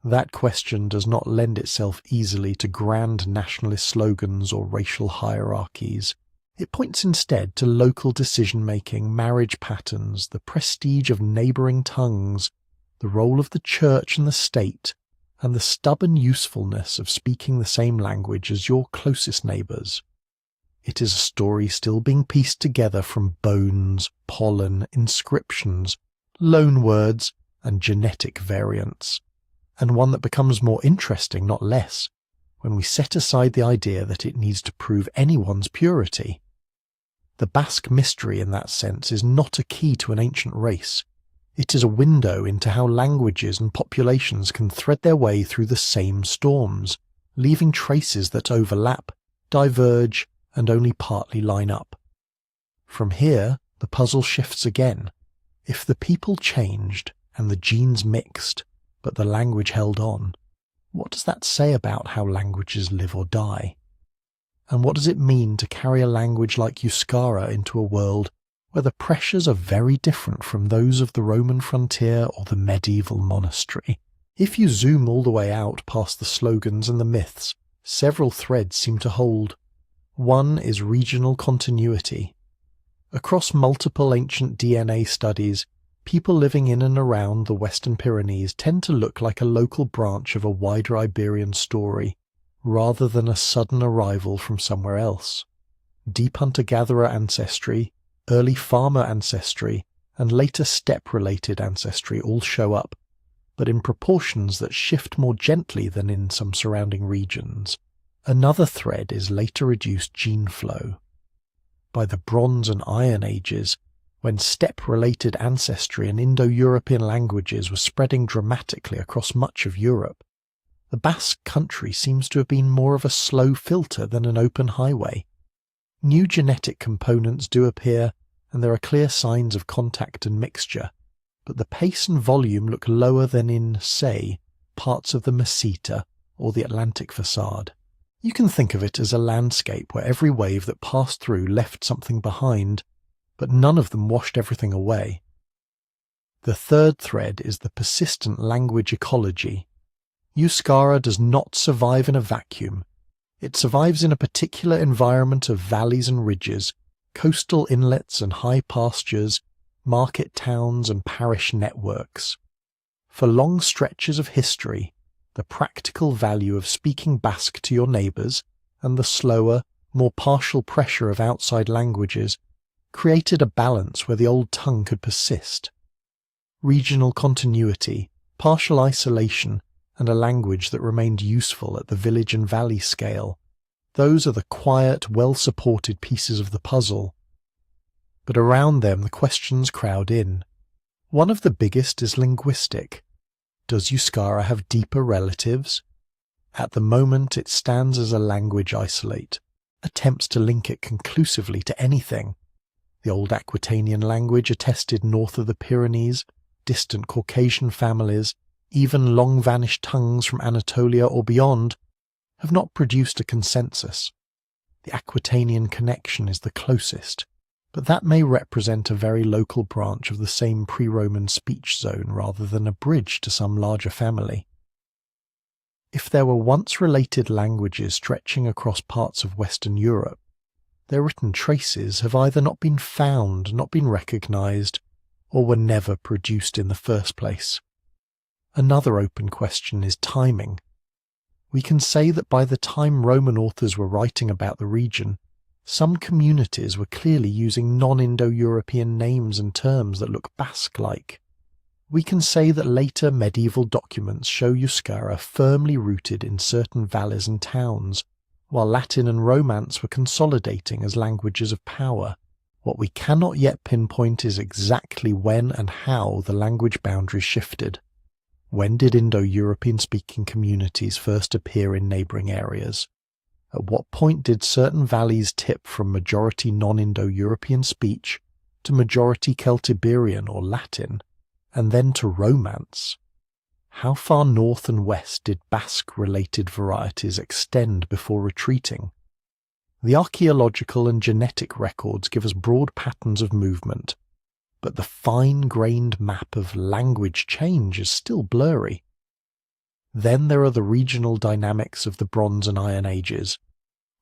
That question does not lend itself easily to grand nationalist slogans or racial hierarchies. It points instead to local decision-making, marriage patterns, the prestige of neighbouring tongues, the role of the church and the state, and the stubborn usefulness of speaking the same language as your closest neighbours. It is a story still being pieced together from bones, pollen, inscriptions, loan words, and genetic variants, and one that becomes more interesting, not less, when we set aside the idea that it needs to prove anyone's purity. The Basque mystery in that sense is not a key to an ancient race. It is a window into how languages and populations can thread their way through the same storms, leaving traces that overlap, diverge, and only partly line up. From here, the puzzle shifts again. If the people changed and the genes mixed, but the language held on, what does that say about how languages live or die? And what does it mean to carry a language like Euskara into a world where the pressures are very different from those of the Roman frontier or the medieval monastery? If you zoom all the way out past the slogans and the myths, several threads seem to hold. One is regional continuity. Across multiple ancient DNA studies, people living in and around the Western Pyrenees tend to look like a local branch of a wider Iberian story, rather than a sudden arrival from somewhere else. Deep hunter-gatherer ancestry, early farmer ancestry, and later steppe-related ancestry all show up, but in proportions that shift more gently than in some surrounding regions. Another thread is later reduced gene flow. By the Bronze and Iron Ages, when steppe-related ancestry and Indo-European languages were spreading dramatically across much of Europe, the Basque country seems to have been more of a slow filter than an open highway. New genetic components do appear, and there are clear signs of contact and mixture, but the pace and volume look lower than in, say, parts of the Meseta or the Atlantic facade. You can think of it as a landscape where every wave that passed through left something behind, but none of them washed everything away. The third thread is the persistent language ecology. Euskara does not survive in a vacuum. It survives in a particular environment of valleys and ridges, coastal inlets and high pastures, market towns and parish networks. For long stretches of history, the practical value of speaking Basque to your neighbours and the slower, more partial pressure of outside languages created a balance where the old tongue could persist. Regional continuity, partial isolation, and a language that remained useful at the village and valley scale. Those are the quiet, well-supported pieces of the puzzle. But around them the questions crowd in. One of the biggest is linguistic. Does Euskara have deeper relatives? At the moment it stands as a language isolate, attempts to link it conclusively to anything. The old Aquitanian language attested north of the Pyrenees, distant Caucasian families, even long-vanished tongues from Anatolia or beyond, have not produced a consensus. The Aquitanian connection is the closest, but that may represent a very local branch of the same pre-Roman speech zone rather than a bridge to some larger family. If there were once related languages stretching across parts of Western Europe, their written traces have either not been found, not been recognised, or were never produced in the first place. Another open question is timing. We can say that by the time Roman authors were writing about the region, some communities were clearly using non-Indo-European names and terms that look Basque-like. We can say that later medieval documents show Euskara firmly rooted in certain valleys and towns, while Latin and Romance were consolidating as languages of power. What we cannot yet pinpoint is exactly when and how the language boundaries shifted. When did Indo-European speaking communities first appear in neighbouring areas? At what point did certain valleys tip from majority non-Indo-European speech to majority Celtiberian or Latin, and then to Romance? How far north and west did Basque-related varieties extend before retreating? The archaeological and genetic records give us broad patterns of movement, but the fine-grained map of language change is still blurry. Then there are the regional dynamics of the Bronze and Iron Ages.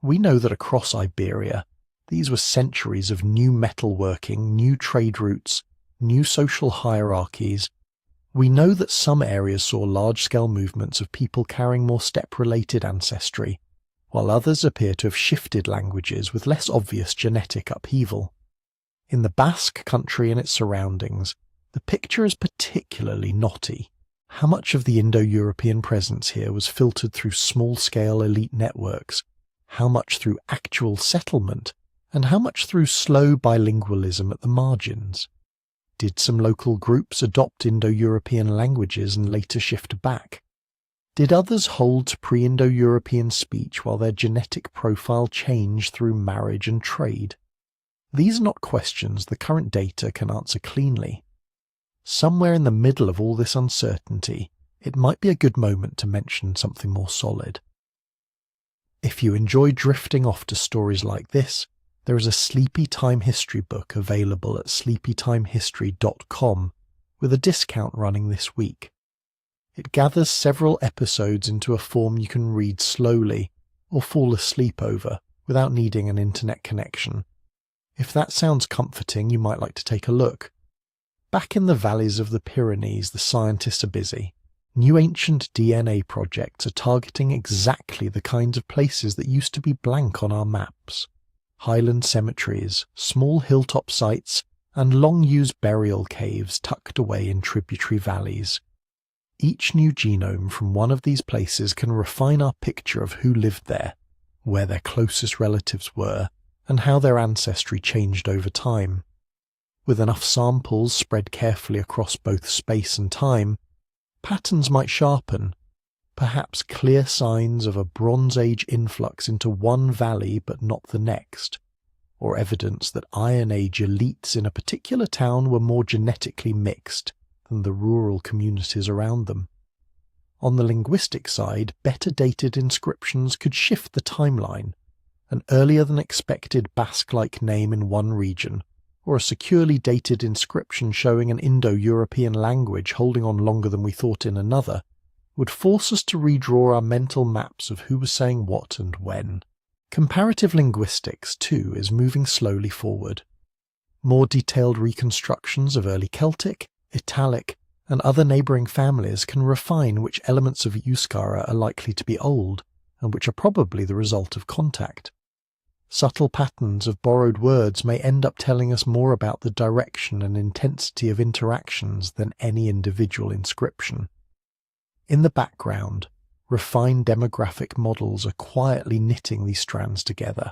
We know that across Iberia, These were centuries of new metalworking, new trade routes, new social hierarchies. We know that some areas saw large-scale movements of people carrying more steppe-related ancestry, while others appear to have shifted languages with less obvious genetic upheaval. In the Basque country and its surroundings, the picture is particularly knotty. How much of the Indo-European presence here was filtered through small-scale elite networks, how much through actual settlement, and how much through slow bilingualism at the margins? Did some local groups adopt Indo-European languages and later shift back? Did others hold to pre-Indo-European speech while their genetic profile changed through marriage and trade? These are not questions the current data can answer cleanly. Somewhere in the middle of all this uncertainty, it might be a good moment to mention something more solid. If you enjoy drifting off to stories like this, there is a Sleepy Time history book available at sleepytimehistory.com with a discount running this week. It gathers several episodes into a form you can read slowly or fall asleep over without needing an internet connection. If that sounds comforting, you might like to take a look. Back in the valleys of the Pyrenees, the scientists are busy. New ancient DNA projects are targeting exactly the kinds of places that used to be blank on our maps. Highland cemeteries, small hilltop sites, and long-used burial caves tucked away in tributary valleys. Each new genome from one of these places can refine our picture of who lived there, where their closest relatives were, and how their ancestry changed over time. With enough samples spread carefully across both space and time, patterns might sharpen, perhaps clear signs of a Bronze Age influx into one valley but not the next, or evidence that Iron Age elites in a particular town were more genetically mixed than the rural communities around them. On the linguistic side, better dated inscriptions could shift the timeline. An earlier than expected Basque-like name in one region, or a securely dated inscription showing an Indo-European language holding on longer than we thought in another, would force us to redraw our mental maps of who was saying what and when. Comparative linguistics, too, is moving slowly forward. More detailed reconstructions of early Celtic, Italic, and other neighbouring families can refine which elements of Euskara are likely to be old, and which are probably the result of contact. Subtle patterns of borrowed words may end up telling us more about the direction and intensity of interactions than any individual inscription. In the background, refined demographic models are quietly knitting these strands together.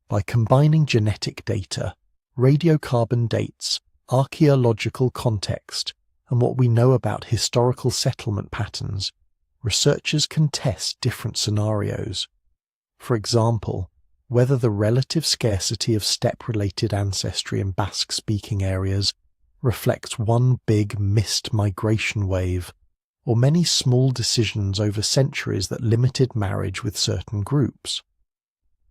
By combining genetic data, radiocarbon dates, archaeological context, and what we know about historical settlement patterns, researchers can test different scenarios. For example, whether the relative scarcity of steppe-related ancestry in Basque-speaking areas reflects one big missed migration wave, or many small decisions over centuries that limited marriage with certain groups.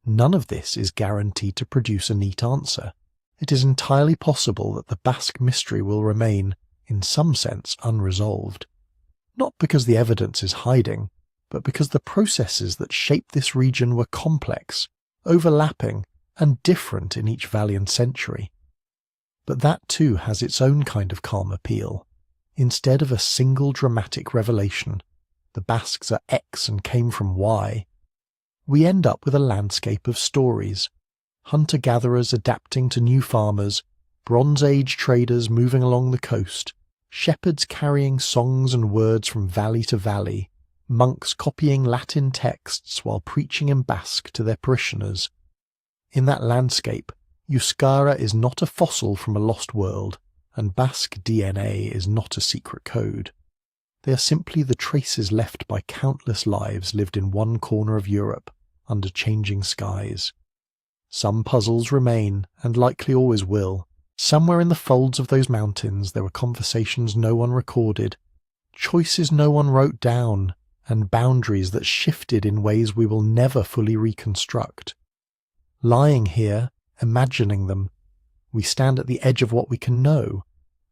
None of this is guaranteed to produce a neat answer. It is entirely possible that the Basque mystery will remain, in some sense, unresolved. Not because the evidence is hiding, but because the processes that shaped this region were complex, overlapping, and different in each valley and century. But that too has its own kind of calm appeal. Instead of a single dramatic revelation, the Basques are X and came from Y, we end up with a landscape of stories. Hunter-gatherers adapting to new farmers, Bronze Age traders moving along the coast, shepherds carrying songs and words from valley to valley, monks copying Latin texts while preaching in Basque to their parishioners. In that landscape, Euskara is not a fossil from a lost world, and Basque DNA is not a secret code. They are simply the traces left by countless lives lived in one corner of Europe, under changing skies. Some puzzles remain, and likely always will. Somewhere in the folds of those mountains there were conversations no one recorded, choices no one wrote down, and boundaries that shifted in ways we will never fully reconstruct. Lying here, imagining them, we stand at the edge of what we can know,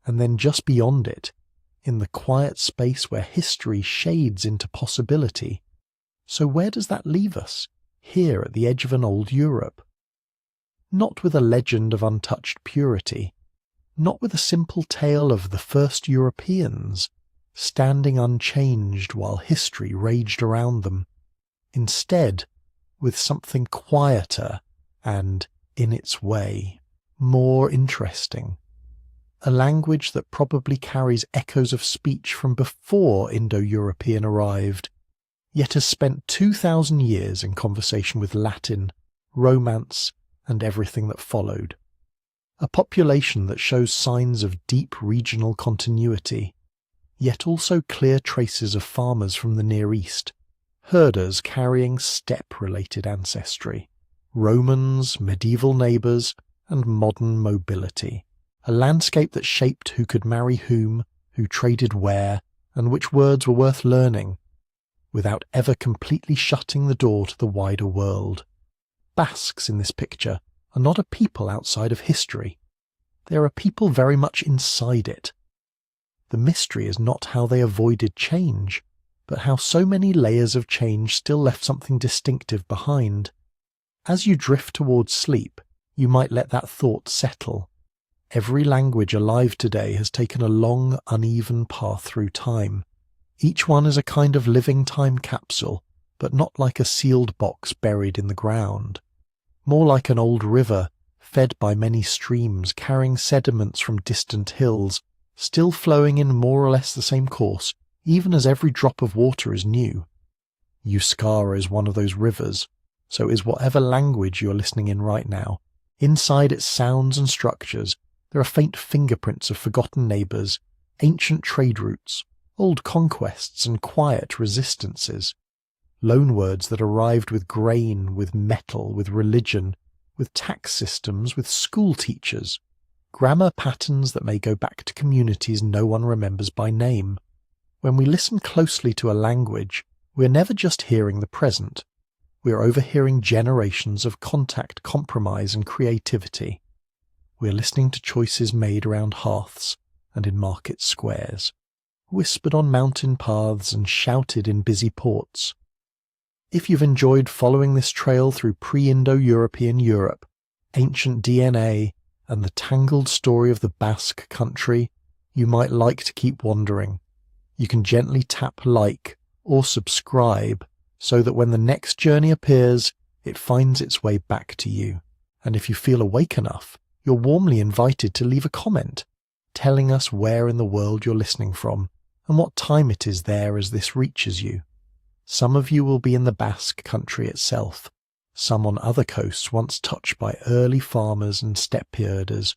and then just beyond it, in the quiet space where history shades into possibility. So where does that leave us, here at the edge of an old Europe? not with a legend of untouched purity, not with a simple tale of the first Europeans, standing unchanged while history raged around them. Instead, with something quieter and, in its way, more interesting. A language that probably carries echoes of speech from before Indo-European arrived, yet has spent 2,000 years in conversation with Latin, Romance, and everything that followed. A population that shows signs of deep regional continuity, yet also clear traces of farmers from the Near East, herders carrying steppe-related ancestry, Romans, medieval neighbours, and modern mobility. A landscape that shaped who could marry whom, who traded where, and which words were worth learning, without ever completely shutting the door to the wider world. Basques in this picture are not a people outside of history. They are a people very much inside it. The mystery is not how they avoided change, but how so many layers of change still left something distinctive behind. As you drift towards sleep, you might let that thought settle. Every language alive today has taken a long, uneven path through time. Each one is a kind of living time capsule, but not like a sealed box buried in the ground. More like an old river, fed by many streams, carrying sediments from distant hills, still flowing in more or less the same course, even as every drop of water is new. Euskara is one of those rivers, so is whatever language you're listening in right now. Inside its sounds and structures, there are faint fingerprints of forgotten neighbours, ancient trade routes, old conquests and quiet resistances. Loanwords that arrived with grain, with metal, with religion, with tax systems, with school teachers. Grammar patterns that may go back to communities no one remembers by name. When we listen closely to a language, we're never just hearing the present. We're overhearing generations of contact, compromise and creativity. We're listening to choices made around hearths and in market squares, whispered on mountain paths and shouted in busy ports. If you've enjoyed following this trail through pre-Indo-European Europe, ancient DNA, and the tangled story of the Basque country, you might like to keep wandering. You can gently tap like or subscribe so that when the next journey appears, it finds its way back to you. And if you feel awake enough, you're warmly invited to leave a comment, telling us where in the world you're listening from and what time it is there as this reaches you. Some of you will be in the Basque country itself, some on other coasts once touched by early farmers and steppe herders,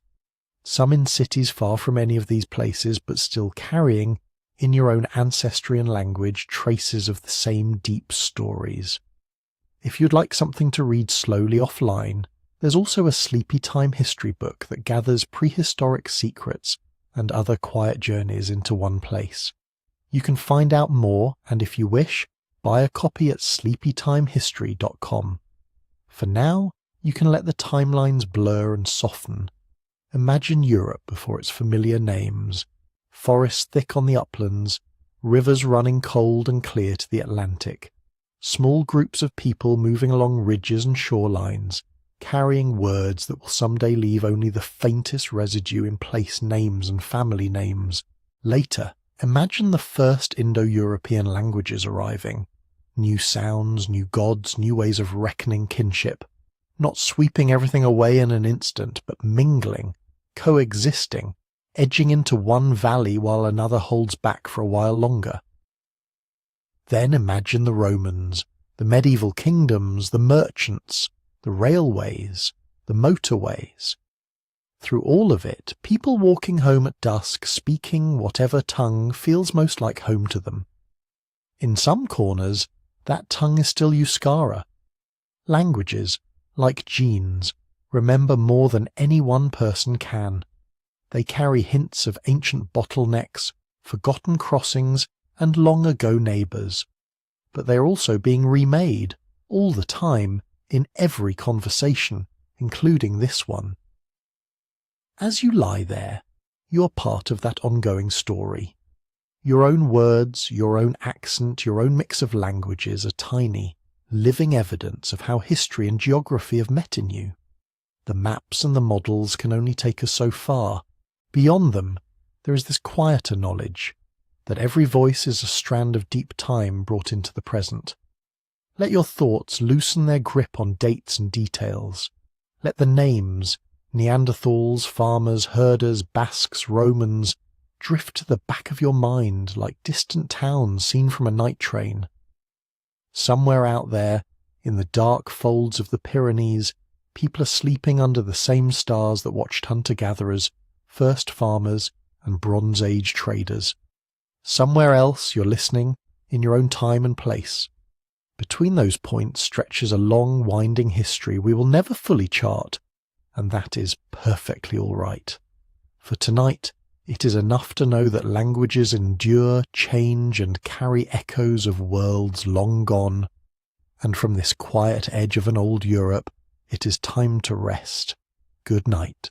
some in cities far from any of these places but still carrying, in your own ancestry and language, traces of the same deep stories. If you'd like something to read slowly offline, there's also a sleepy time history book that gathers prehistoric secrets and other quiet journeys into one place. You can find out more, and if you wish, buy a copy at sleepytimehistory.com. For now, you can let the timelines blur and soften. Imagine Europe before its familiar names, forests thick on the uplands, rivers running cold and clear to the Atlantic, small groups of people moving along ridges and shorelines, carrying words that will someday leave only the faintest residue in place names and family names. Later, imagine the first Indo-European languages arriving. New sounds, new gods, new ways of reckoning kinship. Not sweeping everything away in an instant, but mingling, coexisting, edging into one valley while another holds back for a while longer. Then imagine the Romans, the medieval kingdoms, the merchants, the railways, the motorways. Through all of it, people walking home at dusk, speaking whatever tongue feels most like home to them. In some corners, that tongue is still Euskara. Languages, like genes, remember more than any one person can. They carry hints of ancient bottlenecks, forgotten crossings, and long-ago neighbours. But they are also being remade, all the time, in every conversation, including this one. As you lie there, you are part of that ongoing story. Your own words, your own accent, your own mix of languages are tiny, living evidence of how history and geography have met in you. The maps and the models can only take us so far. Beyond them, there is this quieter knowledge, that every voice is a strand of deep time brought into the present. Let your thoughts loosen their grip on dates and details. Let the names, Neanderthals, farmers, herders, Basques, Romans, drift to the back of your mind like distant towns seen from a night train. Somewhere out there, in the dark folds of the Pyrenees, people are sleeping under the same stars that watched hunter-gatherers, first farmers, and Bronze Age traders. Somewhere else you're listening, in your own time and place. Between those points stretches a long, winding history we will never fully chart, and that is perfectly all right. For tonight, it is enough to know that languages endure, change, and carry echoes of worlds long gone, and from this quiet edge of an old Europe, it is time to rest. Good night.